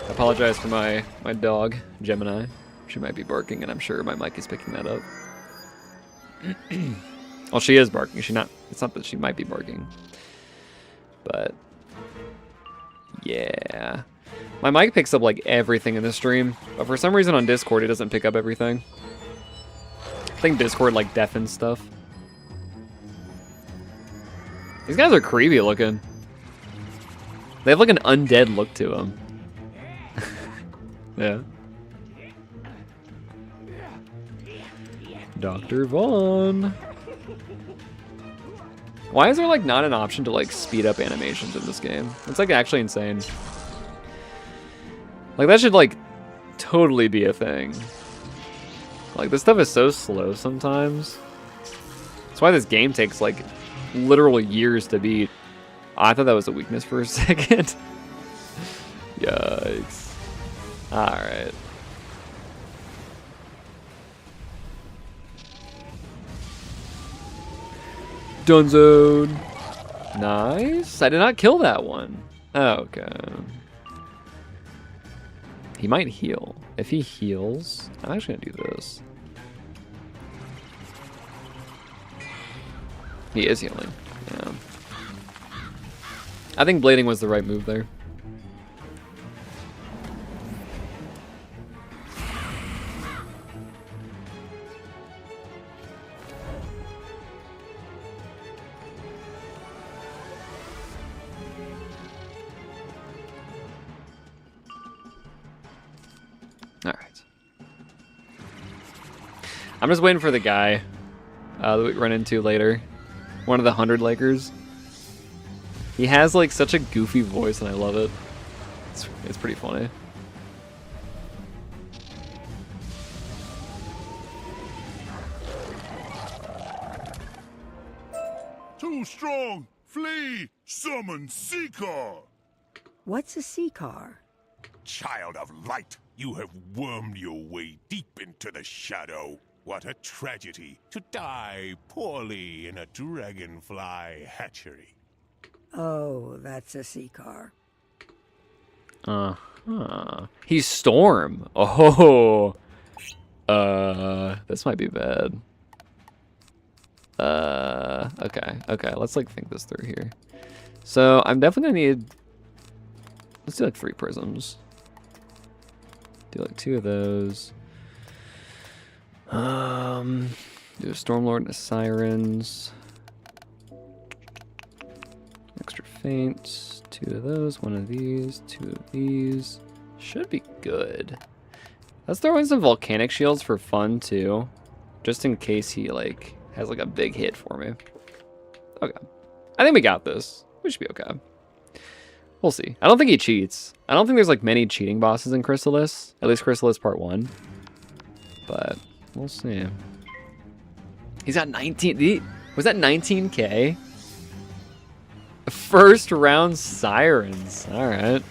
I apologize for my dog, Gemini. She might be barking, and I'm sure my mic is picking that up. Well, she is barking. It's not that she might be barking. But yeah. My mic picks up like everything in the stream, but for some reason on Discord it doesn't pick up everything. I think Discord like deafens stuff. These guys are creepy looking. They have like an undead look to them. Yeah. Dr. Vaughn. Why is there like not an option to like speed up animations in this game? It's like actually insane. Like that should like totally be a thing. Like this stuff is so slow sometimes. That's why this game takes like literal years to beat. Oh, I thought that was a weakness for a second. Yikes. Alright. Dunzo. Nice. I did not kill that one. Okay. He might heal. If he heals, I'm actually gonna do this. He is healing. Yeah. I think blading was the right move there. Alright. I'm just waiting for the guy that we run into later. One of the 100 Lakers. He has like such a goofy voice and I love it. It's pretty funny. Too strong! Flee! Summon Seeker! What's a sea car? Child of light, you have wormed your way deep into the shadow. What a tragedy to die poorly in a dragonfly hatchery. Oh, that's a sea car. He's Storm. Oh. This might be bad. Okay, let's like think this through here. So I'm definitely gonna need, let's do like 3 prisms. Do like 2 of those. Do a Stormlord and a Sirens. Extra feints. 2 of those, 1 of these, 2 of these. Should be good. Let's throw in some volcanic shields for fun too. Just in case he like has like a big hit for me. Okay. I think we got this. We should be okay. We'll see. I don't think he cheats. I don't think there's like many cheating bosses in Chrysalis. At least Chrysalis Part 1. But we'll see. He's got 19. Was that 19k? First round Sirens. Alright.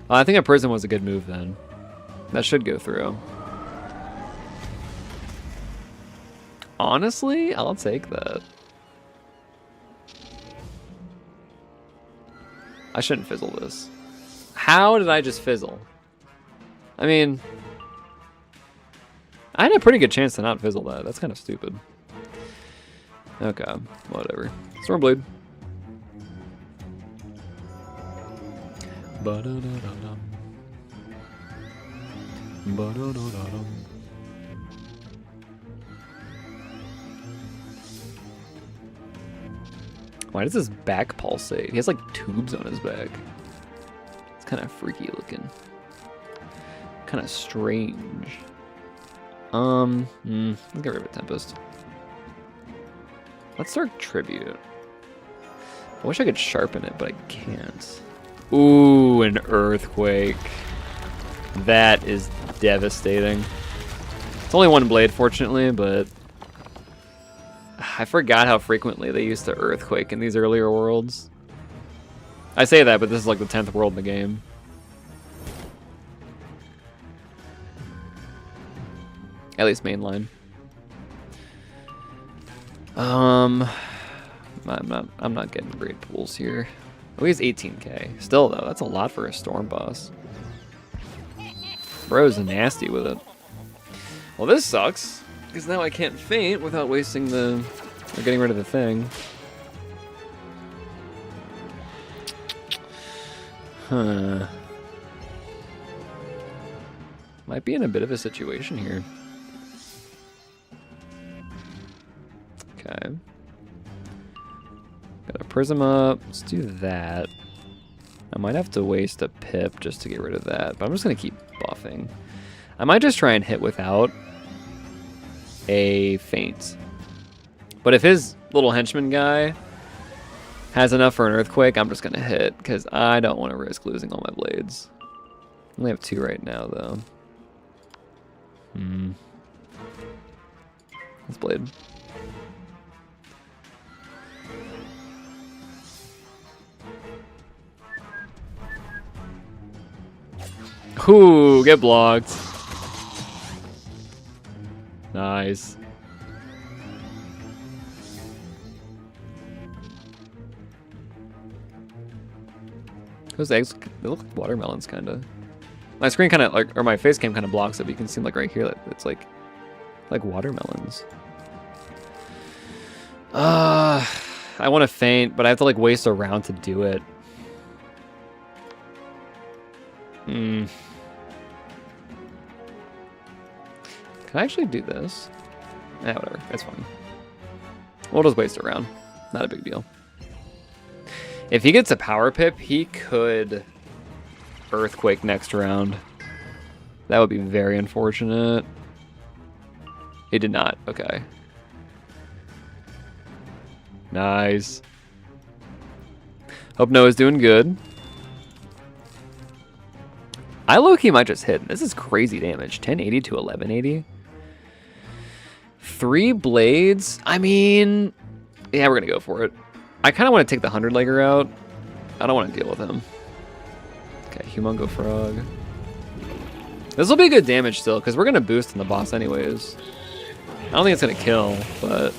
I think a prison was a good move then. That should go through. Honestly, I'll take that. I shouldn't fizzle this. How did I just fizzle? I mean, I had a pretty good chance to not fizzle that. That's kind of stupid. Okay, whatever. Stormblade. Ba-da-da-da-dum. Ba-da-da-da-dum. Why does his back pulsate? He has like tubes on his back. It's kind of freaky looking. Kind of strange. Let's get rid of Tempest. Let's start Tribute. I wish I could sharpen it, but I can't. Ooh, an Earthquake. That is devastating. It's only one blade, fortunately, but I forgot how frequently they used to Earthquake in these earlier worlds. I say that, but this is like the 10th world in the game. At least mainline. I'm not getting great pools here. Oh, he has 18k. Still though, that's a lot for a storm boss. Bro's nasty with it. Well, this sucks because now I can't faint without wasting or getting rid of the thing. Huh. Might be in a bit of a situation here. Okay. Got a prism up. Let's do that. I might have to waste a pip just to get rid of that, but I'm just going to keep buffing. I might just try and hit without a feint. But if his little henchman guy has enough for an earthquake, I'm just going to hit, because I don't want to risk losing all my blades. I only have 2 right now, though. Let's blade. Ooh, get blocked. Nice. Those eggs, they look like watermelons, kind of. My screen kind of, like, or my face cam kind of blocks it, but you can see, like, right here, that it's like watermelons. I want to faint, but I have to, like, waste a round to do it. Can I actually do this? Whatever. It's fine. We'll just waste a round. Not a big deal. If he gets a power pip, he could earthquake next round. That would be very unfortunate. He did not. Okay. Nice. Hope Noah's doing good. I low-key might just hit. This is crazy damage. 1080 to 1180. 3 blades. I mean, yeah, we're gonna go for it. I kind of want to take the 100-legger out. I don't want to deal with him. Okay, Humongo Frog. This will be good damage still, because we're gonna boost on the boss anyways. I don't think it's gonna kill, but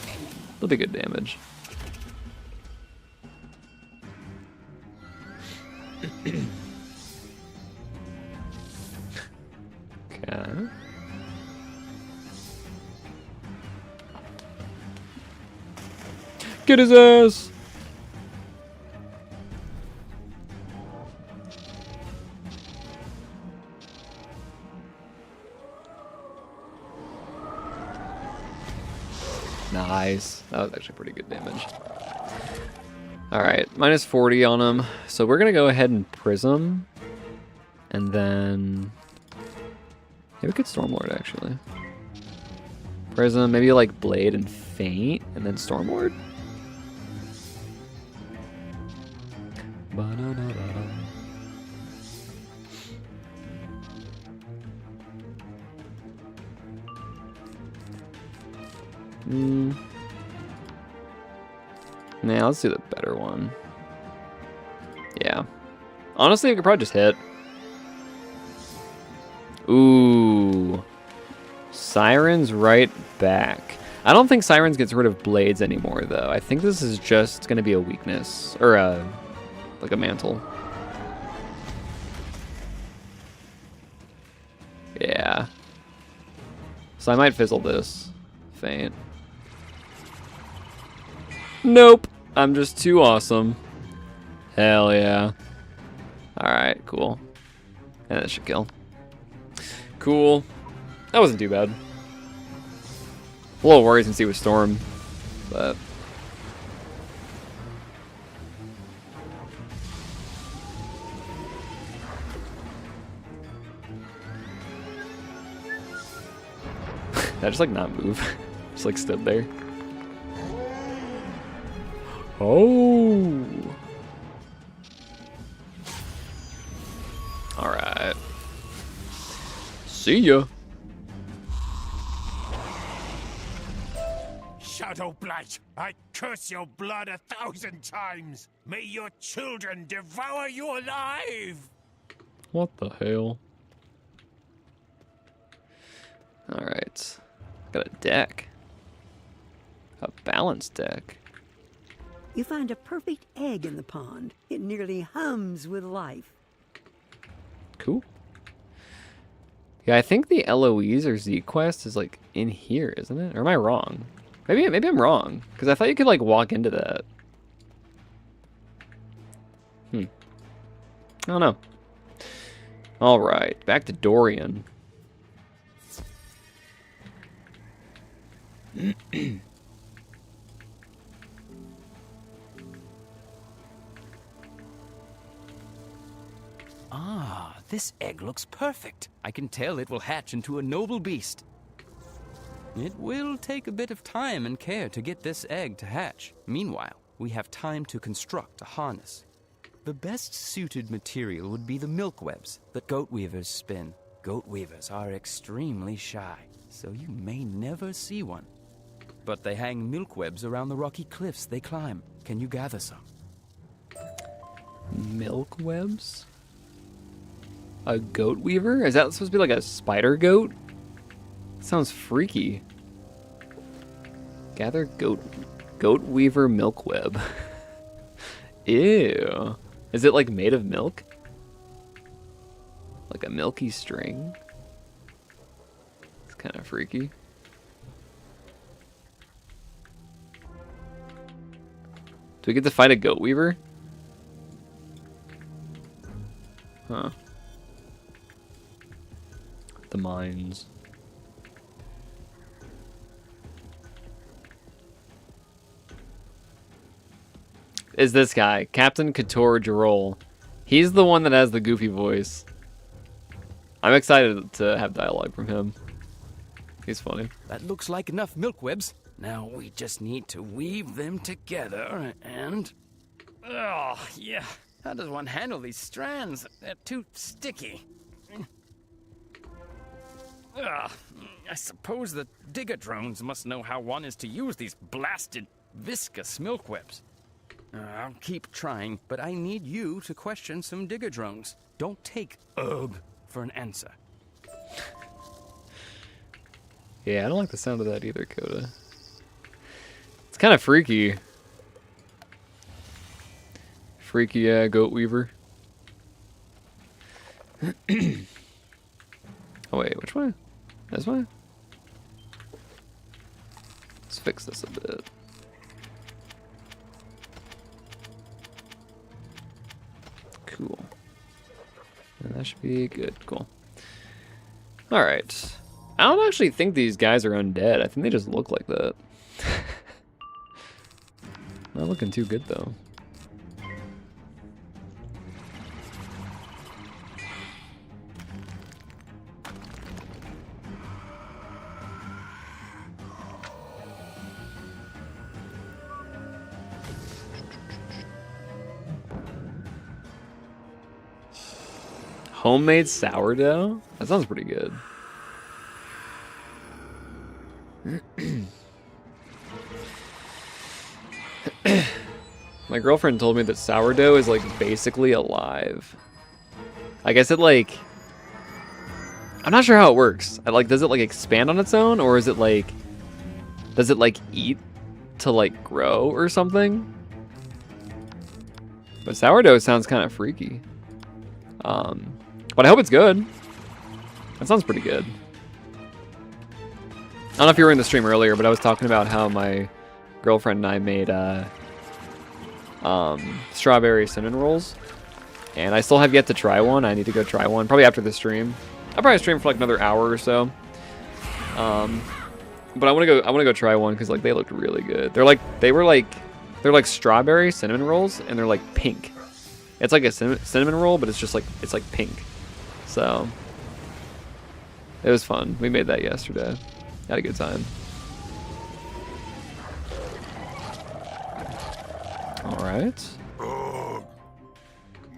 it'll be good damage. Okay. Get his ass! Nice. That was actually pretty good damage. Alright, minus 40 on him. So we're gonna go ahead and prism. And then maybe we could Stormlord, actually. Prism, maybe like Blade and Feint, and then Stormlord? Nah, let's do the better one. Yeah. Honestly, we could probably just hit. Ooh. Sirens right back. I don't think Sirens gets rid of blades anymore, though. I think this is just going to be a weakness. Or like a mantle. Yeah. So I might fizzle this. Faint. Nope. I'm just too awesome. Hell yeah. Alright, cool. And that should kill. Cool. That wasn't too bad. A little worried since he was Storm, but... I just like not move. Just like stood there. Oh. Alright. See ya. Shadow Blight, I curse your blood 1,000 times. May your children devour you alive. What the hell? Alright. Got a deck. A balanced deck. You find a perfect egg in the pond. It nearly hums with life. Cool. Yeah, I think the Eloise or Z quest is like in here, isn't it? Or am I wrong? Maybe I'm wrong, because I thought you could like walk into that. I don't know. All right, back to Dorian. Ah, this egg looks perfect. I can tell it will hatch into a noble beast. It will take a bit of time and care to get this egg to hatch. Meanwhile, we have time to construct a harness. The best suited material would be the milk webs that goat weavers spin. Goat weavers are extremely shy, so you may never see one. But they hang milk webs around the rocky cliffs they climb. Can you gather some? Milk webs? A goat weaver? Is that supposed to be like a spider goat? Sounds freaky. Gather goat weaver milk web. Ew. Is it like made of milk? Like a milky string? It's kind of freaky. Do we get to fight a goat weaver? Huh. The mines. Is this guy, Captain Couture Jarol. He's the one that has the goofy voice. I'm excited to have dialogue from him. He's funny. That looks like enough milk webs. Now we just need to weave them together and... Oh, yeah. How does one handle these strands? They're too sticky. Ugh. I suppose the digger drones must know how one is to use these blasted viscous milk webs. I'll keep trying, but I need you to question some digger drones. Don't take ugh for an answer. Yeah, I don't like the sound of that either, Coda. It's kind of freaky. Freaky goat weaver. Oh wait, which way? This way? Let's fix this a bit. Cool. And that should be good. Cool. Alright. I don't actually think these guys are undead. I think they just look like that. Not looking too good, though. Homemade sourdough? That sounds pretty good. My girlfriend told me that sourdough is like basically alive. I guess it like... I'm not sure how it works. Does it like expand on its own, or is it like... Does it like eat to like grow or something? But sourdough sounds kind of freaky. But I hope it's good. That sounds pretty good. don't know if you were in the stream earlier, but I was talking about how my girlfriend and I made strawberry cinnamon rolls, and I still have yet to try one. I need to go try one probably after the stream. I'll probably stream for like another hour or so. But I want to go try one because like they looked really good. They're like strawberry cinnamon rolls, and they're like pink. It's like a cinnamon roll, but it's just like pink. So it was fun. We made that yesterday. Had a good time. All right.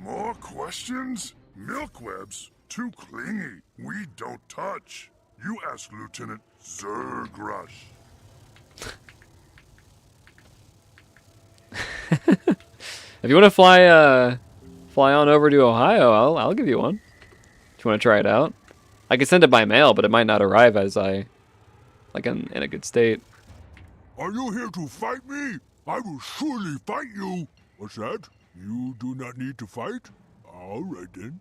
More questions? Milkwebs, too clingy. We don't touch. You ask Lieutenant Zergrush. If you want to fly on over to Ohio, I'll give you one. If you want to try it out, I can send it by mail, but it might not arrive as in a good state. Are you here to fight me? I will surely fight you. What's that? You do not need to fight? All right then.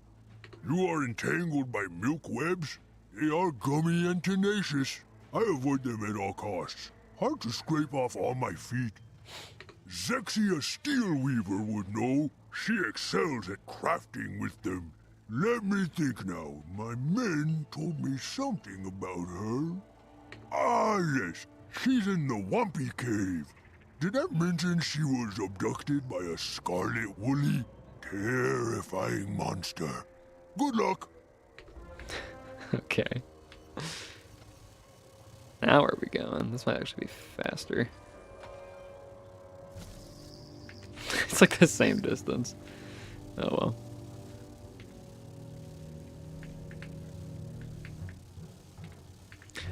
You are entangled by milkwebs. They are gummy and tenacious. I avoid them at all costs. Hard to scrape off all my feet. Zexia Steelweaver would know. She excels at crafting with them. Let me think now. My men told me something about her. Ah, yes. She's in the Wampy Cave. Did I mention she was abducted by a scarlet woolly, terrifying monster? Good luck. Okay. Now where are we going? This might actually be faster. It's like the same distance. Oh well.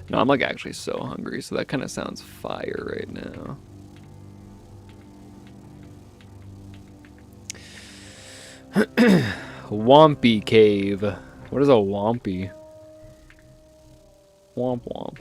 No, I'm like actually so hungry, so that kind of sounds fire right now. Wampy Cave. What is a wampy? Womp womp.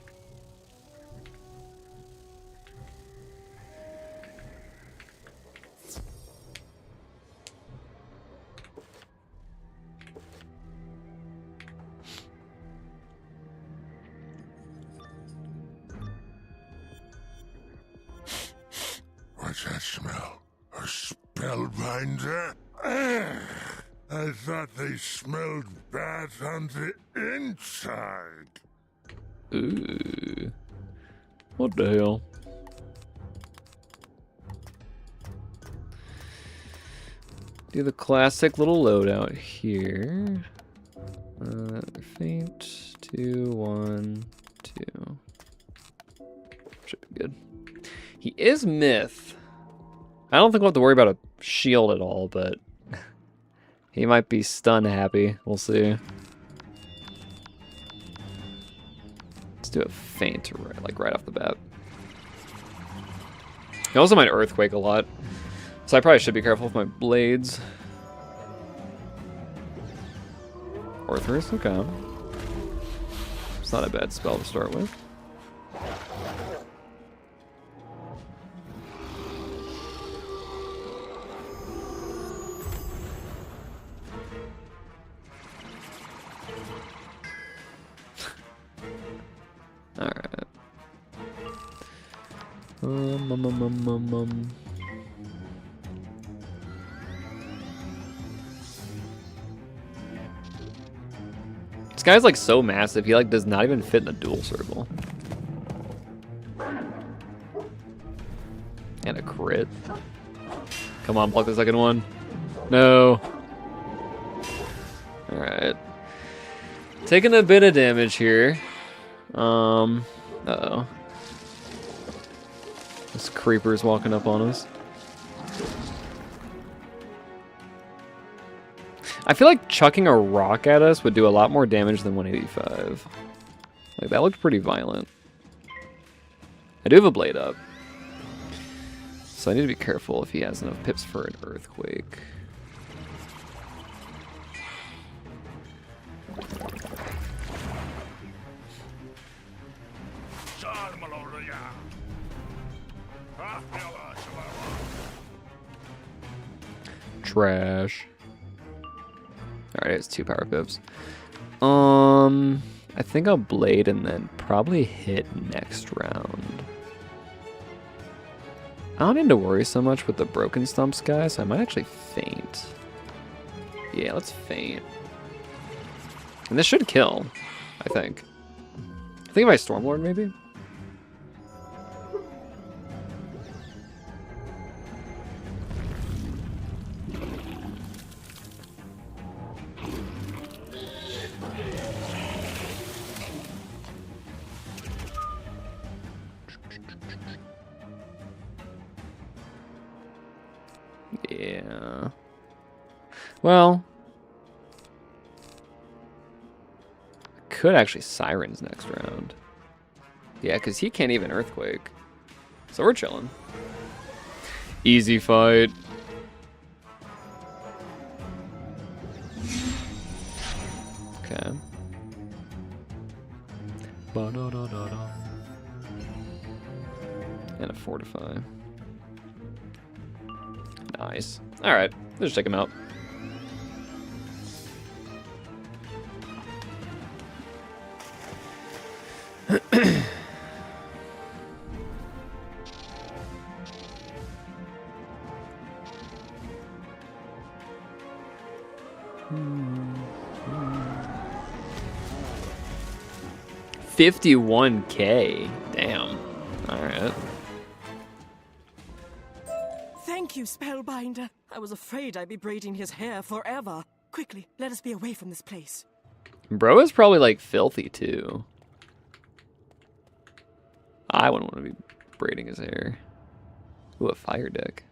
What's that smell? A spellbinder? I thought they smelled bad on the inside. Ooh. What the hell? Do the classic little loadout here. Faint. 2, 1, 2. Should be good. He is myth. I don't think we'll have to worry about a shield at all, but he might be stun happy. We'll see. Let's do a feint right off the bat. He also might earthquake a lot, so I probably should be careful with my blades. Orthrus, okay. It's not a bad spell to start with. Alright. This guy's like so massive, he like does not even fit in a dual circle. And a crit. Come on, block the second one. No. Alright. Taking a bit of damage here. Uh-oh. This creeper's walking up on us. I feel like chucking a rock at us would do a lot more damage than 185. Like, that looked pretty violent. I do have a blade up. So I need to be careful if he has enough pips for an earthquake. Trash. Alright, it's 2 power pips. I think I'll blade and then probably hit next round. I don't need to worry so much with the broken stumps, guys. So I might actually faint. Yeah, let's faint. And this should kill, I think. I think if I Stormlord, maybe? Yeah. Well, I could actually Sirens next round. Yeah, because he can't even Earthquake. So we're chilling. Easy fight. Okay. Ba-da-da-da-da. And a Fortify. Nice. Alright, let's just take him out. $51K. Damn. Alright. Thank you, Spellbinder. I was afraid I'd be braiding his hair forever. Quickly, let us be away from this place. Bro is probably like filthy too. I wouldn't want to be braiding his hair. Ooh, a fire deck.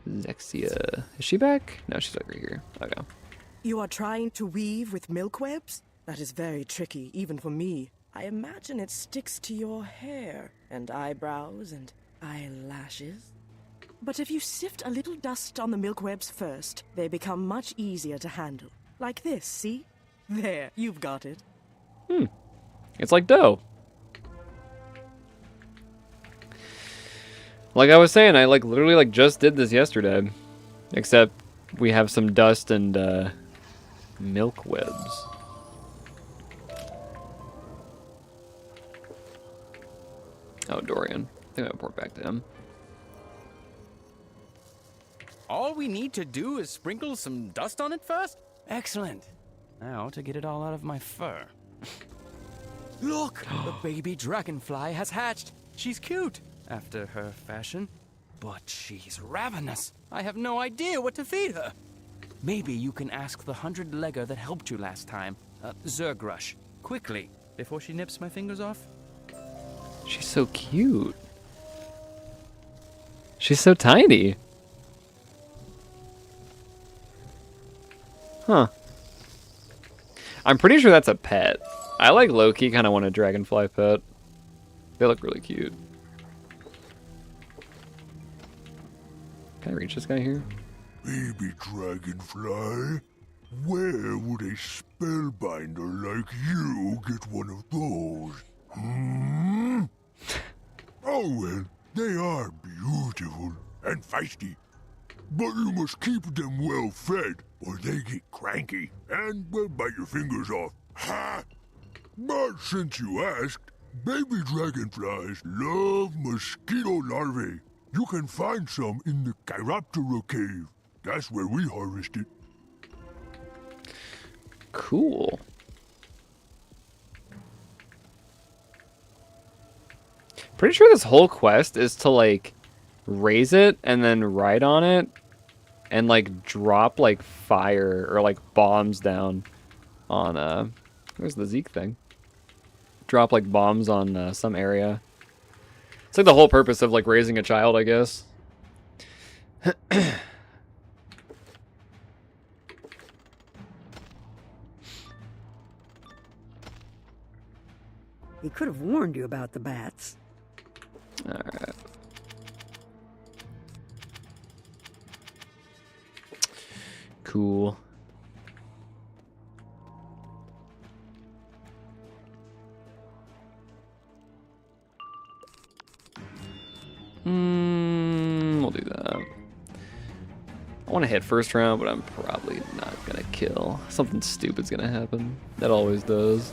Zexia. Is she back? No, she's over here. Okay. You are trying to weave with milk webs? That is very tricky, even for me. I imagine it sticks to your hair, and eyebrows, and eyelashes. But if you sift a little dust on the milk webs first, they become much easier to handle. Like this, see? There, you've got it. It's like dough. Like I was saying, I literally just did this yesterday. Except we have some dust and milk webs. Oh, Dorian. I think I'll report back to him. All we need to do is sprinkle some dust on it first? Excellent. Now to get it all out of my fur. Look! The baby dragonfly has hatched. She's cute, after her fashion. But she's ravenous. I have no idea what to feed her. Maybe you can ask the 100-legger that helped you last time, Zergrush, quickly, before she nips my fingers off. She's so cute. She's so tiny. Huh. I'm pretty sure that's a pet. I low-key kind of want a dragonfly pet. They look really cute. Can I reach this guy here? Baby dragonfly, where would a spellbinder like you get one of those? Oh well, they are beautiful and feisty. But you must keep them well fed, or they get cranky and will bite your fingers off. Ha! But since you asked, baby dragonflies love mosquito larvae. You can find some in the Chiroptera cave. That's where we harvest it. Cool. Pretty sure this whole quest is to raise it and then ride on it and drop fire or bombs down on where's the Zeke thing? Drop bombs on some area. It's the whole purpose of raising a child, I guess. He could have warned you about the bats. Alright. Cool. We'll do that. want to hit first round, but I'm probably not going to kill. Something stupid's going to happen. That always does.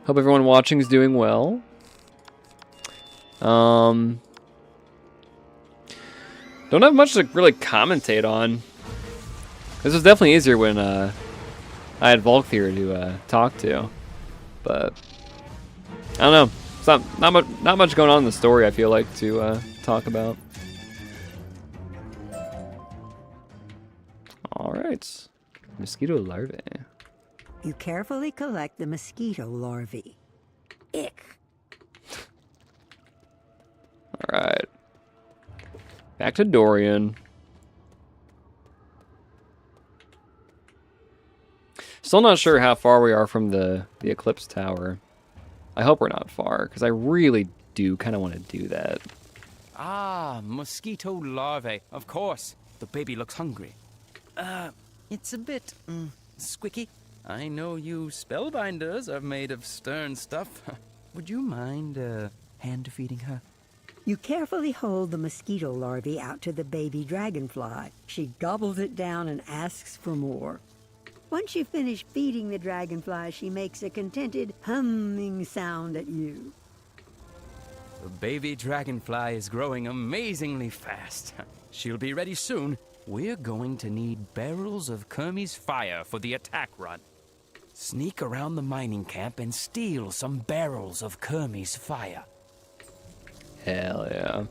Hope everyone watching is doing well. Don't have much to really commentate on. This was definitely easier when I had Volkthir to talk to, but I don't know. It's not much going on in the story, I feel like, to talk about. All right, mosquito larvae. You carefully collect the mosquito larvae. Ick. All right. Back to Dorian. Still not sure how far we are from the Eclipse Tower. I hope we're not far, because I really do kind of want to do that. Ah, mosquito larvae. Of course. The baby looks hungry. It's a bit squicky. I know you spellbinders are made of stern stuff. Would you mind hand-feeding her? You carefully hold the mosquito larvae out to the baby dragonfly. She gobbles it down and asks for more. Once you finish feeding the dragonfly, she makes a contented humming sound at you. The baby dragonfly is growing amazingly fast. She'll be ready soon. We're going to need barrels of Kermie's fire for the attack run. Sneak around the mining camp and steal some barrels of Kermie's fire. Hell yeah.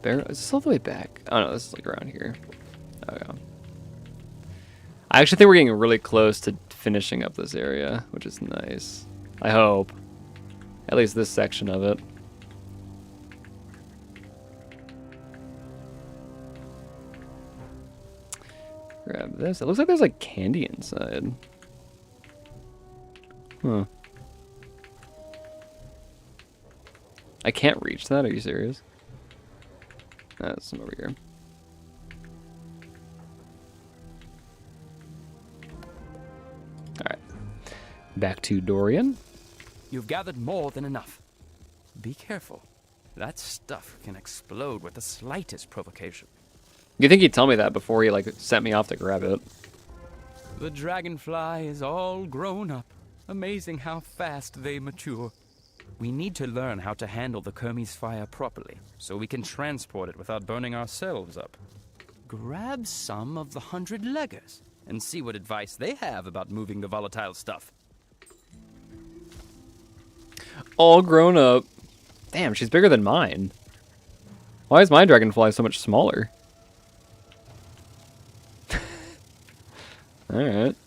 Is this all the way back? Oh no, this is like around here. Oh yeah. I actually think we're getting really close to finishing up this area, which is nice. I hope. At least this section of it. Grab this. It looks like there's like candy inside. Huh. I can't reach that. Are you serious? That's some over here. Alright. Back to Dorian. You've gathered more than enough. Be careful. That stuff can explode with the slightest provocation. You think he'd tell me that before he like sent me off to grab it? The dragonfly is all grown up. Amazing how fast they mature. We need to learn how to handle the Kermie's fire properly, so we can transport it without burning ourselves up. Grab some of the 100-leggers and see what advice they have about moving the volatile stuff. All grown up. Damn, she's bigger than mine. Why is my dragonfly so much smaller? Alright.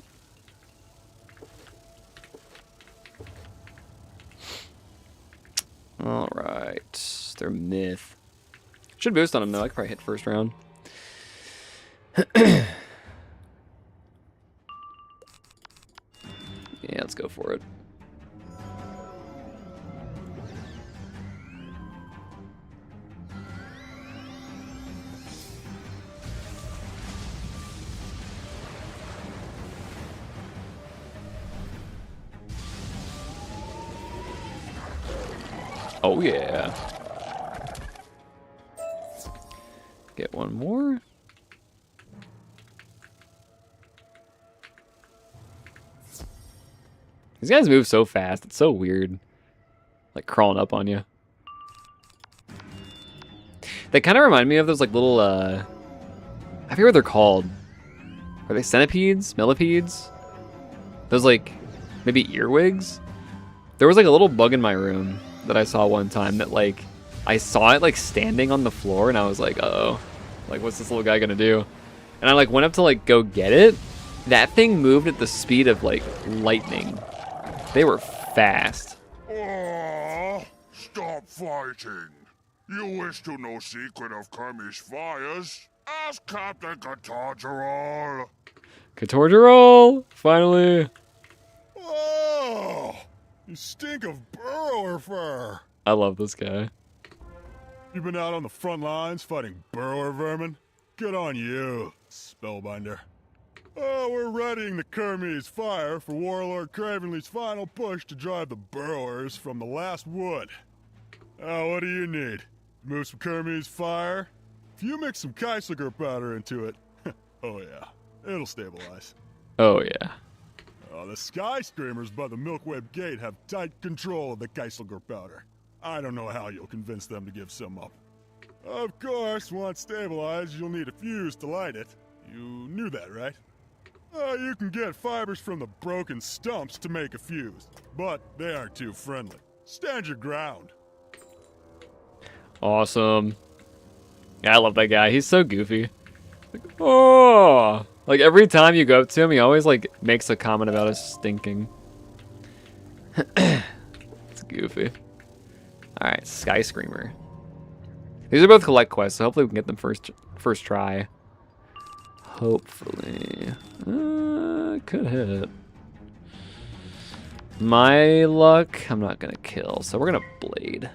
Alright. They're myth. Should boost on them though. I could probably hit first round. Yeah, let's go for it. Oh yeah. Get one more. These guys move so fast. It's so weird. Like crawling up on you. They kind of remind me of those like little, I forget what they're called. Are they centipedes? Millipedes? Those like, maybe earwigs? There was like a little bug in my room that I saw one time that like, I saw it like standing on the floor and I was like, uh-oh. Like, what's this little guy gonna do? And I like went up to like go get it. That thing moved at the speed of like lightning. They were fast. Oh, stop fighting. You wish to know secret of Kermie's fires? Ask Captain Catorgerol. Catorgerol! Finally! Oh, you stink of burrower fur. I love this guy. You been out on the front lines fighting burrower vermin? Good on you, Spellbinder. Oh, we're readying the Kermes fire for Warlord Cravenly's final push to drive the burrowers from the last wood. What do you need? Move some Kermes fire? If you mix some Keisliger powder into it, oh yeah, it'll stabilize. Oh yeah. The Sky Screamers by the Milkweb Gate have tight control of the Keisliger powder. I don't know how you'll convince them to give some up. Of course, once stabilized, you'll need a fuse to light it. You knew that, right? You can get fibers from the broken stumps to make a fuse, but they aren't too friendly. Stand your ground. Awesome. Yeah, I love that guy. He's so goofy. Like, oh! Like, every time you go up to him, he always, like, makes a comment about us stinking. It's goofy. Alright, Sky Screamer. These are both collect quests, so hopefully we can get them first try. Hopefully. Could hit. My luck, I'm not gonna kill, so we're gonna blade.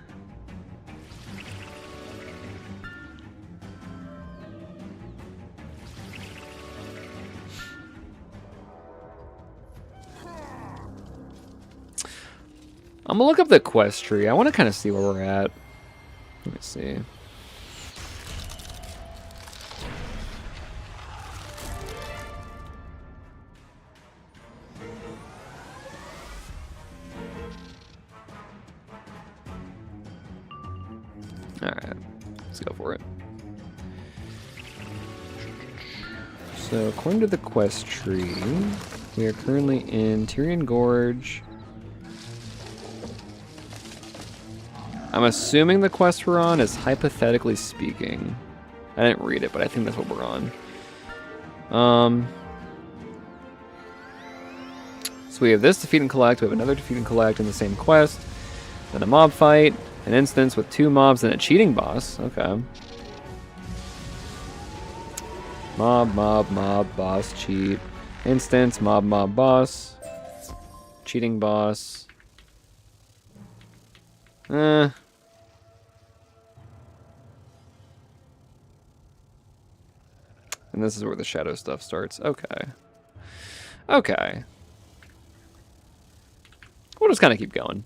I'm gonna look up the quest tree. I want to kind of see where we're at. Let me see. Alright, let's go for it. So, according to the quest tree, we are currently in Tyrian Gorge. I'm assuming the quest we're on is Hypothetically Speaking. I didn't read it, but I think that's what we're on. So we have this defeat and collect, we have another defeat and collect in the same quest, then a mob fight, an instance with 2 mobs and a cheating boss. Okay. Mob, boss, cheat. Instance, mob, boss. Cheating boss. And this is where the shadow stuff starts. Okay. Okay. We'll just kind of keep going.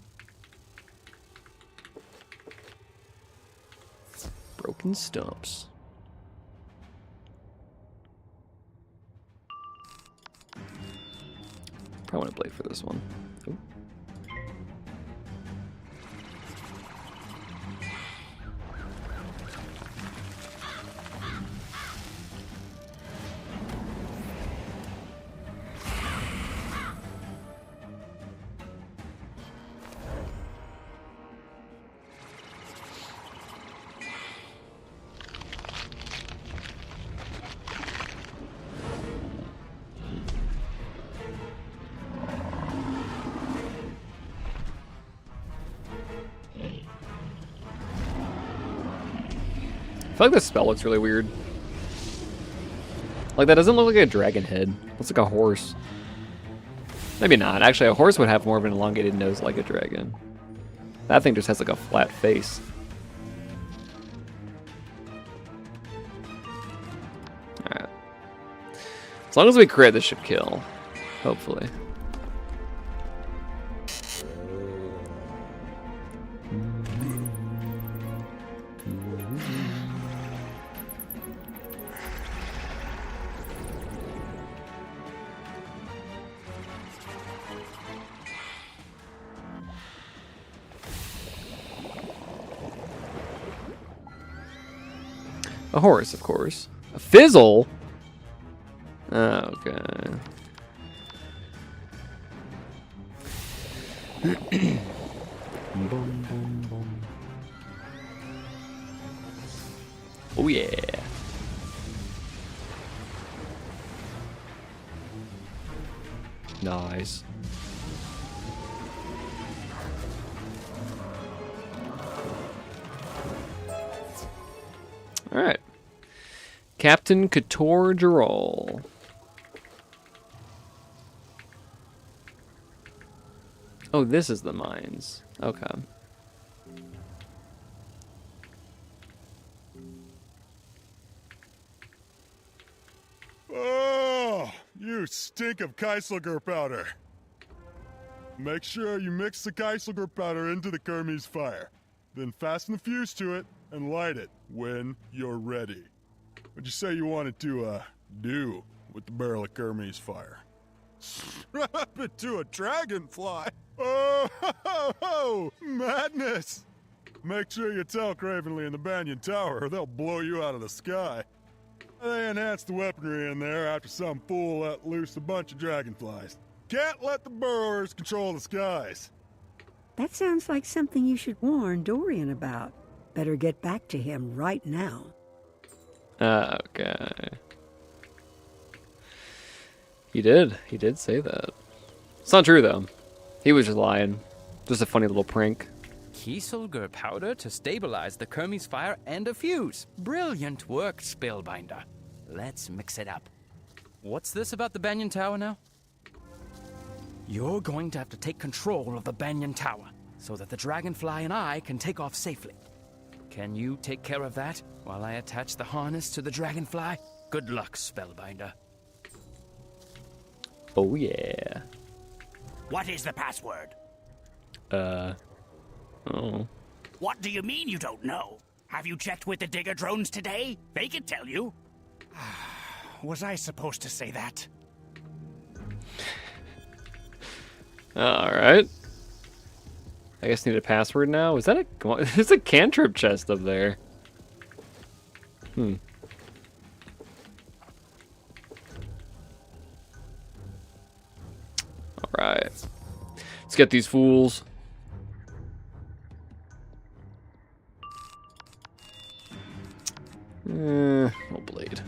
Broken stumps. Probably want to blade for this one. Ooh. I feel like this spell looks really weird. Like, that doesn't look like a dragon head. It looks like a horse. Maybe not. Actually, a horse would have more of an elongated nose like a dragon. That thing just has like a flat face. Alright. As long as we crit, this should kill. Hopefully. A horse, of course. A fizzle? Oh, okay. Boom, boom, boom. Oh, yeah. Nice. All right. Captain Couture Gerol. Oh, this is the mines. Okay. Oh, you You stink of Keiselger powder. Make sure you mix the Keiselger powder into the Kermes fire. Then fasten the fuse to it and light it when you're ready. What'd you say you wanted to, do with the barrel of Kermes fire? Strap it to a dragonfly. Oh, ho, ho, ho, madness! Make sure you tell Cravenly and the Banyan Tower or they'll blow you out of the sky. They enhanced the weaponry in there after some fool let loose a bunch of dragonflies. Can't let the burrowers control the skies. That sounds like something you should warn Dorian about. Better get back to him right now. Okay. He did say that. It's not true, though. He was just lying. Just a funny little prank. Kieselguhr powder to stabilize the Kermes fire and a fuse. Brilliant work, Spellbinder. Let's mix it up. What's this about the Banyan Tower now? You're going to have to take control of the Banyan Tower so that the Dragonfly and I can take off safely. Can you take care of that while I attach the harness to the Dragonfly? Good luck, Spellbinder. Oh, yeah. What is the password? Oh. What do you mean you don't know? Have you checked with the digger drones today? They can tell you. Was I supposed to say that? Alright. I guess I need a password now. Is that a... There's a cantrip chest up there. Alright. Let's get these fools. Oh, blade.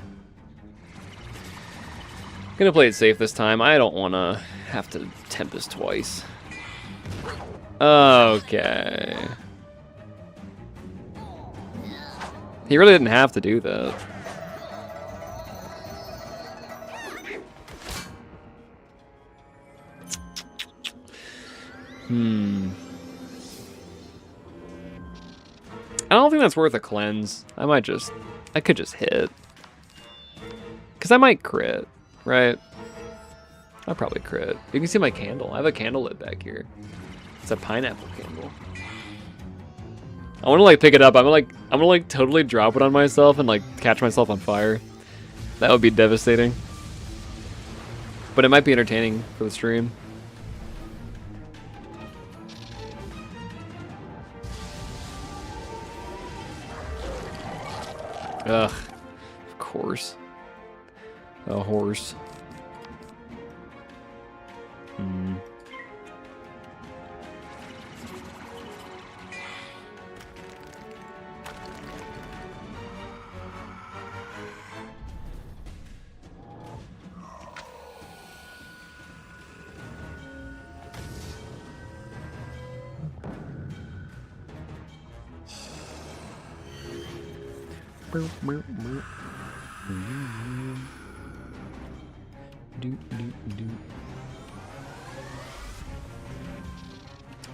Gonna play it safe this time. I don't want to have to Tempest twice. Okay. He really didn't have to do that. I don't think that's worth a cleanse. I could just hit. Because I might crit, right? I'll probably crit. You can see my candle. I have a candle lit back here. It's a pineapple candle. I want to like pick it up. I'm gonna like totally drop it on myself and like catch myself on fire. That would be devastating. But it might be entertaining for the stream. Ugh, of course. A horse.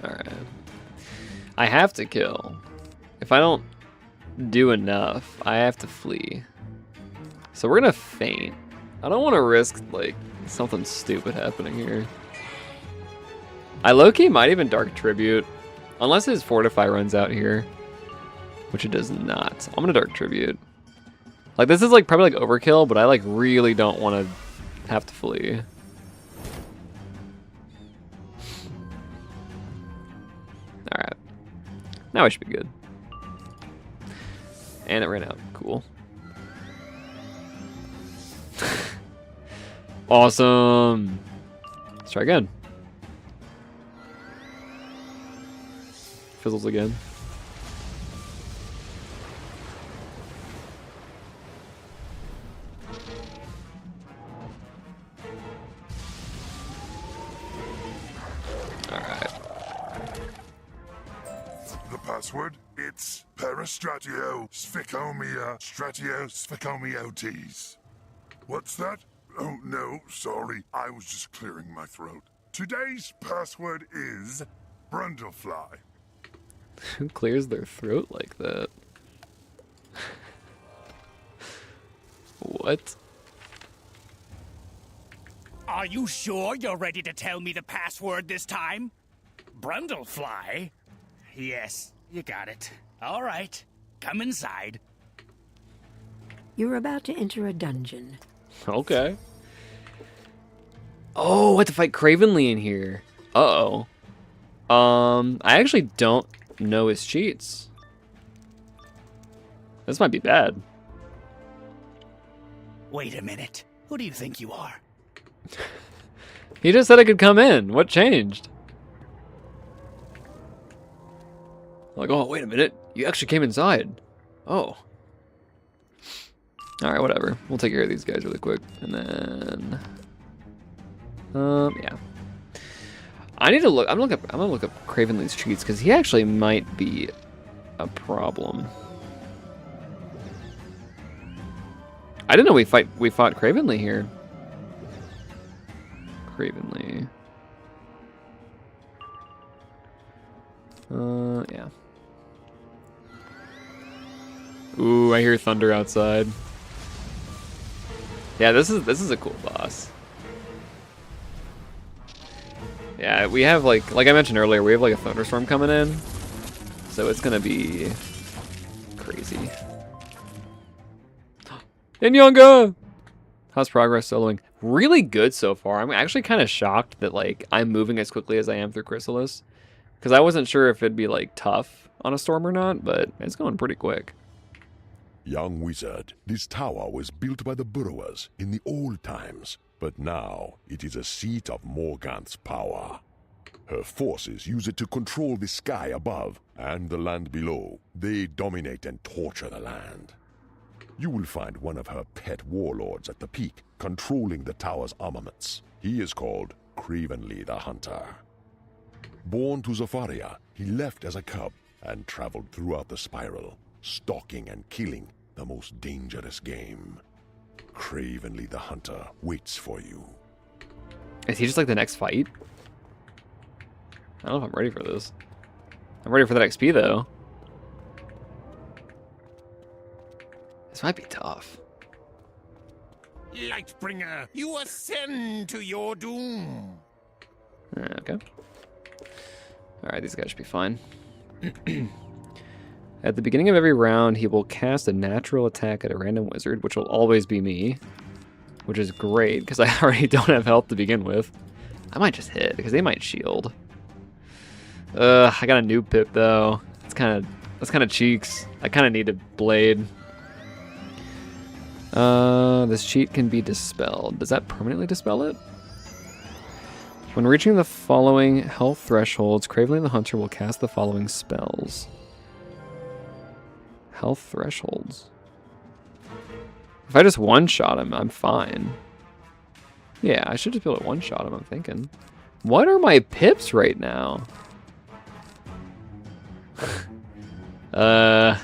Alright. I have to kill. If I don't do enough, I have to flee. So we're gonna feint. I don't want to risk, like, something stupid happening here. I low-key might even Dark Tribute. Unless his Fortify runs out here. Which it does not. I'm gonna Dark Tribute. Like, this is, like, probably, like, overkill, but I, like, really don't want to have to flee. Alright. Now I should be good. And it ran out. Cool. Awesome. Let's try again. Fizzles again. Password? It's Peristratio Sphicomia Stratio Sphicomiotes. What's that? Oh no, sorry. I was just clearing my throat. Today's password is Brundlefly. Who clears their throat like that? What? Are you sure you're ready to tell me the password this time? Brundlefly? Yes, you got it. All right, come inside. You're about to enter a dungeon. Okay. Oh, I have to fight Cravenly in here. Uh-oh. I actually don't know his cheats. This might be bad. Wait a minute. Who do you think you are? He just said I could come in. What changed? Like, oh, wait a minute. You actually came inside. Oh. Alright, whatever. We'll take care of these guys really quick. And then... yeah. I need to look... I'm gonna look up Cravenly's cheats, because he actually might be a problem. I didn't know we fought Cravenly here. Cravenly. Yeah. Ooh, I hear thunder outside. Yeah, this is a cool boss. Yeah, we have like I mentioned earlier, we have like a thunderstorm coming in, so it's gonna be crazy. Inyanga! How's progress soloing? Really good so far. I'm actually kind of shocked that like I'm moving as quickly as I am through Chrysalis, because I wasn't sure if it'd be like tough on a storm or not, but it's going pretty quick. Young wizard, this tower was built by the Burrowers in the old times, but now it is a seat of Morganth's power. Her forces use it to control the sky above and the land below. They dominate and torture the land. You will find one of her pet warlords at the peak, controlling the tower's armaments. He is called Cravenly the Hunter. Born to Zafaria, he left as a cub and traveled throughout the spiral, stalking and killing the most dangerous game. Cravenly the Hunter waits for you. Is he just like the next fight? I don't know if I'm ready for this. I'm ready for that XP though. This might be tough. Lightbringer, you ascend to your doom. Okay. Alright, these guys should be fine. At the beginning of every round, he will cast a natural attack at a random wizard, which will always be me. Which is great, because I already don't have health to begin with. I might just hit, because they might shield. I got a noob pip, though. That's kind of cheeks. I kind of need a blade. This cheat can be dispelled. Does that permanently dispel it? When reaching the following health thresholds, Cravenly the Hunter will cast the following spells. Health thresholds. If I just one-shot him, I'm fine. Yeah, I should just be able to one-shot him, I'm thinking. What are my pips right now? I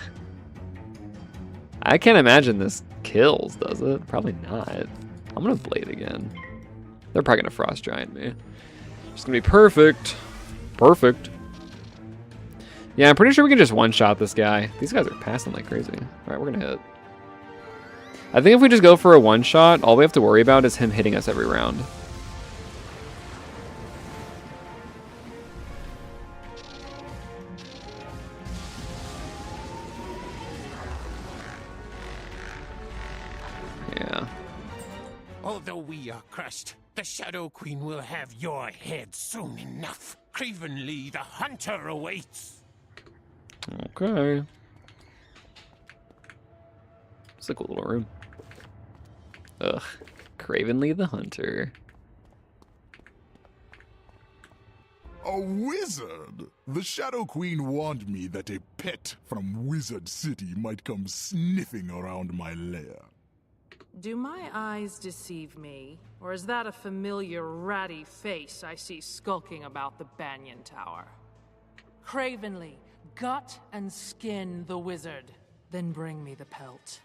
can't imagine this kills, does it? Probably not. I'm gonna blade again. They're probably gonna frost giant me. It's gonna be perfect. Perfect. Yeah, I'm pretty sure we can just one-shot this guy. These guys are passing like crazy. Alright, we're gonna hit. I think if we just go for a one-shot, all we have to worry about is him hitting us every round. Yeah. Although we are crushed, the Shadow Queen will have your head soon enough. Cravenly the Hunter awaits. Okay. It's a cool little room. Ugh. Cravenly the Hunter. A wizard? The Shadow Queen warned me that a pet from Wizard City might come sniffing around my lair. Do my eyes deceive me, or is that a familiar ratty face I see skulking about the Banyan Tower? Cravenly, gut and skin the wizard, then bring me the pelt.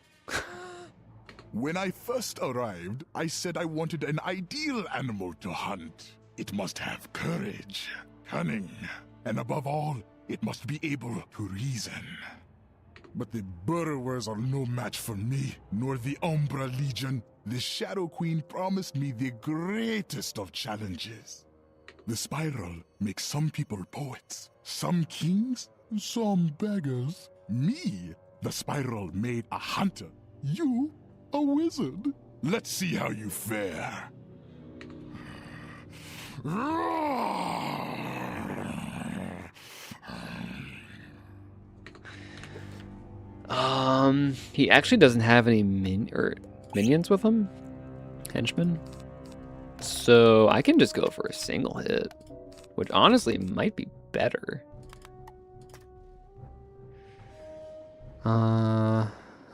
When I first arrived, I said I wanted an ideal animal to hunt. It must have courage, cunning, and above all, it must be able to reason. But the Burrowers are no match for me, nor the Umbra Legion. the Shadow Queen promised me the greatest of challenges. The spiral makes some people poets, some kings, some beggars. Me, the spiral made a hunter. You, a wizard. Let's see how you fare. He actually doesn't have any minions with him, henchmen. So I can just go for a single hit, which honestly might be better.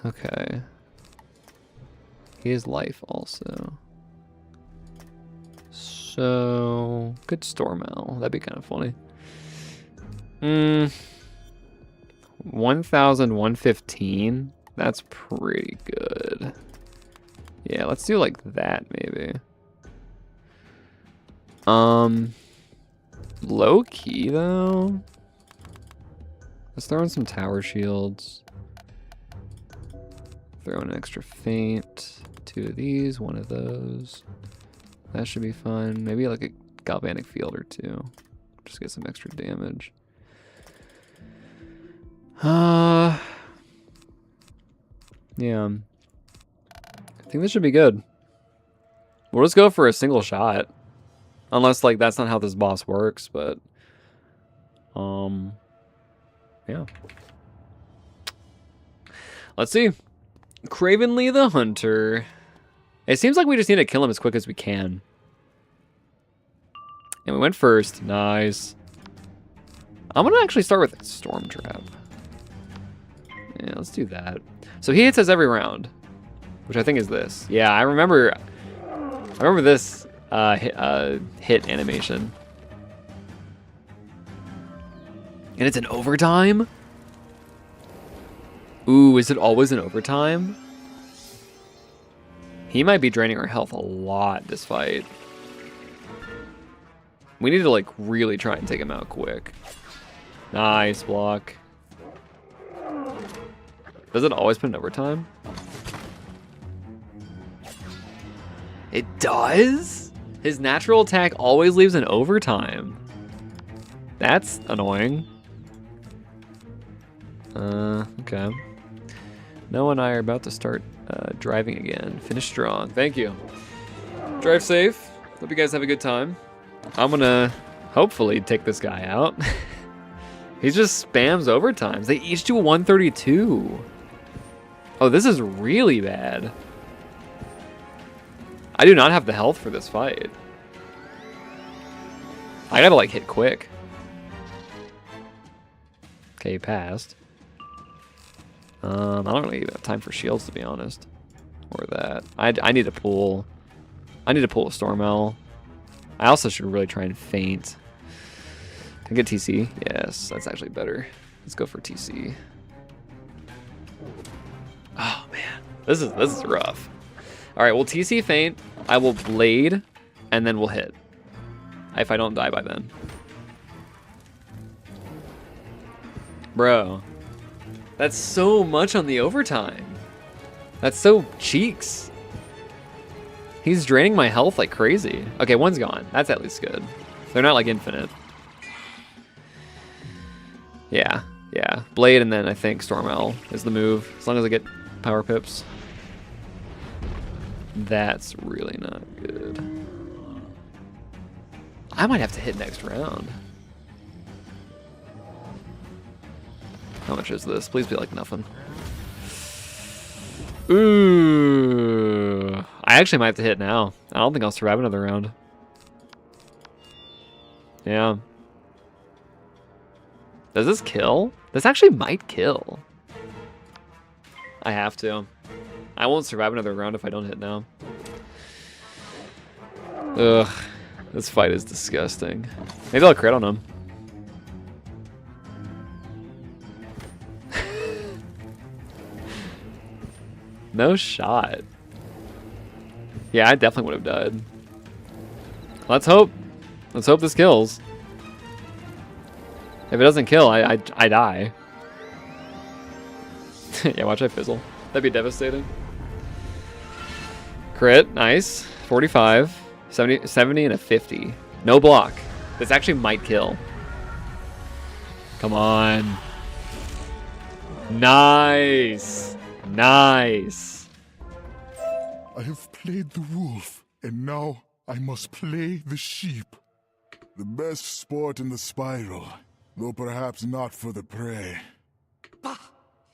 Okay. He has life also. So good storm owl. That'd be kind of funny. 1,115. That's pretty good. Yeah, let's do like that maybe. Low key though. Let's throw in some tower shields. Throw in an extra feint. 2 of these, 1 of those. That should be fun. Maybe like a galvanic field or 2. Just get some extra damage. Yeah. I think this should be good. We'll just go for a single shot. Unless like that's not how this boss works, but yeah. Let's see. Cravenly the Hunter. It seems like we just need to kill him as quick as we can. And we went first. Nice. I'm gonna actually start with Storm Trap. Yeah, let's do that. So he hits us every round, which I think is this. Yeah, I remember this hit animation. And it's an overtime? Ooh, is it always an overtime? He might be draining our health a lot this fight. We need to like really try and take him out quick. Nice block. Does it always put in overtime? It does? His natural attack always leaves in overtime. That's annoying. Okay. Noah and I are about to start driving again. Finish strong. Thank you. Drive safe. Hope you guys have a good time. I'm gonna hopefully take this guy out. He just spams overtimes. They each do 132. Oh, this is really bad. I do not have the health for this fight. I gotta like hit quick. Okay, he passed. I don't really have time for shields to be honest. Or that. I need to pull. I need to pull a Storm Owl. I also should really try and feint. Can I get TC? Yes, that's actually better. Let's go for TC. Oh man, this is rough. All right, we'll TC feint. I will blade, and then we'll hit. If I don't die by then. Bro, that's so much on the overtime. That's so cheeks. He's draining my health like crazy. Okay, one's gone. That's at least good. They're not like infinite. Yeah. Blade and then I think Storm Owl is the move. As long as I get power pips. That's really not good. I might have to hit next round. How much is this? Please be like nothing. Ooh. I actually might have to hit now. I don't think I'll survive another round. Yeah. Does this kill? This actually might kill. I have to. I won't survive another round if I don't hit now. Ugh. This fight is disgusting. Maybe I'll crit on him. No shot. Yeah, I definitely would have died. Let's hope. Let's hope this kills. If it doesn't kill, I die. Yeah, watch I fizzle. That'd be devastating. Crit, nice. 45, 70, and a 50. No block. This actually might kill. Come on. Nice. Nice. I have played the wolf, and now I must play the sheep. The best sport in the spiral, though perhaps not for the prey.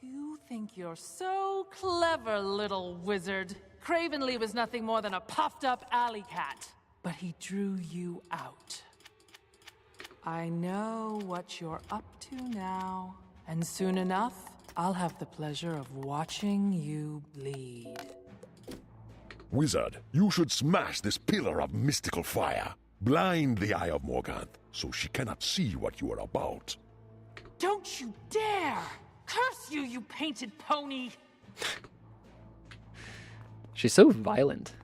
You think you're so clever, little wizard. Cravenly was nothing more than a puffed-up alley cat, but he drew you out. I know what you're up to now, and soon enough, I'll have the pleasure of watching you bleed. Wizard, you should smash this pillar of mystical fire. Blind the eye of Morganth, so she cannot see what you are about. Don't you dare! Curse you, you painted pony! She's so violent.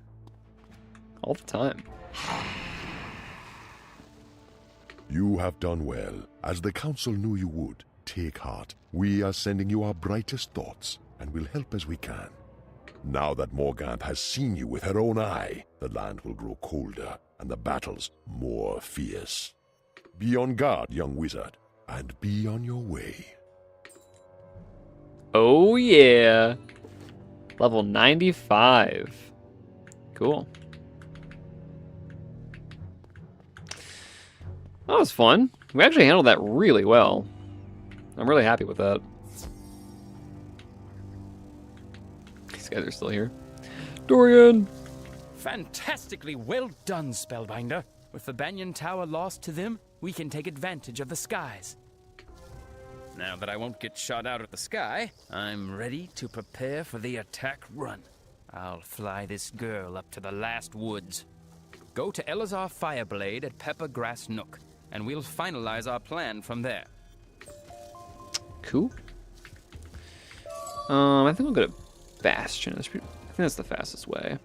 All the time. You have done well. As the council knew you would, take heart. We are sending you our brightest thoughts, and will help as we can. Now that Morganth has seen you with her own eye, the land will grow colder, and the battles more fierce. Be on guard, young wizard, and be on your way. Oh yeah. Level 95. Cool. That was fun. We actually handled that really well. I'm really happy with that. These guys are still here. Dorian! Fantastically well done, Spellbinder. With the Banyan Tower lost to them, we can take advantage of the skies. Now that I won't get shot out of the sky, I'm ready to prepare for the attack run. I'll fly this girl up to the last woods. Go to Elazar Fireblade at Pepper Grass Nook, and we'll finalize our plan from there. Cool. I think we'll go to Bastion. I think that's the fastest way.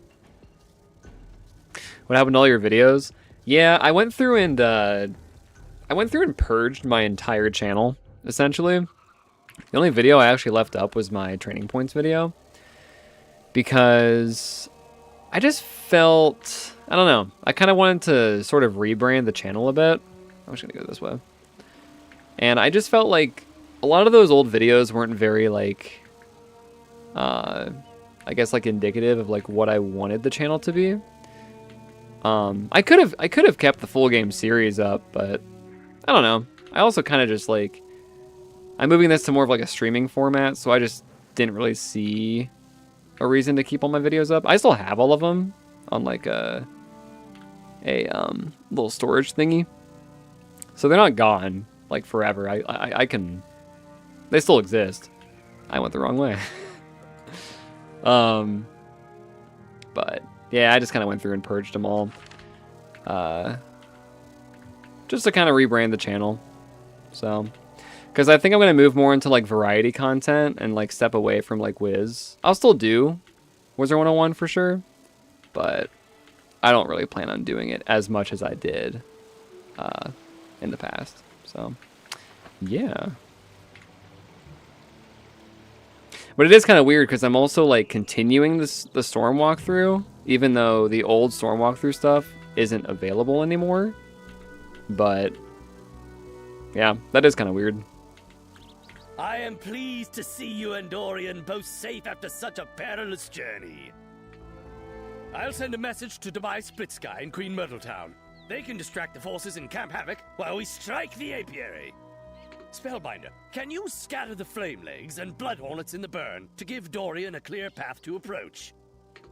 What happened to all your videos? Yeah, I went through and purged my entire channel, essentially. The only video I actually left up was my training points video, because I just felt, I don't know, I kind of wanted to sort of rebrand the channel a bit. I'm just gonna go this way. And I just felt like a lot of those old videos weren't very, like, I guess, like, indicative of, like, what I wanted the channel to be. I could have kept the full game series up, but I don't know. I also kind of just, like, I'm moving this to more of like a streaming format, so I just didn't really see a reason to keep all my videos up. I still have all of them on like a little storage thingy, so they're not gone like forever. I can, they still exist. I went the wrong way. But yeah, I just kind of went through and purged them all, just to kind of rebrand the channel. So, because I think I'm going to move more into like variety content and like step away from like Wiz. I'll still do Wizard101 for sure, but I don't really plan on doing it as much as I did in the past. So, yeah. But it is kind of weird because I'm also like continuing the Storm walkthrough, even though the old Storm walkthrough stuff isn't available anymore. But yeah, that is kind of weird. I am pleased to see you and Dorian both safe after such a perilous journey. I'll send a message to Device Splitsky in Queen Myrtle Town. They can distract the forces in Camp Havoc while we strike the apiary. Spellbinder, can you scatter the flame legs and blood hornets in the burn to give Dorian a clear path to approach?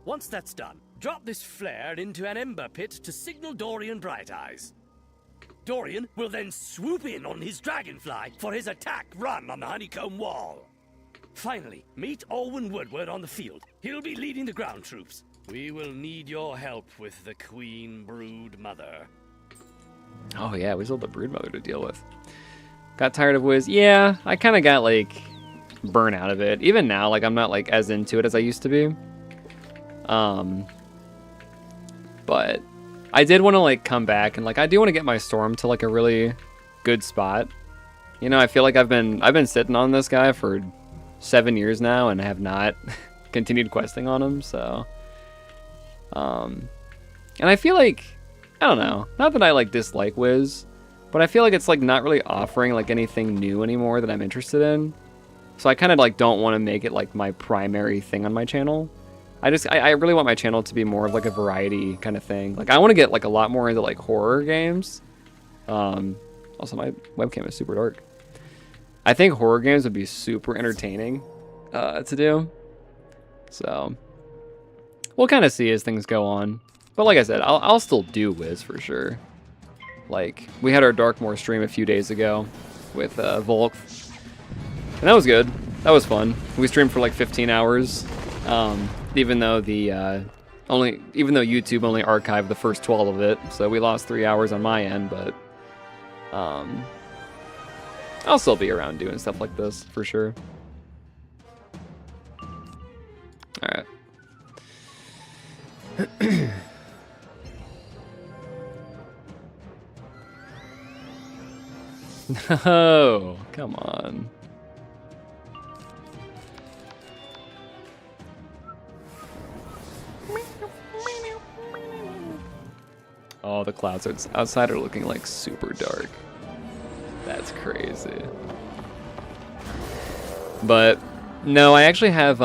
Once that's done, drop this flare into an ember pit to signal Dorian Bright Eyes. Dorian will then swoop in on his dragonfly for his attack run on the honeycomb wall. Finally, meet Olwen Woodward on the field. He'll be leading the ground troops. We will need your help with the Queen Brood Mother. Oh yeah, we still have the Brood Mother to deal with. Got tired of Wiz. Yeah, I kind of got like burnt out of it. Even now, like I'm not like as into it as I used to be. But I did want to like come back and like I do want to get my Storm to like a really good spot. You know, I feel like I've been sitting on this guy for 7 years now and have not continued questing on him. So And I feel like, I don't know, not that I like dislike Wiz, but I feel like it's like not really offering like anything new anymore that I'm interested in. So I kind of like don't want to make it like my primary thing on my channel. I really want my channel to be more of like a variety kind of thing. Like I want to get like a lot more into like horror games. Also my webcam is super dark. I think horror games would be super entertaining to do. So we'll kind of see as things go on. But like I said, I'll still do Wiz for sure. Like we had our Darkmoor stream a few days ago with Volk, and that was good. That was fun. We streamed for like 15 hours, even though YouTube only archived the first 12 of it, so we lost 3 hours on my end. But I'll still be around doing stuff like this for sure. All right. No, come on. Oh, the clouds outside are looking like super dark. That's crazy. But no, I actually have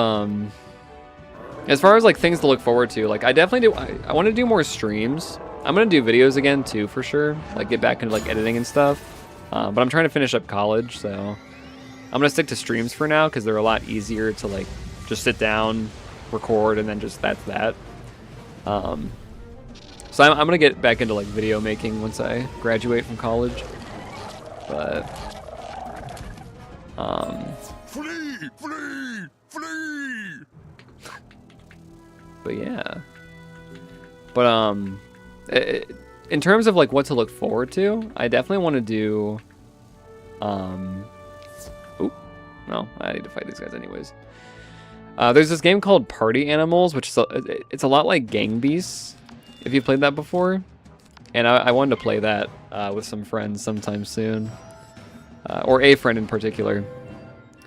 as far as like things to look forward to, like I definitely do. I want to do more streams. I'm gonna do videos again too for sure. Like get back into like editing and stuff. But I'm trying to finish up college, so I'm gonna stick to streams for now because they're a lot easier to like just sit down, record, and then just that's that. So I'm gonna get back into like video making once I graduate from college. But Flee! Flee! Flee! But yeah. But in terms of like what to look forward to, I definitely want to do oop, no, I need to fight these guys anyways. There's this game called Party Animals, which is it's a lot like Gang Beasts, if you've played that before. And I wanted to play that with some friends sometime soon. Or a friend in particular,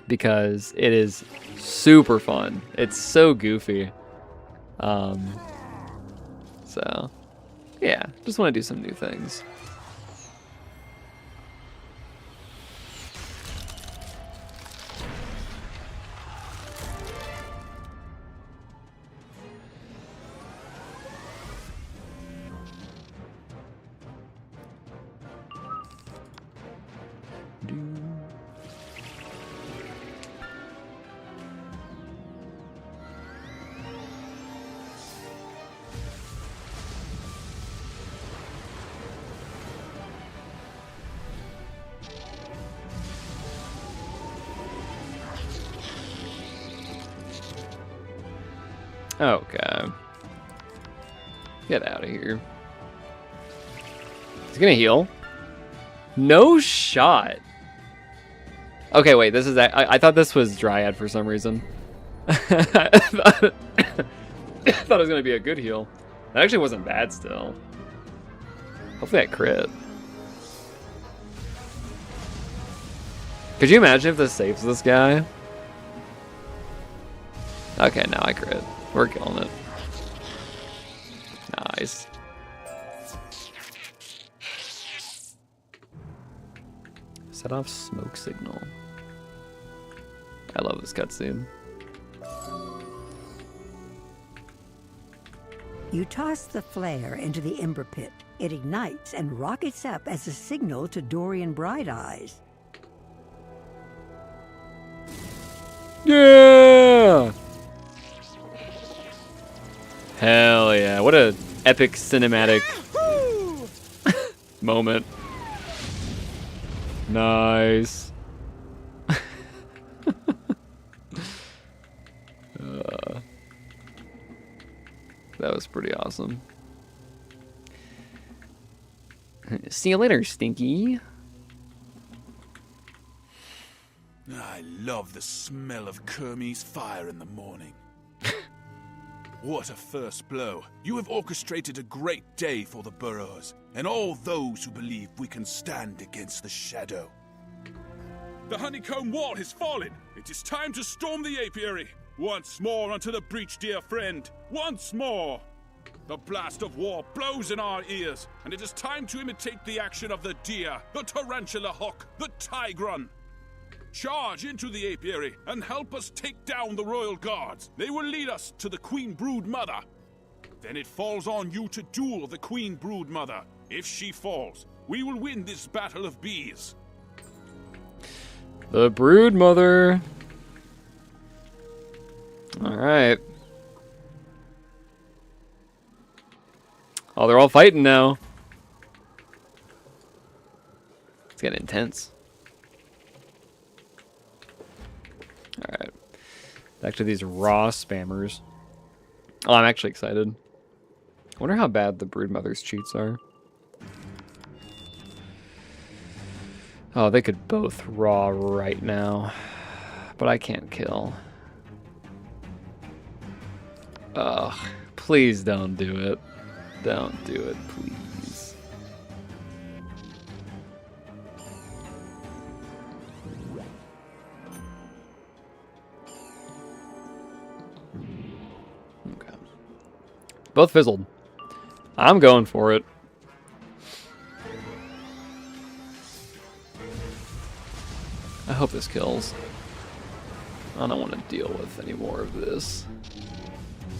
because it is super fun. It's so goofy. So yeah, just want to do some new things. Okay. Get out of here. He's gonna heal. No shot. Okay, wait, this is... I thought this was Dryad for some reason. I thought it was gonna be a good heal. That actually wasn't bad still. Hopefully I crit. Could you imagine if this saves this guy? Okay, now I crit. We're killing it. Nice. Set off smoke signal. I love this cutscene. You toss the flare into the ember pit. It ignites and rockets up as a signal to Dorian Bright Eyes. Yeah! Hell yeah, what a epic cinematic moment. Nice. That was pretty awesome. See you later, Stinky. I love the smell of Kermie's fire in the morning. What a first blow. You have orchestrated a great day for the Burrows, and all those who believe we can stand against the Shadow. The honeycomb wall has fallen. It is time to storm the apiary. Once more onto the breach, dear friend. Once more. The blast of war blows in our ears, and it is time to imitate the action of the deer, the tarantula hawk, the tigron. Charge into the apiary and help us take down the royal guards. They will lead us to the Queen Brood Mother. Then it falls on you to duel the Queen Brood Mother. If she falls, we will win this battle of bees. The Brood Mother. Alright. Oh, they're all fighting now. It's getting intense. Alright. Back to these raw spammers. Oh, I'm actually excited. I wonder how bad the Broodmother's cheats are. Oh, they could both raw right now. But I can't kill. Ugh. Please don't do it. Don't do it, please. Okay. Both fizzled. I'm going for it. I hope this kills. I don't want to deal with any more of this.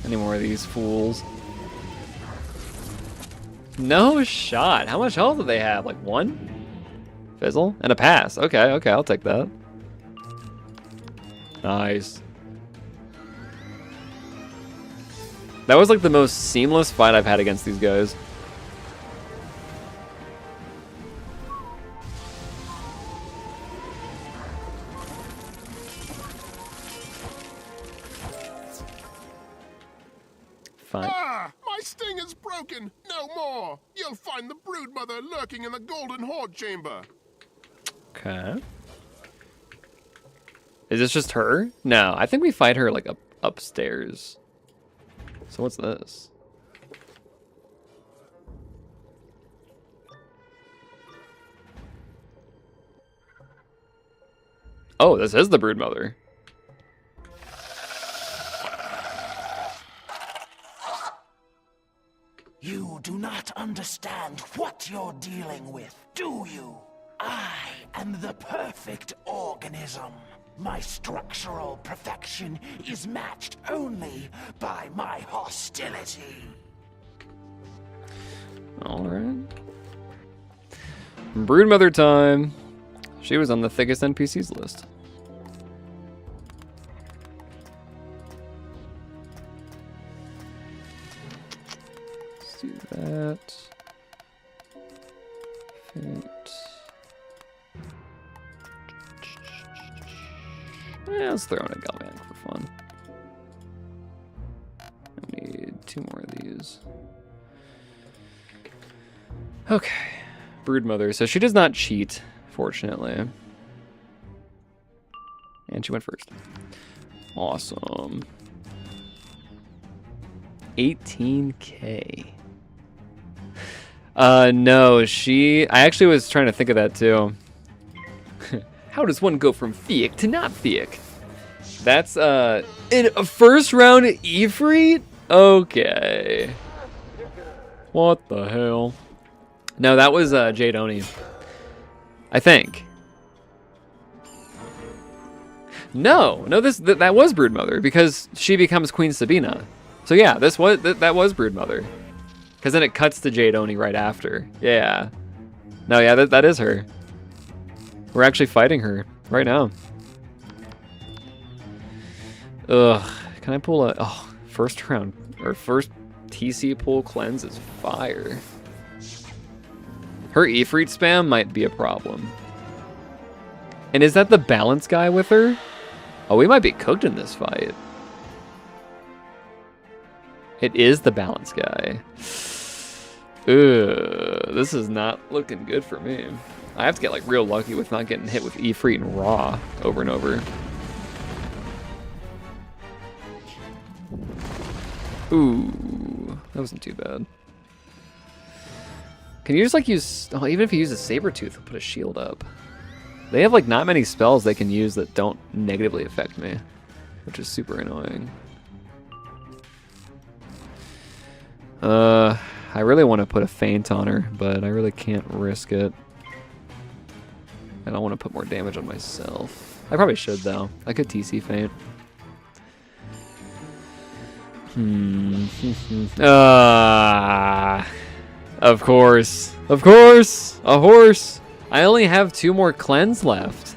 Any more of these fools. No shot. How much health do they have? Like 1? Fizzle? And a pass. Okay, okay, I'll take that. Nice. That was like the most seamless fight I've had against these guys. Fine. Ah! My sting is broken! No more! You'll find the Broodmother lurking in the Golden Horde chamber. Okay. Is this just her? No, I think we fight her like upstairs. So what's this? Oh, this is the Broodmother. You do not understand what you're dealing with, do you? I am the perfect organism. My structural perfection is matched only by my hostility. Alright. Broodmother time. She was on the thickest NPCs list. Let's do that. Fate. Yeah, let's throw in a Galvanic for fun. I need 2 more of these. Okay. Broodmother. So she does not cheat, fortunately. And she went first. Awesome. 18K. No, I actually was trying to think of that too. How does one go from Fiek to not Fiek? That's, in a first round Ifrit? Okay. What the hell? No, that was, Jade Oni. I think. No, that was Broodmother, because she becomes Queen Sabina. So yeah, that was Broodmother. Because then it cuts to Jade Oni right after. Yeah. No, yeah, that is her. We're actually fighting her right now. Ugh. Can I pull a... Oh, first round... Or first TC pull cleanse is fire. Her Ifrit spam might be a problem. And is that the balance guy with her? Oh, we might be cooked in this fight. It is the balance guy. Ugh, this is not looking good for me. I have to get like real lucky with not getting hit with Ifrit and Raw over and over. Ooh, that wasn't too bad. Can you just like use... Oh, even if you use a Sabretooth, it'll put a shield up. They have like not many spells they can use that don't negatively affect me, which is super annoying. I really want to put a feint on her, but I really can't risk it. I don't want to put more damage on myself. I probably should, though. I could TC feint. Of course. Of course! A horse! I only have 2 more cleanse left.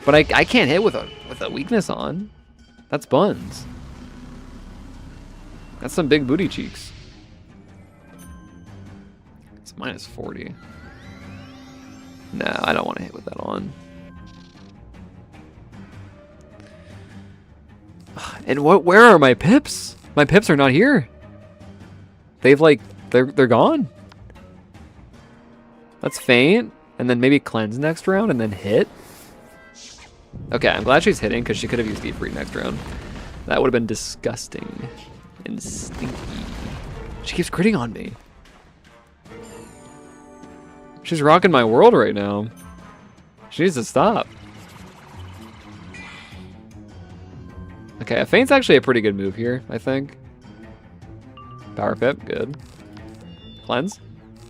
But I can't hit with a weakness on. That's buns. That's some big booty cheeks. It's minus 40. No, I don't want to hit with that on. And where are my pips? My pips are not here. They've they're gone. Let's feint and then maybe cleanse next round and then hit. Okay, I'm glad she's hitting because she could have used Ifrit next round. That would have been disgusting and stinky. She keeps critting on me. She's rocking my world right now. She needs to stop. Okay, a feint's actually a pretty good move here, I think. Power pip, good. Cleanse?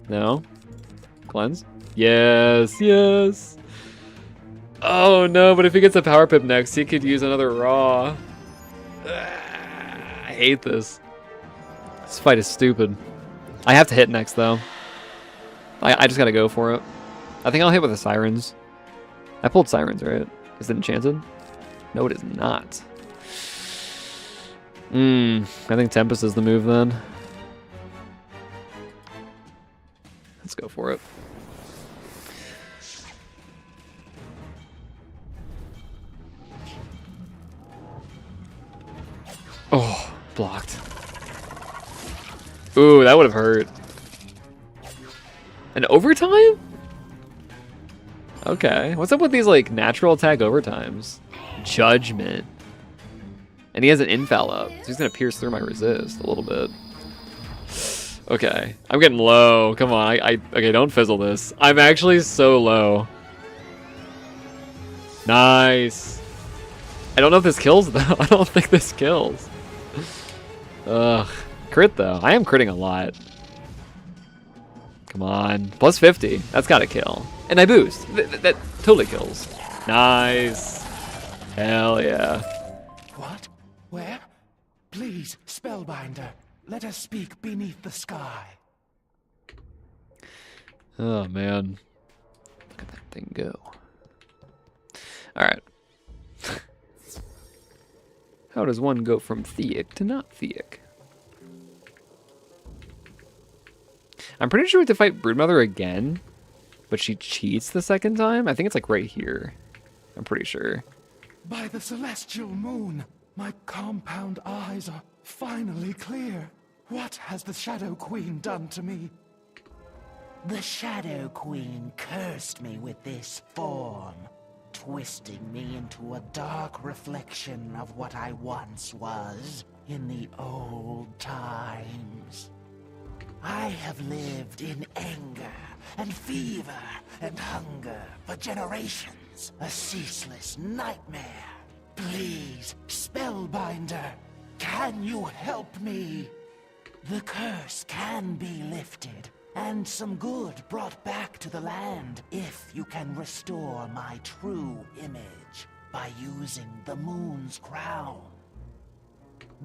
No. Cleanse? Yes, yes. Oh no, but if he gets a power pip next, he could use another raw. I hate this. This fight is stupid. I have to hit next though. I just gotta go for it. I think I'll hit with the sirens. I pulled sirens, right? Is it enchanted? No, it is not. I think Tempest is the move then. Let's go for it. Oh, blocked. Ooh, that would have hurt. An overtime? Okay. What's up with these like natural attack overtimes? Judgment. And he has an infal up, so he's gonna pierce through my resist a little bit. Okay, I'm getting low. Come on, okay, don't fizzle this. I'm actually so low. Nice. I don't know if this kills though. I don't think this kills. Ugh. Crit though. I am critting a lot. Come on. Plus 50. That's gotta kill. And I boost. That totally kills. Nice. Hell yeah. What? Where? Please, Spellbinder, let us speak beneath the sky. Oh man. Look at that thing go. Alright. How does one go from Theic to not Theic? I'm pretty sure we have to fight Broodmother again, but she cheats the second time. I think it's like right here. I'm pretty sure. By the celestial moon, my compound eyes are finally clear. What has the Shadow Queen done to me? The Shadow Queen cursed me with this form, twisting me into a dark reflection of what I once was in the old times. I have lived in anger and fever and hunger for generations, a ceaseless nightmare. Please, Spellbinder, can you help me? The curse can be lifted, and some good brought back to the land if you can restore my true image by using the Moon's Crown.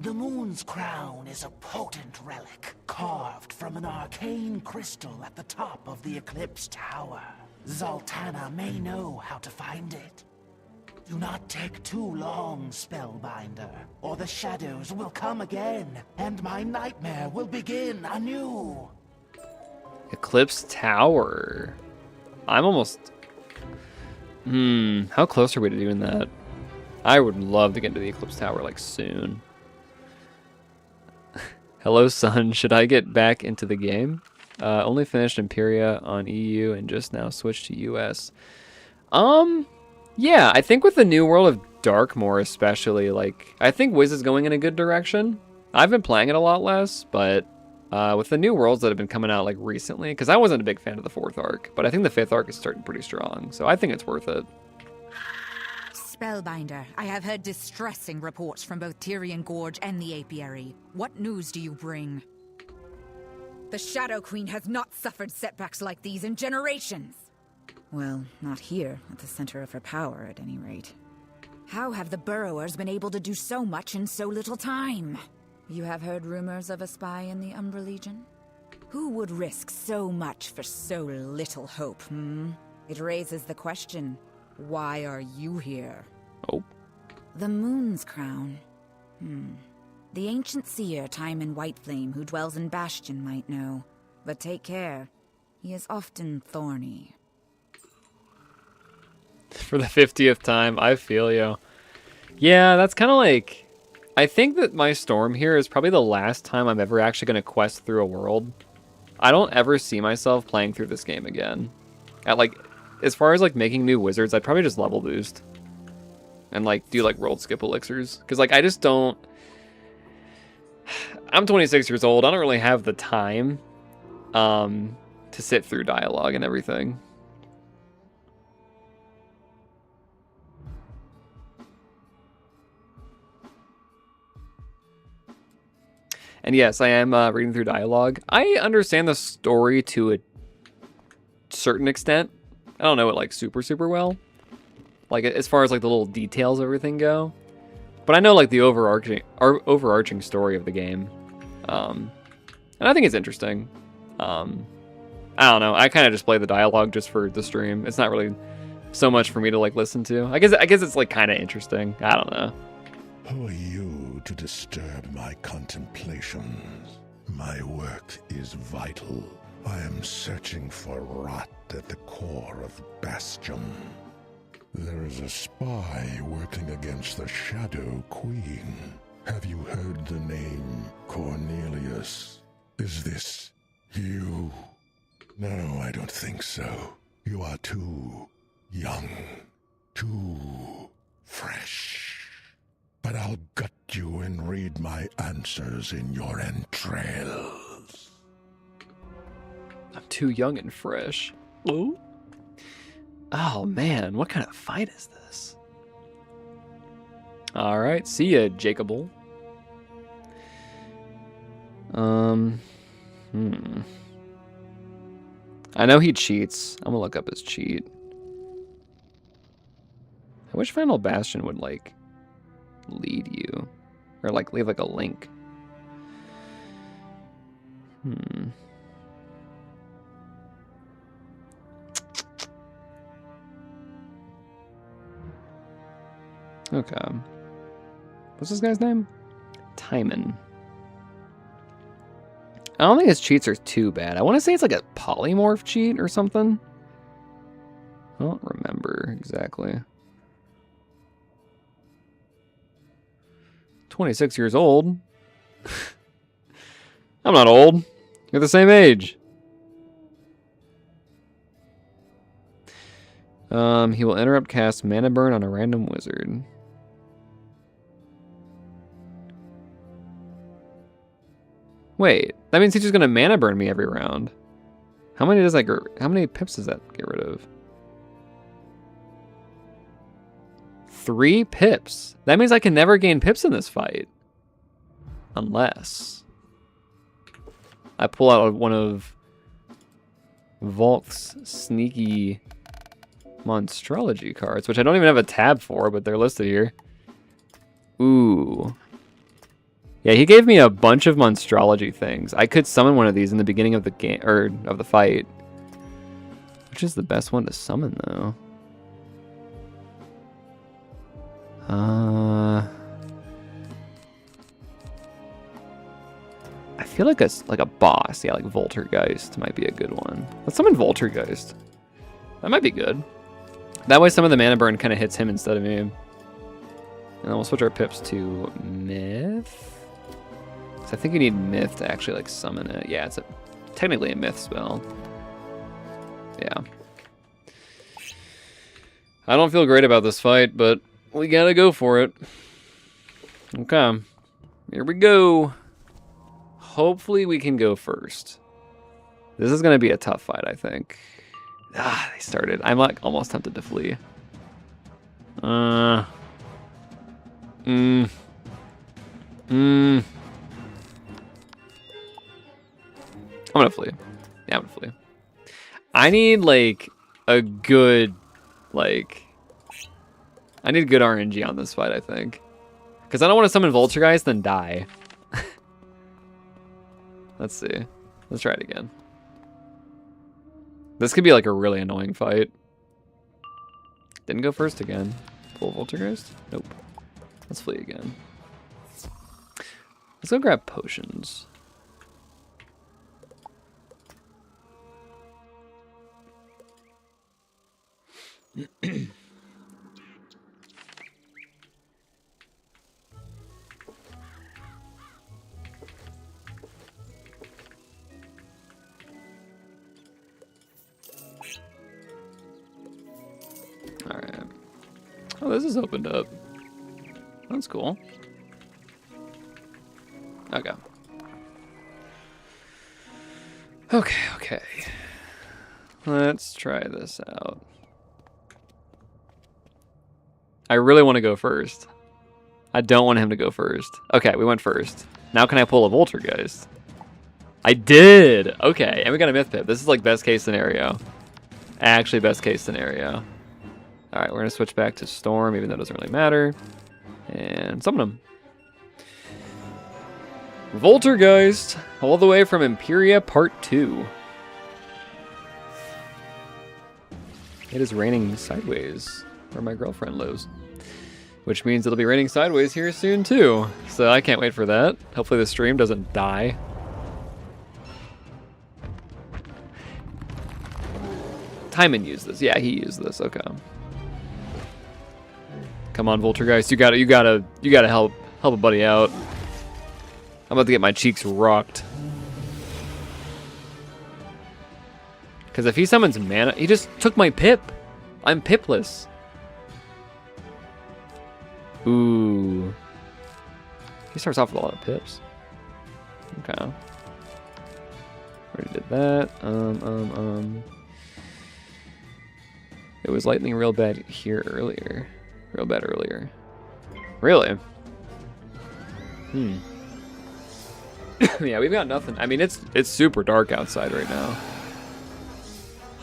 The Moon's Crown is a potent relic carved from an arcane crystal at the top of the Eclipse Tower. Zoltana may know how to find it. Do not take too long, Spellbinder, or the shadows will come again, and my nightmare will begin anew. Eclipse Tower. I'm almost... how close are we to doing that? I would love to get into the Eclipse Tower, like, soon. Hello, son. Should I get back into the game? Only finished Imperia on EU and just now switched to US. Yeah, I think with the new world of Darkmoor especially, like, I think Wiz is going in a good direction. I've been playing it a lot less, but with the new worlds that have been coming out, like, recently, because I wasn't a big fan of the 4th arc, but I think the 5th arc is starting pretty strong, so I think it's worth it. Spellbinder, I have heard distressing reports from both Tyrian Gorge and the Apiary. What news do you bring? The Shadow Queen has not suffered setbacks like these in generations. Well, not here, at the center of her power, at any rate. How have the Burrowers been able to do so much in so little time? You have heard rumors of a spy in the Umbra Legion? Who would risk so much for so little hope, hmm? It raises the question, why are you here? Oh. The Moon's Crown. The ancient seer Timon Whiteflame who dwells in Bastion might know. But take care, he is often thorny. For the 50th time, I feel you. Yeah, that's kind of like... I think that my storm here is probably the last time I'm ever actually going to quest through a world. I don't ever see myself playing through this game again. As far as, like, making new wizards, I'd probably just level boost. And, like, do, like, world skip elixirs. Because, like, I just don't... I'm 26 years old. I don't really have the time to sit through dialogue and everything. And yes, I am reading through dialogue. I understand the story to a certain extent. I don't know it like super well. Like as far as like the little details of everything go. But I know like the overarching story of the game. And I think it's interesting. I don't know. I kind of just play the dialogue just for the stream. It's not really so much for me to like listen to. I guess it's like kind of interesting. I don't know. Who are you to disturb my contemplations? My work is vital. I am searching for rot at the core of Bastion. There is a spy working against the Shadow Queen. Have you heard the name Cornelius? Is this you? No, I don't think so. You are too young, too fresh. But I'll gut you and read my answers in your entrails. I'm too young and fresh. Oh? Oh man, what kind of fight is this? Alright, see ya, Jacobal. I know he cheats. I'm gonna look up his cheat. I wish Final Bastion would like lead you. Or like leave like a link. Okay. What's this guy's name? Timon. I don't think his cheats are too bad. I want to say it's like a polymorph cheat or something. I don't remember exactly. 26 years old. I'm not old. You're the same age. He will interrupt cast mana burn on a random wizard. Wait, that means he's just gonna mana burn me every round. How many does that get? How many pips does that get rid of? 3 pips. That means I can never gain pips in this fight. Unless I pull out one of Volk's sneaky Monstrology cards, which I don't even have a tab for, but they're listed here. Ooh. Yeah, he gave me a bunch of Monstrology things. I could summon one of these in the beginning of the game, or of the fight. Which is the best one to summon, though? I feel like a boss. Yeah, like Voltergeist might be a good one. Let's summon Voltergeist. That might be good. That way some of the mana burn kind of hits him instead of me. And then we'll switch our pips to Myth. So I think you need Myth to actually like summon it. Yeah, it's technically a Myth spell. Yeah. I don't feel great about this fight, but we gotta go for it. Okay. Here we go. Hopefully we can go first. This is gonna be a tough fight, I think. Ah, they started. I'm like almost tempted to flee. I I'm gonna flee. Yeah, I'm gonna flee. I need like a good, like, I need good RNG on this fight, I think. Because I don't want to summon Vulture then die. Let's see. Let's try it again. This could be like a really annoying fight. Didn't go first again. Full Vulture? Nope. Let's flee again. Let's go grab potions. Alright. Oh, this is opened up. That's cool. Okay. Okay. Let's try this out. I really want to go first. I don't want him to go first. Okay, we went first. Now can I pull a Voltergeist? I did! Okay, and we got a Myth Pip. This is like best case scenario. Actually best case scenario. Alright, we're going to switch back to Storm, even though it doesn't really matter. And summon him. Voltergeist, all the way from Imperia Part 2. It is raining sideways where my girlfriend lives. Which means it'll be raining sideways here soon too. So I can't wait for that. Hopefully the stream doesn't die. Timon used this. Yeah, he used this. Okay. Come on, Voltergeist. You gotta help a buddy out. I'm about to get my cheeks rocked. Because if he summons mana, he just took my pip. I'm pipless. Ooh. He starts off with a lot of pips. Okay. Already did that. It was lightning real bad here earlier. Real bad earlier. Really? Yeah, we've got nothing. I mean, it's super dark outside right now.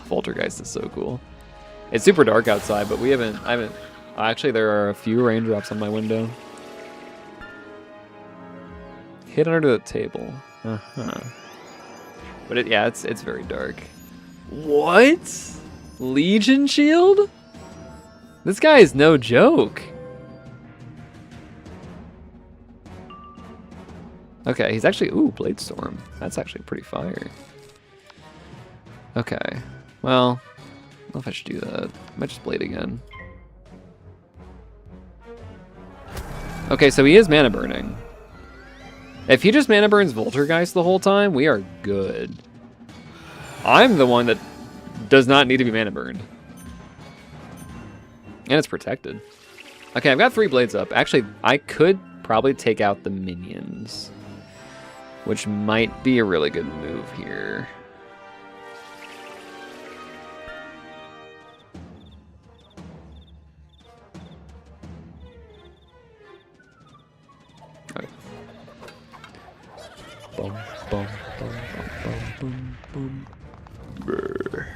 Voltergeist is so cool. It's super dark outside, but I haven't. Actually, there are a few raindrops on my window. Hid under the table. But it's very dark. What? Legion Shield? This guy is no joke. Okay, he's actually... Ooh, Blade Storm. That's actually pretty fire. Okay. Well, I don't know if I should do that. I might just Blade again. Okay, so he is mana burning. If he just mana burns Voltergeist the whole time, we are good. I'm the one that does not need to be mana burned. And it's protected. Okay, I've got 3 blades up. Actually, I could probably take out the minions, which might be a really good move here. Okay. Boom, boom, boom, boom, boom, boom. Brr.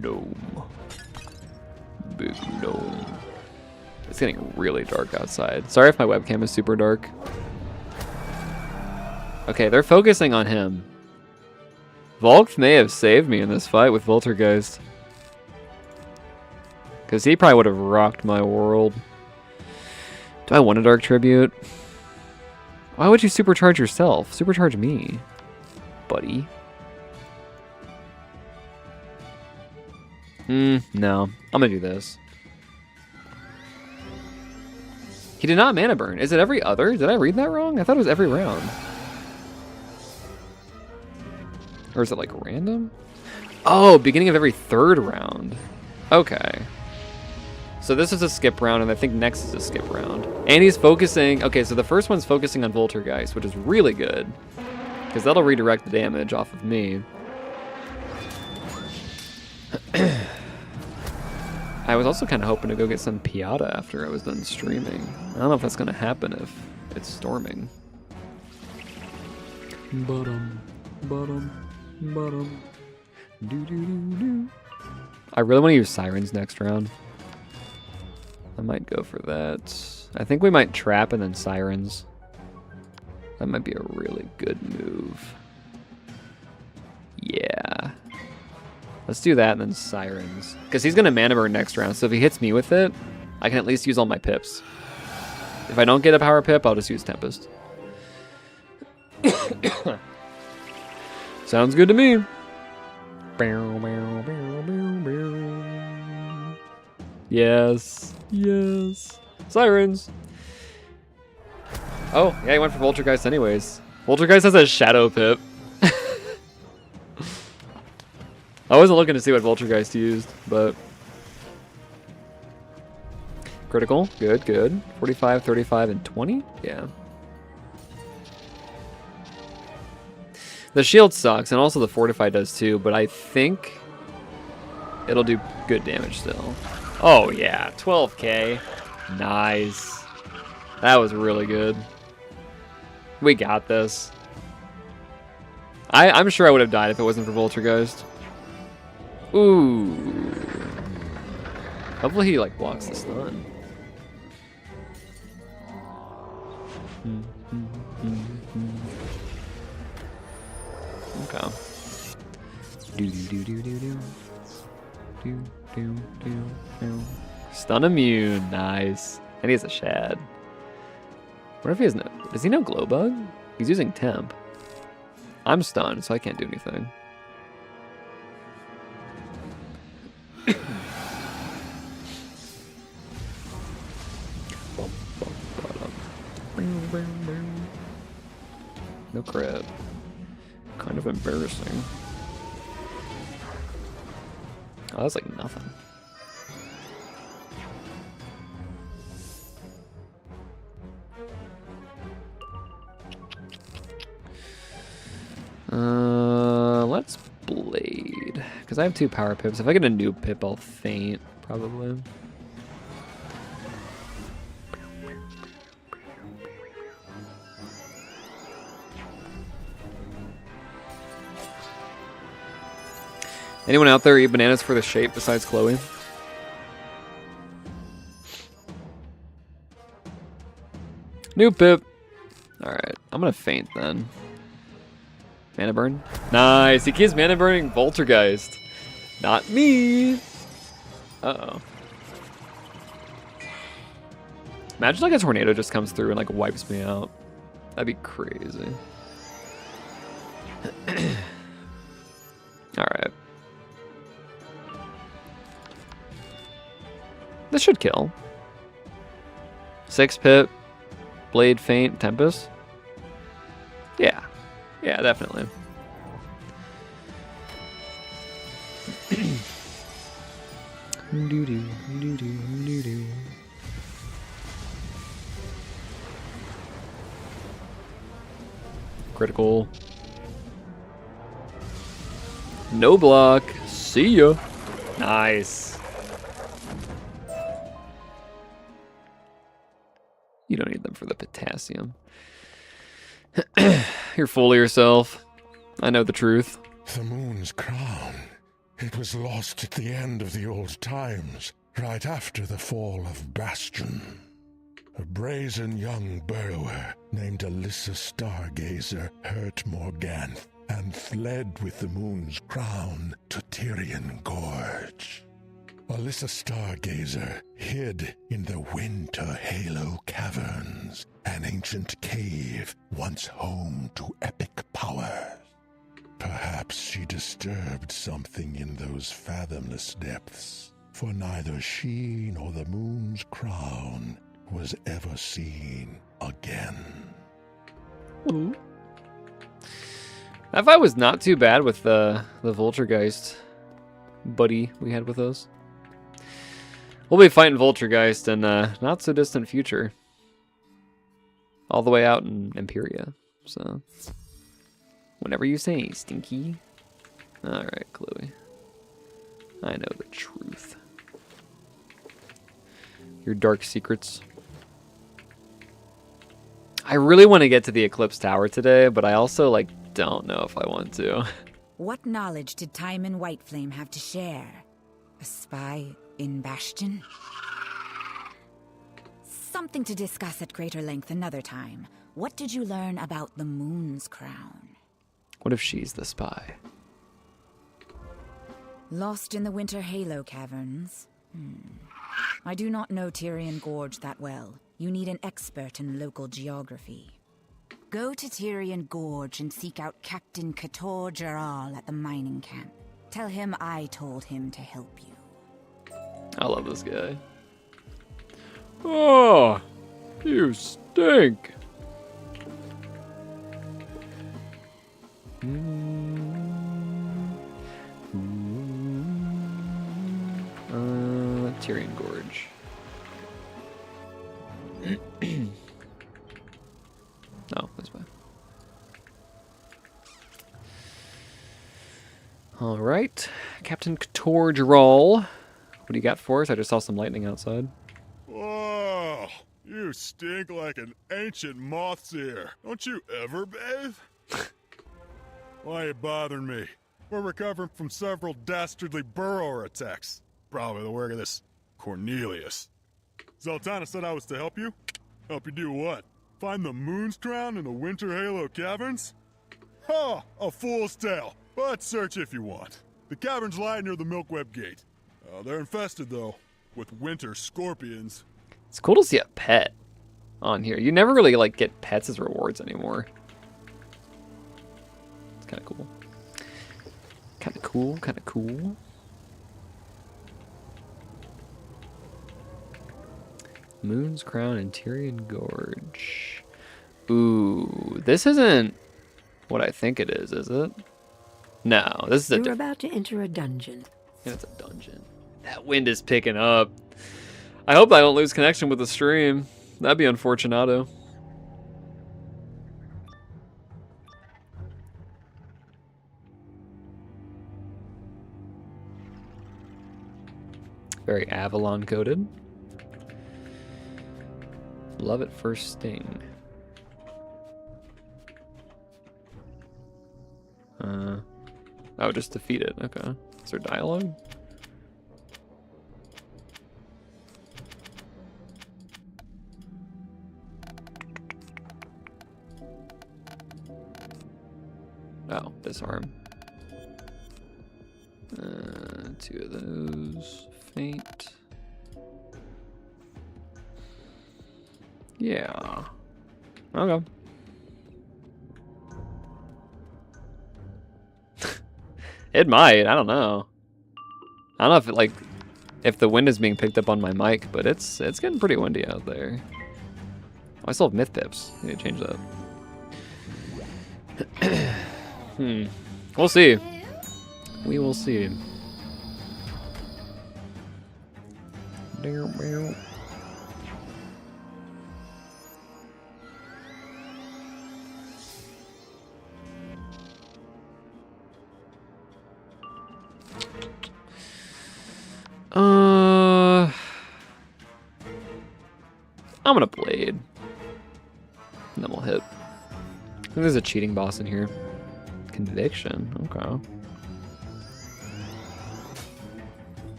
Gnome. Big gnome. It's getting really dark outside. Sorry if my webcam is super dark. Okay, they're focusing on him. Volk may have saved me in this fight with Voltergeist. Because he probably would have rocked my world. Do I want a Dark Tribute? Why would you supercharge yourself? Supercharge me, buddy. No. I'm gonna do this. He did not mana burn. Is it every other? Did I read that wrong? I thought it was every round. Or is it like random? Oh, beginning of every 3rd round. Okay. So this is a skip round, and I think next is a skip round. And he's focusing... Okay, so the first one's focusing on Voltergeist, which is really good. Because that'll redirect the damage off of me. I was also kind of hoping to go get some Piata after I was done streaming. I don't know if that's going to happen if it's storming. Bottom. I really want to use sirens next round. I might go for that. I think we might trap and then sirens. That might be a really good move. Yeah. Let's do that and then sirens. Because he's going to mana burn next round, so if he hits me with it, I can at least use all my pips. If I don't get a power pip, I'll just use Tempest. Sounds good to me. Yes. Yes. Sirens. Oh, yeah, he went for Vulturegeist anyways. Vulturegeist has a Shadow Pip. I wasn't looking to see what Vulturegeist used, but... Critical. Good, good. 45, 35, and 20? Yeah. The shield sucks, and also the Fortify does too, but I think it'll do good damage still. Oh, yeah. 12k. Nice. That was really good. We got this. I'm sure I would have died if it wasn't for Vulturegeist. Ooh. Hopefully he, like, blocks the stun. Okay. Stun immune, nice. And he has a shad. What if he has no... Does he know glow bug? He's using temp. I'm stunned, so I can't do anything. No crit. Kind of embarrassing. Oh, that's like nothing. Let's blade. Because I have 2 power pips. If I get a new pip, I'll faint, probably. Anyone out there eat bananas for the shape besides Chloe? New pip. Alright, I'm gonna faint then. Mana burn. Nice, he keeps mana burning Vulturegeist. Not me. Uh-oh. Imagine like a tornado just comes through and like wipes me out. That'd be crazy. Alright. This should kill. 6 pip, blade, faint, tempest. Yeah. Yeah, definitely. Critical. No block. See ya. Nice. You don't need them for the potassium. You're full of yourself. I know the truth. The moon's crown. It was lost at the end of the old times, right after the fall of Bastion. A brazen young burrower named Alyssa Stargazer hurt Morganth and fled with the moon's crown to Tyrian Gorge. Alyssa Stargazer hid in the Winter Halo Caverns, an ancient cave once home to epic powers. Perhaps she disturbed something in those fathomless depths, for neither she nor the moon's crown was ever seen again. Ooh. That fight was not too bad with the Vulturegeist buddy we had with us. We'll be fighting Vulturegeist in a not so distant future. All the way out in Imperia. So, whenever you say, Stinky. Alright, Chloe. I know the truth. Your dark secrets. I really want to get to the Eclipse Tower today, but I also, like, don't know if I want to. What knowledge did Timon Whiteflame have to share? A spy in Bastion? Something to discuss at greater length another time. What did you learn about the Moon's Crown? What if she's the spy? Lost in the Winter Halo Caverns? I do not know Tyrian Gorge that well. You need an expert in local geography. Go to Tyrian Gorge and seek out Captain Kator Jaral at the mining camp. Tell him I told him to help you. I love this guy. Oh, you stink. Tyrian Gorge. Oh, this way. All right, Captain Kator Jaral. What do you got for us? I just saw some lightning outside. Whoa, you stink like an ancient moth's ear. Don't you ever bathe? Why are you bothering me? We're recovering from several dastardly burrower attacks. Probably the work of this Cornelius. Zoltana said I was to help you? Help you do what? Find the Moon's Crown in the Winter Halo Caverns? Ha! A fool's tale. But search if you want. The caverns lie near the Milkweb Gate. They're infested, though, with winter scorpions. It's cool to see a pet on here. You never really, like, get pets as rewards anymore. It's kind of cool. Kind of cool, kind of cool. Moon's Crown and Tyrian Gorge. Ooh, this isn't what I think it is it? No, this is a... You're about to enter a dungeon. Yeah, it's a dungeon. That wind is picking up. I hope I don't lose connection with the stream. That'd be unfortunato. Very Avalon coded. Love it first sting. Oh, just defeat it. Okay. Is there dialogue? Oh, disarm. 2 of those. Faint. Yeah. Okay. It might. I don't know. I don't know if it, like, if the wind is being picked up on my mic, but it's getting pretty windy out there. Oh, I still have myth pips. I need to change that. We'll see. We will see. I'm gonna blade. And then we'll hit. I think there's a cheating boss in here. Conviction. Okay.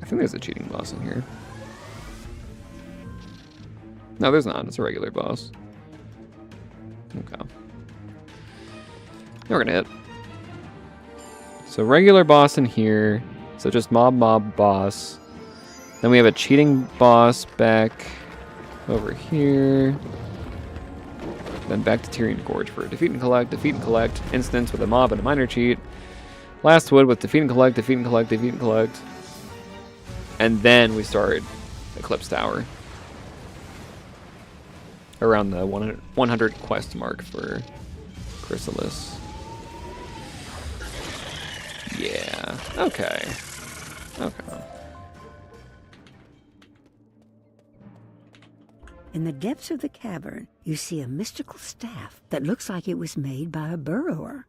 I think there's a cheating boss in here. No, there's not. It's a regular boss. Okay. Now we're gonna hit. So regular boss in here. So just mob boss. Then we have a cheating boss back over here. Then back to Tyrian Gorge for defeat and collect, instance with a mob and a minor cheat. Last wood with defeat and collect, defeat and collect, defeat and collect. And then we start Eclipse Tower. Around the 100 quest mark for Chrysalis. Yeah, okay. Okay. In the depths of the cavern, you see a mystical staff that looks like it was made by a burrower.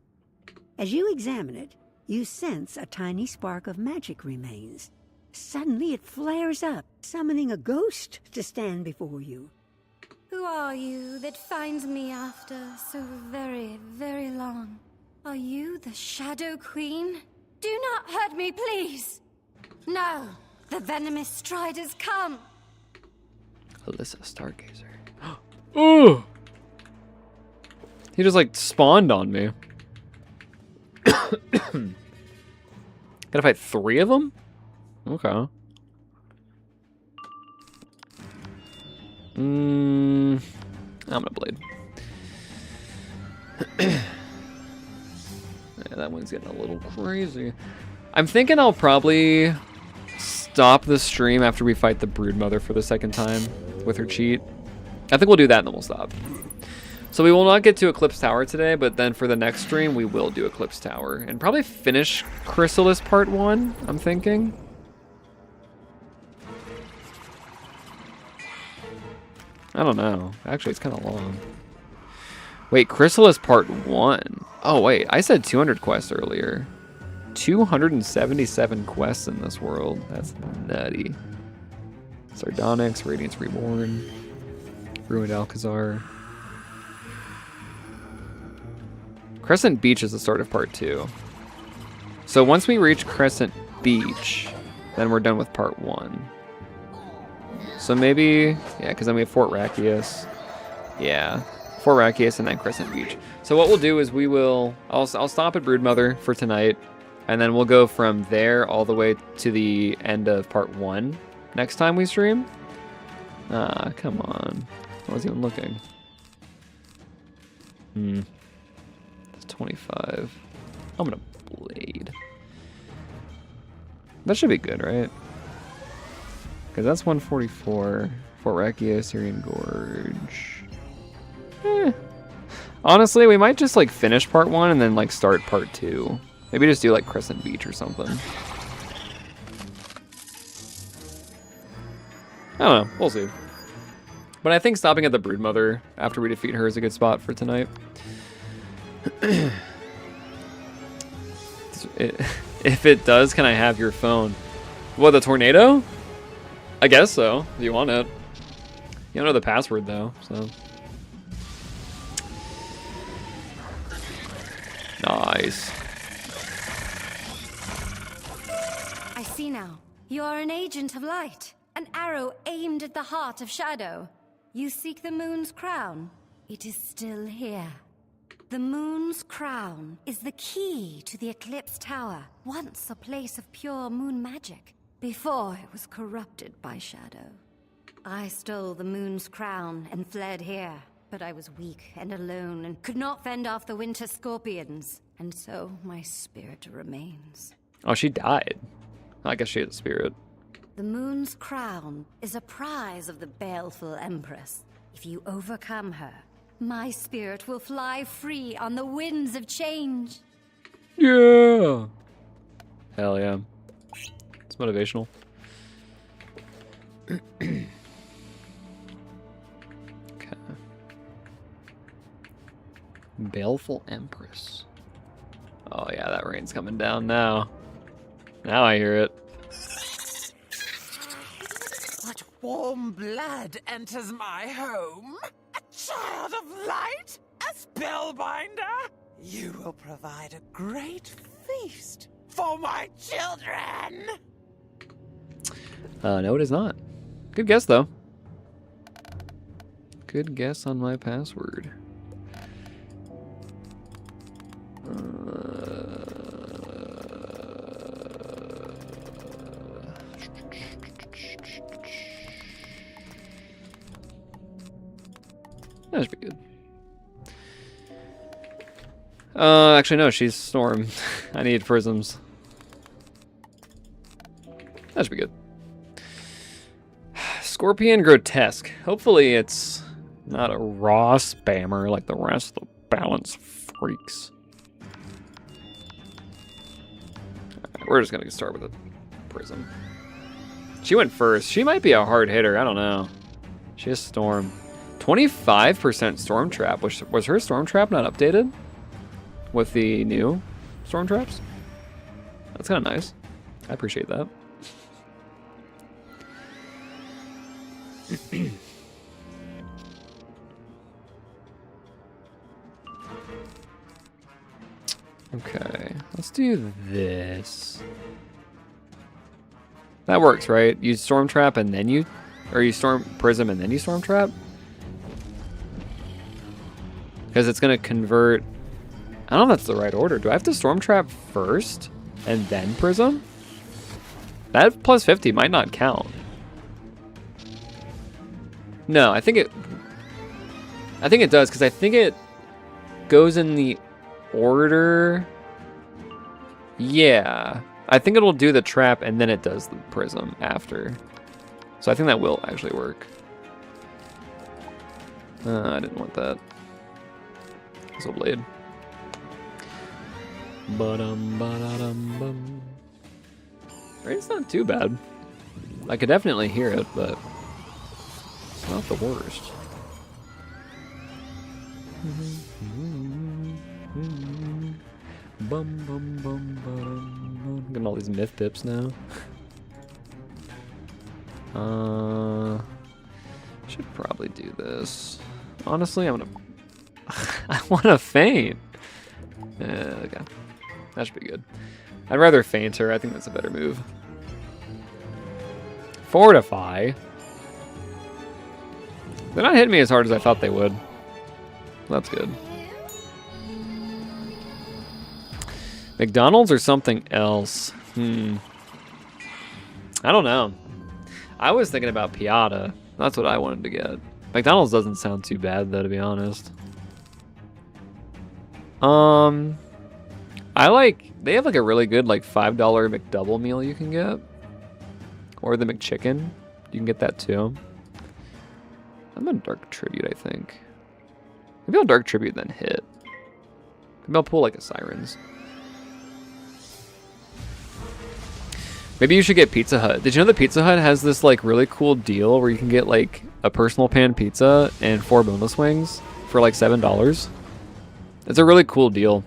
As you examine it, you sense a tiny spark of magic remains. Suddenly it flares up, summoning a ghost to stand before you. Who are you that finds me after so very, very long? Are you the Shadow Queen? Do not hurt me, please! No! The venomous striders come! Alyssa Stargazer. Oh! He just like spawned on me. Gotta fight 3 of them? Okay. I'm gonna blade. Yeah, that one's getting a little crazy. I'm thinking I'll probably stop the stream after we fight the Broodmother for the 2nd time with her cheat. I think we'll do that and then we'll stop. So we will not get to Eclipse Tower today, but then for the next stream, we will do Eclipse Tower. And probably finish Chrysalis Part 1, I'm thinking. I don't know. Actually, it's kind of long. Wait, Chrysalis Part 1. Oh, wait. I said 200 quests earlier. 277 quests in this world. That's nutty. Sardonyx, Radiance Reborn, Ruined Alcazar. Crescent Beach is the start of Part 2. So once we reach Crescent Beach, then we're done with Part 1. So maybe, yeah, because then we have Fort Rakius. Yeah, Fort Rakius and then Crescent Beach. So what we'll do is I'll stop at Broodmother for tonight, and then we'll go from there all the way to the end of Part 1 next time we stream. Ah, come on. I wasn't even looking. 25. I'm gonna blade. That should be good, right? Because that's 144. Fort Rakius, Syrian Gorge. Honestly, we might just like finish Part 1 and then like start Part 2. Maybe just do like Crescent Beach or something. I don't know. We'll see. But I think stopping at the Broodmother after we defeat her is a good spot for tonight. If it does, can I have your phone? What, the tornado? I guess so, if you want it. You don't know the password though, so. Nice. I see now. You are an agent of light. An arrow aimed at the heart of shadow. You seek the moon's crown. It is still here. The moon's crown is the key to the Eclipse Tower, once a place of pure moon magic, before it was corrupted by shadow. I stole the moon's crown and fled here, but I was weak and alone and could not fend off the winter scorpions, and so my spirit remains. Oh, she died. I guess she has a spirit. The moon's crown is a prize of the baleful Empress. If you overcome her, my spirit will fly free on the winds of change. Yeah. Hell yeah. It's motivational. Okay. Baleful Empress. Oh yeah, that rain's coming down now. Now I hear it. What warm blood enters my home? A child of light? A spellbinder? You will provide a great feast for my children! No, it is not. Good guess, though. Good guess on my password. That should be good. Actually, no, she's Storm. I need prisms. That should be good. Scorpion Grotesque. Hopefully it's not a raw spammer like the rest of the balance freaks. Alright, we're just gonna start with a prism. She went first. She might be a hard hitter. I don't know. She has Storm. 25% Storm Trap. Was her Storm Trap not updated with the new Storm Traps? That's kind of nice. I appreciate that. Okay, let's do this. That works, right? You storm trap and then you, or you storm prism and then you storm trap? Because it's gonna convert. I don't know if that's the right order. Do I have to storm trap first and then prism? That plus 50 might not count. No, I think it does, because I think it goes in the order. Yeah, I think it'll do the trap and then it does the prism after. So I think that will actually work. I didn't want that. So blade. Ba-dum-ba-da-dum-bum. Right, it's not too bad. I could definitely hear it, but it's not the worst. Bum bum bum bum. Getting all these myth pips now. Should probably do this. Honestly, I'm gonna. I want to feint. Okay, that should be good. I'd rather feint her. I think that's a better move. Fortify. They're not hitting me as hard as I thought they would. That's good. McDonald's or something else? I don't know. I was thinking about Piata. That's what I wanted to get. McDonald's doesn't sound too bad though, to be honest. They have like a really good like $5 McDouble meal you can get. Or the McChicken. You can get that too. I'm on Dark Tribute, I think. Maybe I'll Dark Tribute then hit. Maybe I'll pull like a Sirens. Maybe you should get Pizza Hut. Did you know that Pizza Hut has this like really cool deal where you can get like a personal pan pizza and 4 boneless wings for like $7? It's a really cool deal.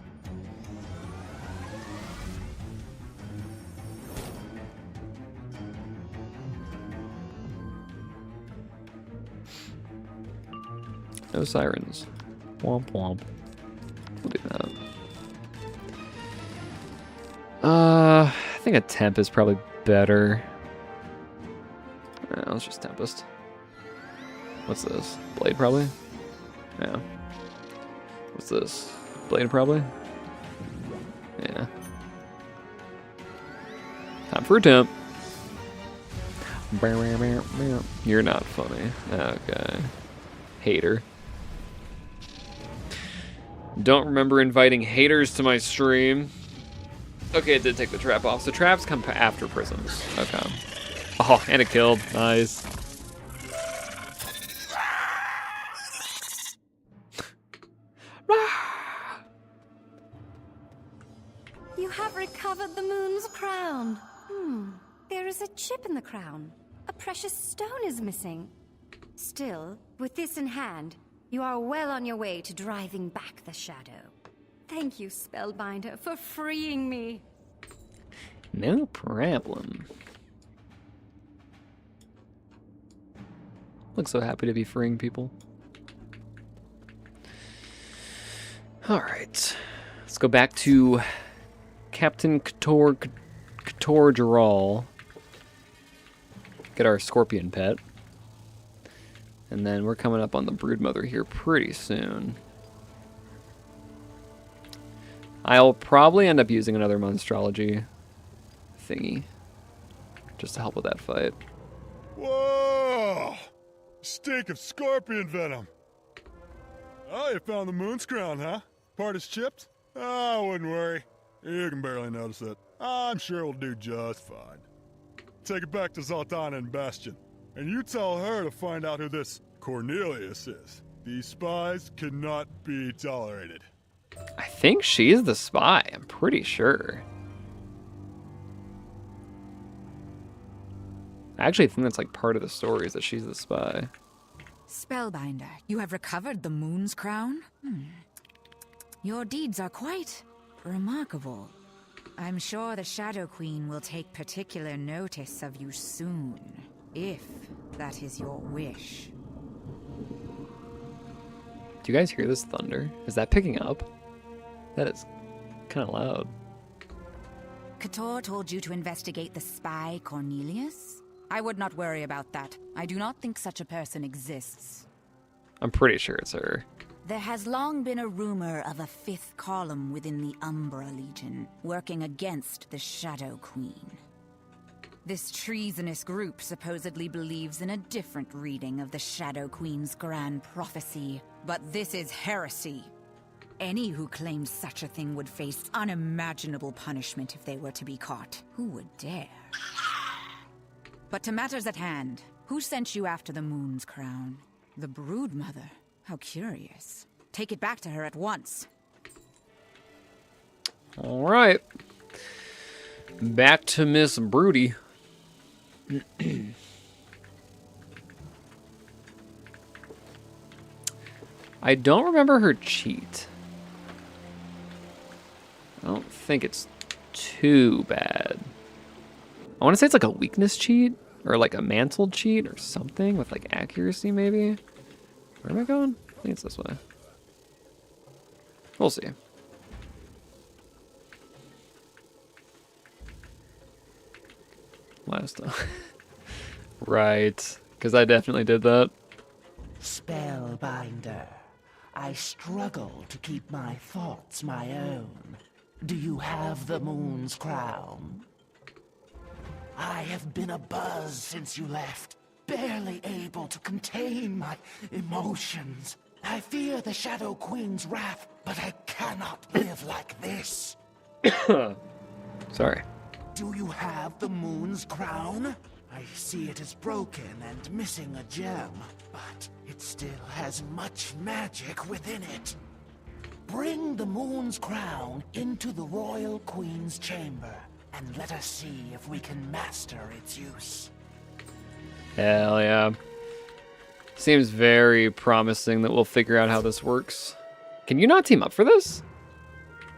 No Sirens. Womp womp. We'll do that. I think a temp is probably better. Let's just Tempest. What's this? Blade probably? Yeah. What's this? Blade probably? Yeah. Time for a temp. You're not funny. Okay. Hater. Don't remember inviting haters to my stream. Okay, it did take the trap off. So traps come after prisms. Okay. Oh, and it killed. Nice. You have recovered the moon's crown. There is a chip in the crown. A precious stone is missing. Still, with this in hand, you are well on your way to driving back the shadow. Thank you, Spellbinder, for freeing me. No problem. Look so happy to be freeing people. Alright. Let's go back to Captain Couture Geralt. Get our scorpion pet. And then we're coming up on the Broodmother here pretty soon. I'll probably end up using another Monstrology thingy just to help with that fight. Whoa! Stink of scorpion venom. Oh, you found the moon's crown, huh? Part is chipped? Oh, I wouldn't worry. You can barely notice it. I'm sure it'll do just fine. Take it back to Zoltana and Bastion, and you tell her to find out who this Cornelius is. These spies cannot be tolerated. I think she's the spy. I'm pretty sure. I actually think that's like part of the story is that she's the spy. Spellbinder, you have recovered the moon's crown? Your deeds are quite remarkable. I'm sure the Shadow Queen will take particular notice of you soon, if that is your wish. Do you guys hear this thunder? Is that picking up? That is kind of loud. Kator told you to investigate the spy Cornelius? I would not worry about that. I do not think such a person exists. I'm pretty sure it's her. There has long been a rumor of a fifth column within the Umbra Legion, working against the Shadow Queen. This treasonous group supposedly believes in a different reading of the Shadow Queen's grand prophecy, but this is heresy. Any who claimed such a thing would face unimaginable punishment if they were to be caught. Who would dare? But to matters at hand, who sent you after the Moon's Crown? The Broodmother. How curious. Take it back to her at once. All right. Back to Miss Broody. I don't remember her cheat. I don't think it's too bad. I want to say it's like a weakness cheat or like a mantled cheat or something with like accuracy maybe. Where am I going? I think it's this way. We'll see. Last time. Right. Because I definitely did that. Spellbinder, I struggle to keep my thoughts my own. Do you have the Moon's Crown? I have been abuzz since you left, barely able to contain my emotions. I fear the Shadow Queen's wrath, but I cannot live like this. Sorry. Do you have the Moon's Crown? I see it is broken and missing a gem, but it still has much magic within it. Bring the Moon's Crown into the Royal Queen's chamber, and let us see if we can master its use. Hell yeah. Seems very promising that we'll figure out how this works. Can you not team up for this?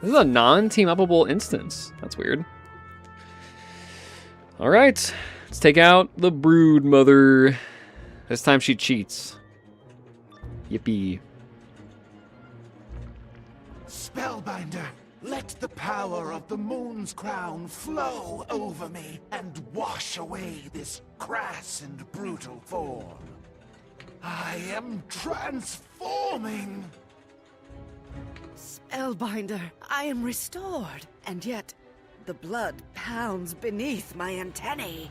This is a non-team-upable instance. That's weird. Alright. Let's take out the Broodmother. This time she cheats. Yippee. Spellbinder, let the power of the Moon's Crown flow over me and wash away this crass and brutal form. I am transforming! Spellbinder, I am restored, and yet the blood pounds beneath my antennae.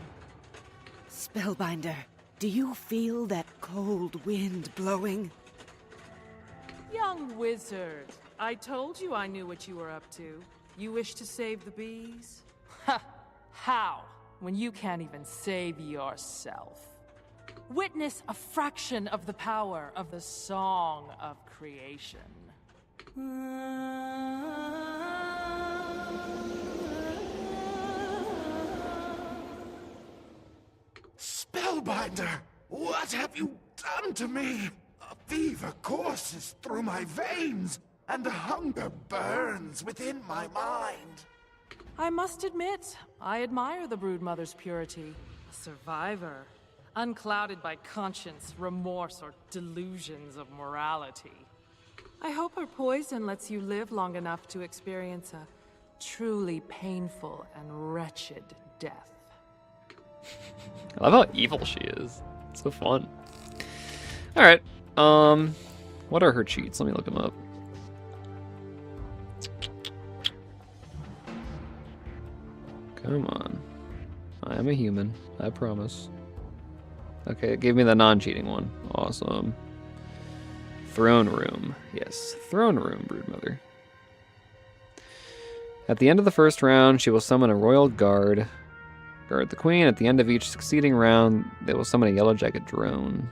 Spellbinder, do you feel that cold wind blowing? Young wizard, I told you I knew what you were up to. You wish to save the bees? Ha! How? When you can't even save yourself. Witness a fraction of the power of the Song of Creation. Spellbinder, what have you done to me? A fever courses through my veins, and a hunger burns within my mind. I must admit, I admire the Broodmother's purity. A survivor, unclouded by conscience, remorse, or delusions of morality. I hope her poison lets you live long enough to experience a truly painful and wretched death. I love how evil she is. It's so fun. Alright. What are her cheats? Let me look them up. Come on. I am a human. I promise. Okay, it gave me the non-cheating one. Awesome. Throne room. Yes, throne room, Broodmother. At the end of the first round, she will summon a royal guard. Guard the queen. At the end of each succeeding round, they will summon a yellow jacket drone.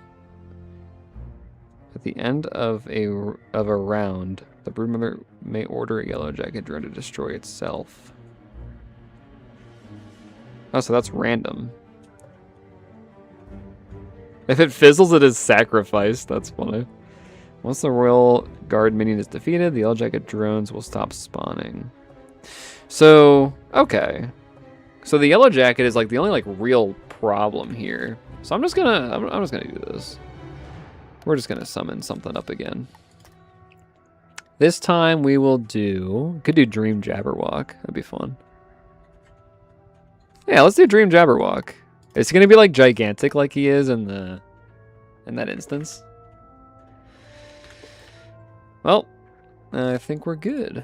At the end of a round, the Broodmother may order a yellow jacket drone to destroy itself. Oh, so that's random. If it fizzles, it is sacrificed. That's funny. Once the royal guard minion is defeated, the yellow jacket drones will stop spawning. So, okay. So the yellow jacket is like the only like real problem here. So I'm just gonna do this. We're just gonna summon something up again. This time we will do... Could do Dream Jabberwock. That'd be fun. Yeah, let's do Dream Jabberwock. It's gonna be like gigantic like he is in that instance. Well, I think we're good.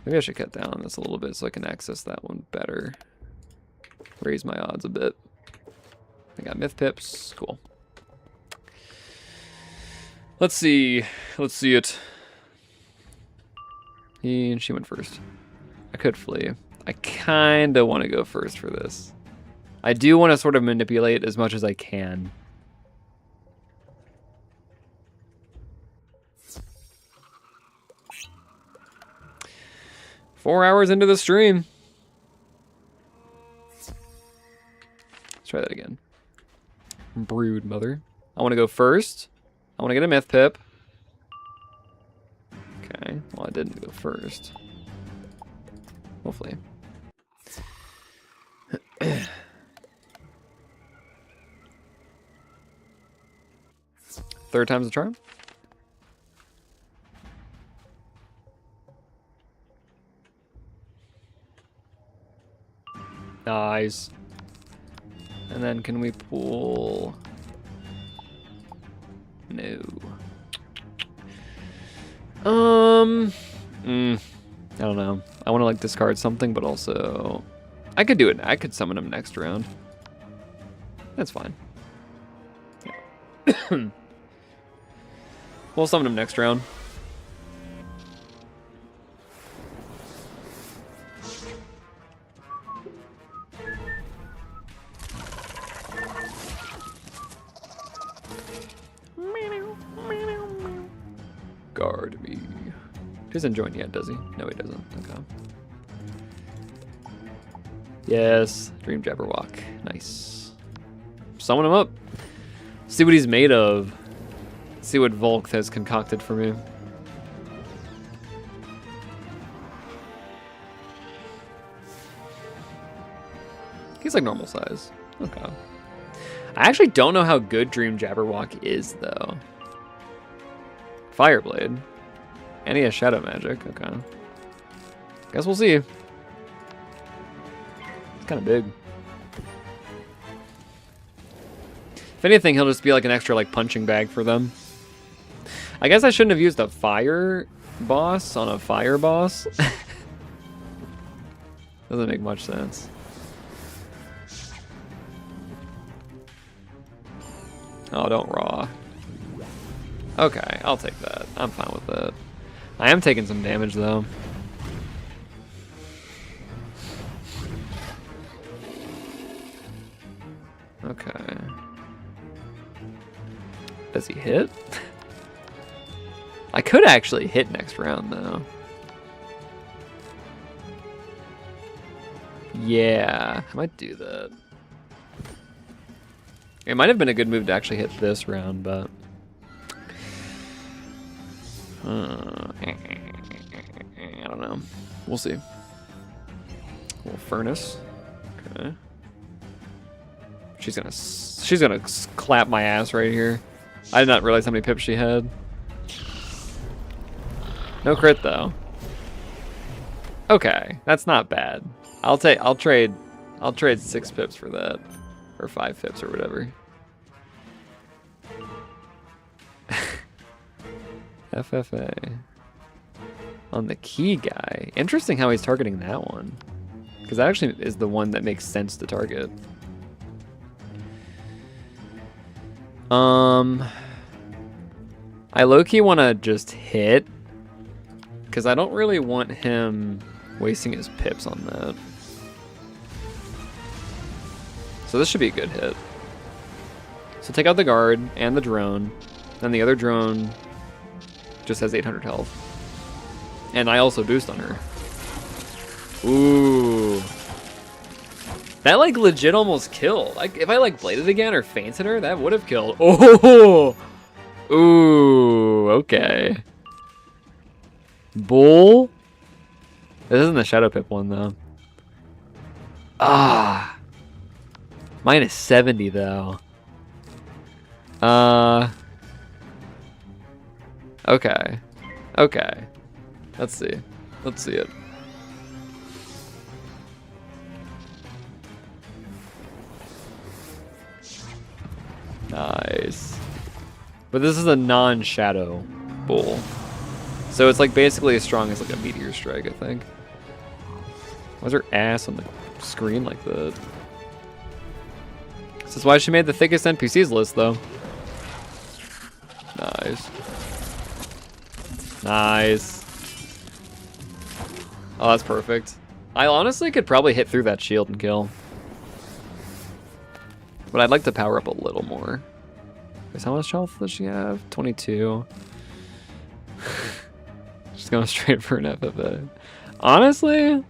Maybe I should cut down on this a little bit so I can access that one better. Raise my odds a bit. I got myth pips. Cool. Let's see. Let's see it. She went first. I could flee. I kind of want to go first for this. I do want to sort of manipulate as much as I can. Four hours into the stream. Let's try that again. Brood mother. I want to go first. I want to get a myth pip. Okay. Well, I didn't go first. Hopefully. Third time's a charm. Nice. And then can we pull... No. I don't know. I want to like discard something, but also I could do it. I could summon him next round. That's fine. Yeah. We'll summon him next round. Guard me. He doesn't join yet, does he? No, he doesn't. Okay. Yes, Dream Jabberwock. Nice. Summon him up. See what he's made of. See what Volk has concocted for me. He's like normal size. Okay. I actually don't know how good Dream Jabberwock is, though. Fireblade. And he has Shadow Magic. Okay. Guess we'll see. It's kind of big. If anything, he'll just be like an extra like punching bag for them. I guess I shouldn't have used a fire boss on a fire boss. Doesn't make much sense. Oh, don't raw. Okay, I'll take that. I'm fine with that. I am taking some damage though. Okay. Does he hit? I could actually hit next round though. Yeah, I might do that. It might have been a good move to actually hit this round, but... I don't know. We'll see. Little furnace. Okay. She's gonna clap my ass right here. I did not realize how many pips she had. No crit though. Okay, that's not bad. I'll trade 6 pips for that. Or 5 pips or whatever. FFA. On the key guy. Interesting how he's targeting that one. Because that actually is the one that makes sense to target. I low-key want to just hit. Because I don't really want him wasting his pips on that. So this should be a good hit. So take out the guard and the drone. Then the other drone just has 800 health. And I also boost on her. Ooh. That like legit almost killed. Like if I like bladed again or fainted her, that would have killed. Oh. Ooh, okay. Bull. This isn't the Shadow Pip one though. Ah. Minus 70 though. Okay. Okay. Let's see. Let's see it. Nice. But this is a non-shadow bull. So it's like basically as strong as like a meteor strike, I think. Why is her ass on the screen like that? This is why she made the thickest NPCs list, though. Nice. Nice. Oh, that's perfect. I honestly could probably hit through that shield and kill. But I'd like to power up a little more. Because how much health does she have? 22. She's going straight for an FFA. Honestly,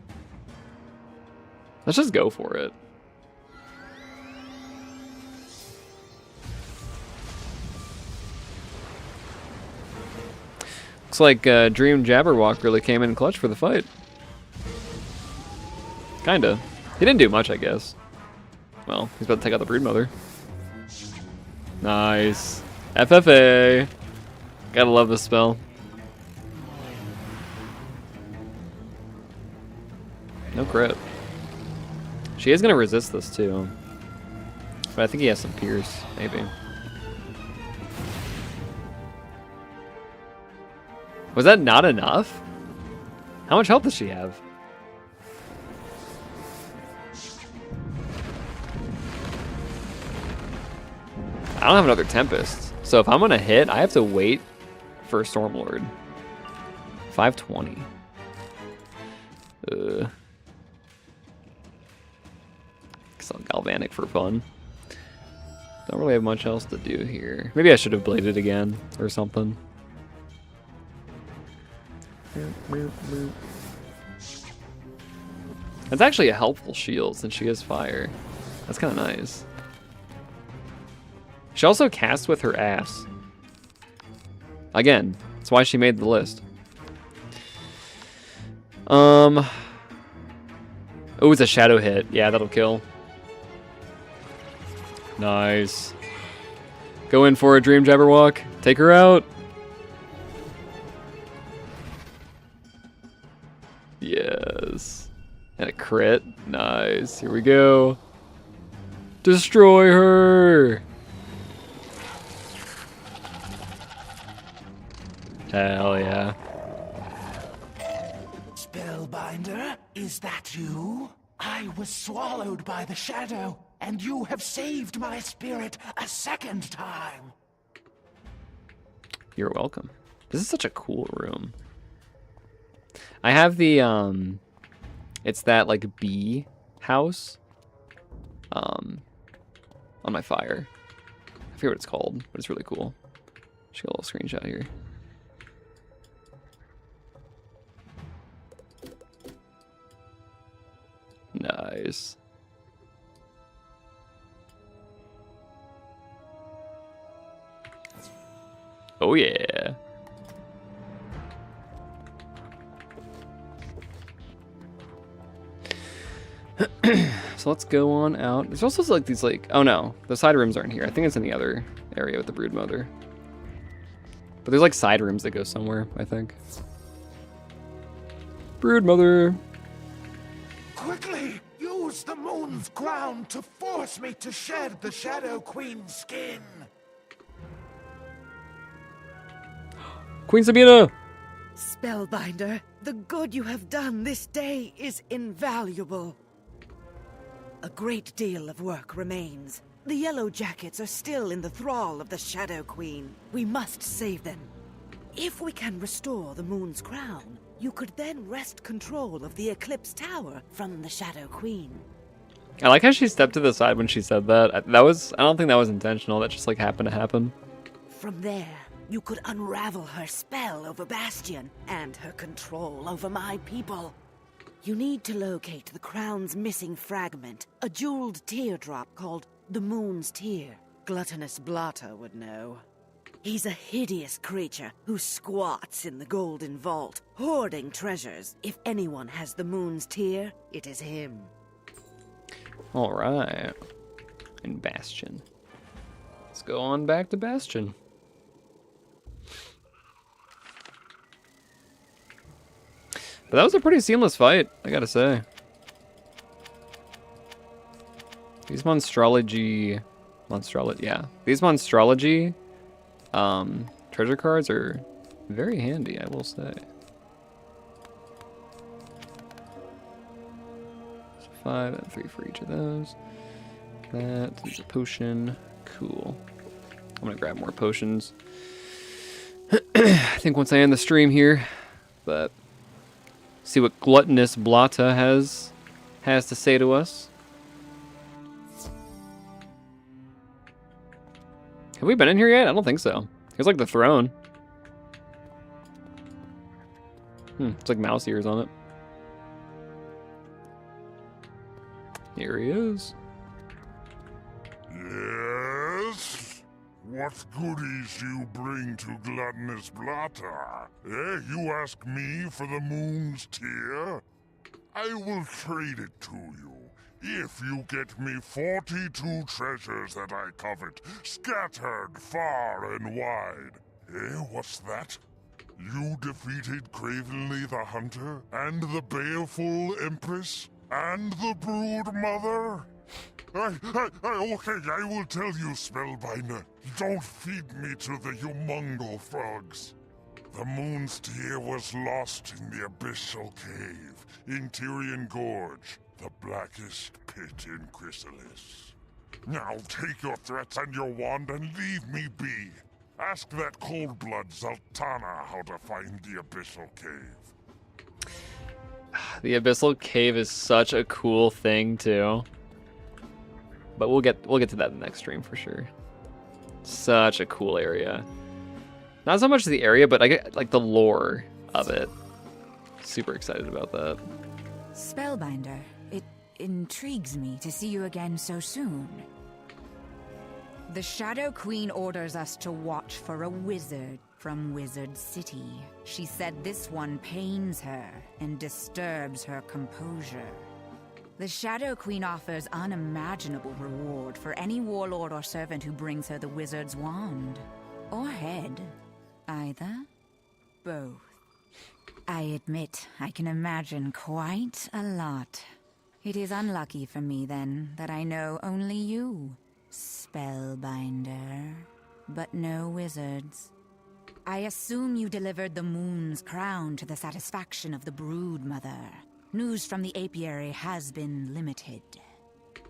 let's just go for it. Looks like Dream Jabberwock really came in clutch for the fight. Kinda. He didn't do much, I guess. Well, he's about to take out the Broodmother. Nice. FFA. Gotta love this spell. No crit. She is gonna resist this too. But I think he has some Pierce, maybe. Was that not enough? How much health does she have? I don't have another Tempest. So if I'm gonna hit, I have to wait for a Stormlord. 520. Guess I'll Galvanic for fun. Don't really have much else to do here. Maybe I should have bladed again or something. That's actually a helpful shield since she has fire. That's kind of nice. She also casts with her ass. Again, that's why she made the list. Oh, it's a shadow hit. Yeah, that'll kill. Nice. Go in for a Dream Jabberwock. Take her out. Yes. And a crit. Nice. Here we go. Destroy her. Hell yeah. Spellbinder, is that you? I was swallowed by the shadow, and you have saved my spirit a second time. You're welcome. This is such a cool room. I have the, it's that, like, bee house, on my fire. I forget what it's called, but it's really cool. Just got a little screenshot here. Nice. Oh yeah. So let's go on out. There's also like these like, oh no, the side rooms aren't here. I think it's in the other area with the Broodmother. But there's like side rooms that go somewhere, I think. Broodmother. Quickly, use the moon's crown to force me to shed the Shadow Queen's skin. Queen Sabina! Spellbinder, the good you have done this day is invaluable. A great deal of work remains. The Yellow Jackets are still in the thrall of the Shadow Queen. We must save them. If we can restore the moon's crown, you could then wrest control of the Eclipse Tower from the Shadow Queen. I like how she stepped to the side when she said that. That was, I don't think that was intentional. That just like happened to happen. From there, you could unravel her spell over Bastion and her control over my people. You need to locate the crown's missing fragment, a jeweled teardrop called the Moon's Tear. Gluttonous Blotter would know. He's a hideous creature who squats in the golden vault, hoarding treasures. If anyone has the Moon's Tear, it is him. All right. And Bastion. Let's go on back to Bastion. But that was a pretty seamless fight, I gotta say. These Monstrology... yeah. These Monstrology treasure cards are very handy, I will say. So 5 and 3 for each of those. There's a potion. Cool. I'm gonna grab more potions. I think once I end the stream here, but see what Gluttonous Blata has to say to us. Have we been in here yet? I don't think so. Here's like the throne. It's like mouse ears on it. Here he is. Yes? What goodies you bring to Gluttonous Blata? Eh? You ask me for the moon's tear? I will trade it to you, if you get me 42 treasures that I covet, scattered far and wide. Eh, what's that? You defeated Cravenly the Hunter, and the baleful Empress, and the Brood Mother? Okay, I will tell you, Spellbinder. Don't feed me to the humongo frogs. The moon's tear was lost in the abyssal cave, in Tyrian Gorge, the blackest pit in Chrysalis. Now take your threats and your wand and leave me be. Ask that cold-blood Zaltana how to find the abyssal cave. The abyssal cave is such a cool thing too. But we'll get to that in the next stream for sure. Such a cool area. Not so much the area, but I get like the lore of it. Super excited about that. Spellbinder, it intrigues me to see you again so soon. The Shadow Queen orders us to watch for a wizard from Wizard City. She said this one pains her and disturbs her composure. The Shadow Queen offers unimaginable reward for any warlord or servant who brings her the wizard's wand. Or head. Either. Both. I admit, I can imagine quite a lot. It is unlucky for me, then, that I know only you, Spellbinder, but no wizards. I assume you delivered the moon's crown to the satisfaction of the Brood Mother. News from the apiary has been limited.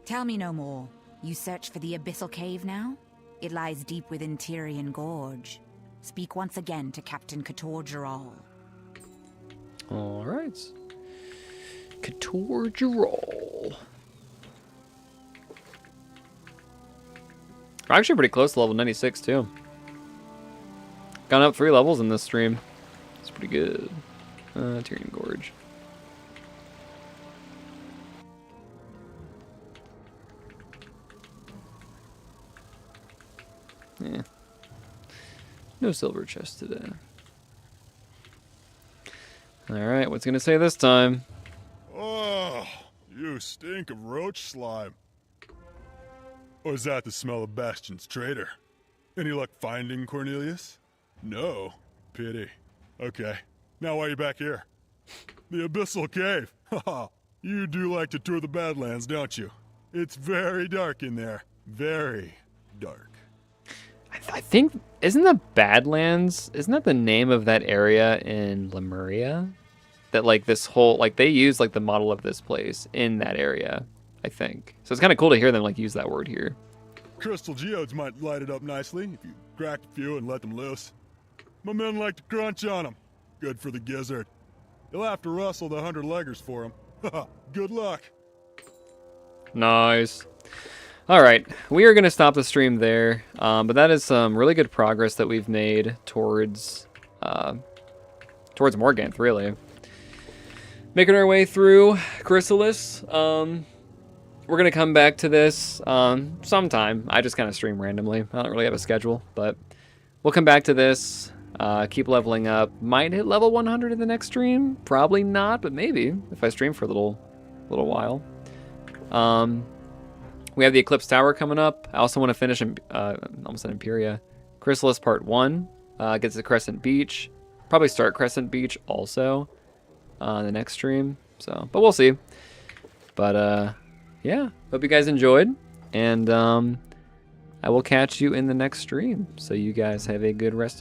Tell me no more. You search for the abyssal cave now? It lies deep within Tyrian Gorge. Speak once again to Captain Cator-Geral. All right. Cator-Geral. We're actually pretty close to level 96 too. Gone up 3 levels in this stream. It's pretty good. Tyrian Gorge. Yeah. No silver chest today. Alright, what's gonna say this time? Oh, you stink of roach slime. Or is that the smell of Bastion's traitor? Any luck finding Cornelius? No. Pity. Okay. Now why are you back here? The Abyssal Cave. Haha. You do like to tour the Badlands, don't you? It's very dark in there. Very dark. I think, isn't the Badlands, isn't that the name of that area in Lemuria? That like this whole, like they use like the model of this place in that area, I think. So it's kind of cool to hear them like use that word here. Crystal geodes might light it up nicely if you cracked a few and let them loose. My men like to crunch on them. Good for the gizzard. You'll have to rustle the 100-leggers for him. Haha, good luck. Nice. All right, we are going to stop the stream there, but that is some really good progress that we've made towards Morganth, really. Making our way through Chrysalis. We're going to come back to this sometime. I just kind of stream randomly. I don't really have a schedule, but we'll come back to this, keep leveling up. Might hit level 100 in the next stream. Probably not, but maybe if I stream for a little while. We have the Eclipse Tower coming up. I also want to finish, almost said Imperia. Chrysalis Part 1 gets to Crescent Beach. Probably start Crescent Beach also. the next stream. So, but we'll see. But yeah, hope you guys enjoyed, and I will catch you in the next stream. So you guys have a good rest.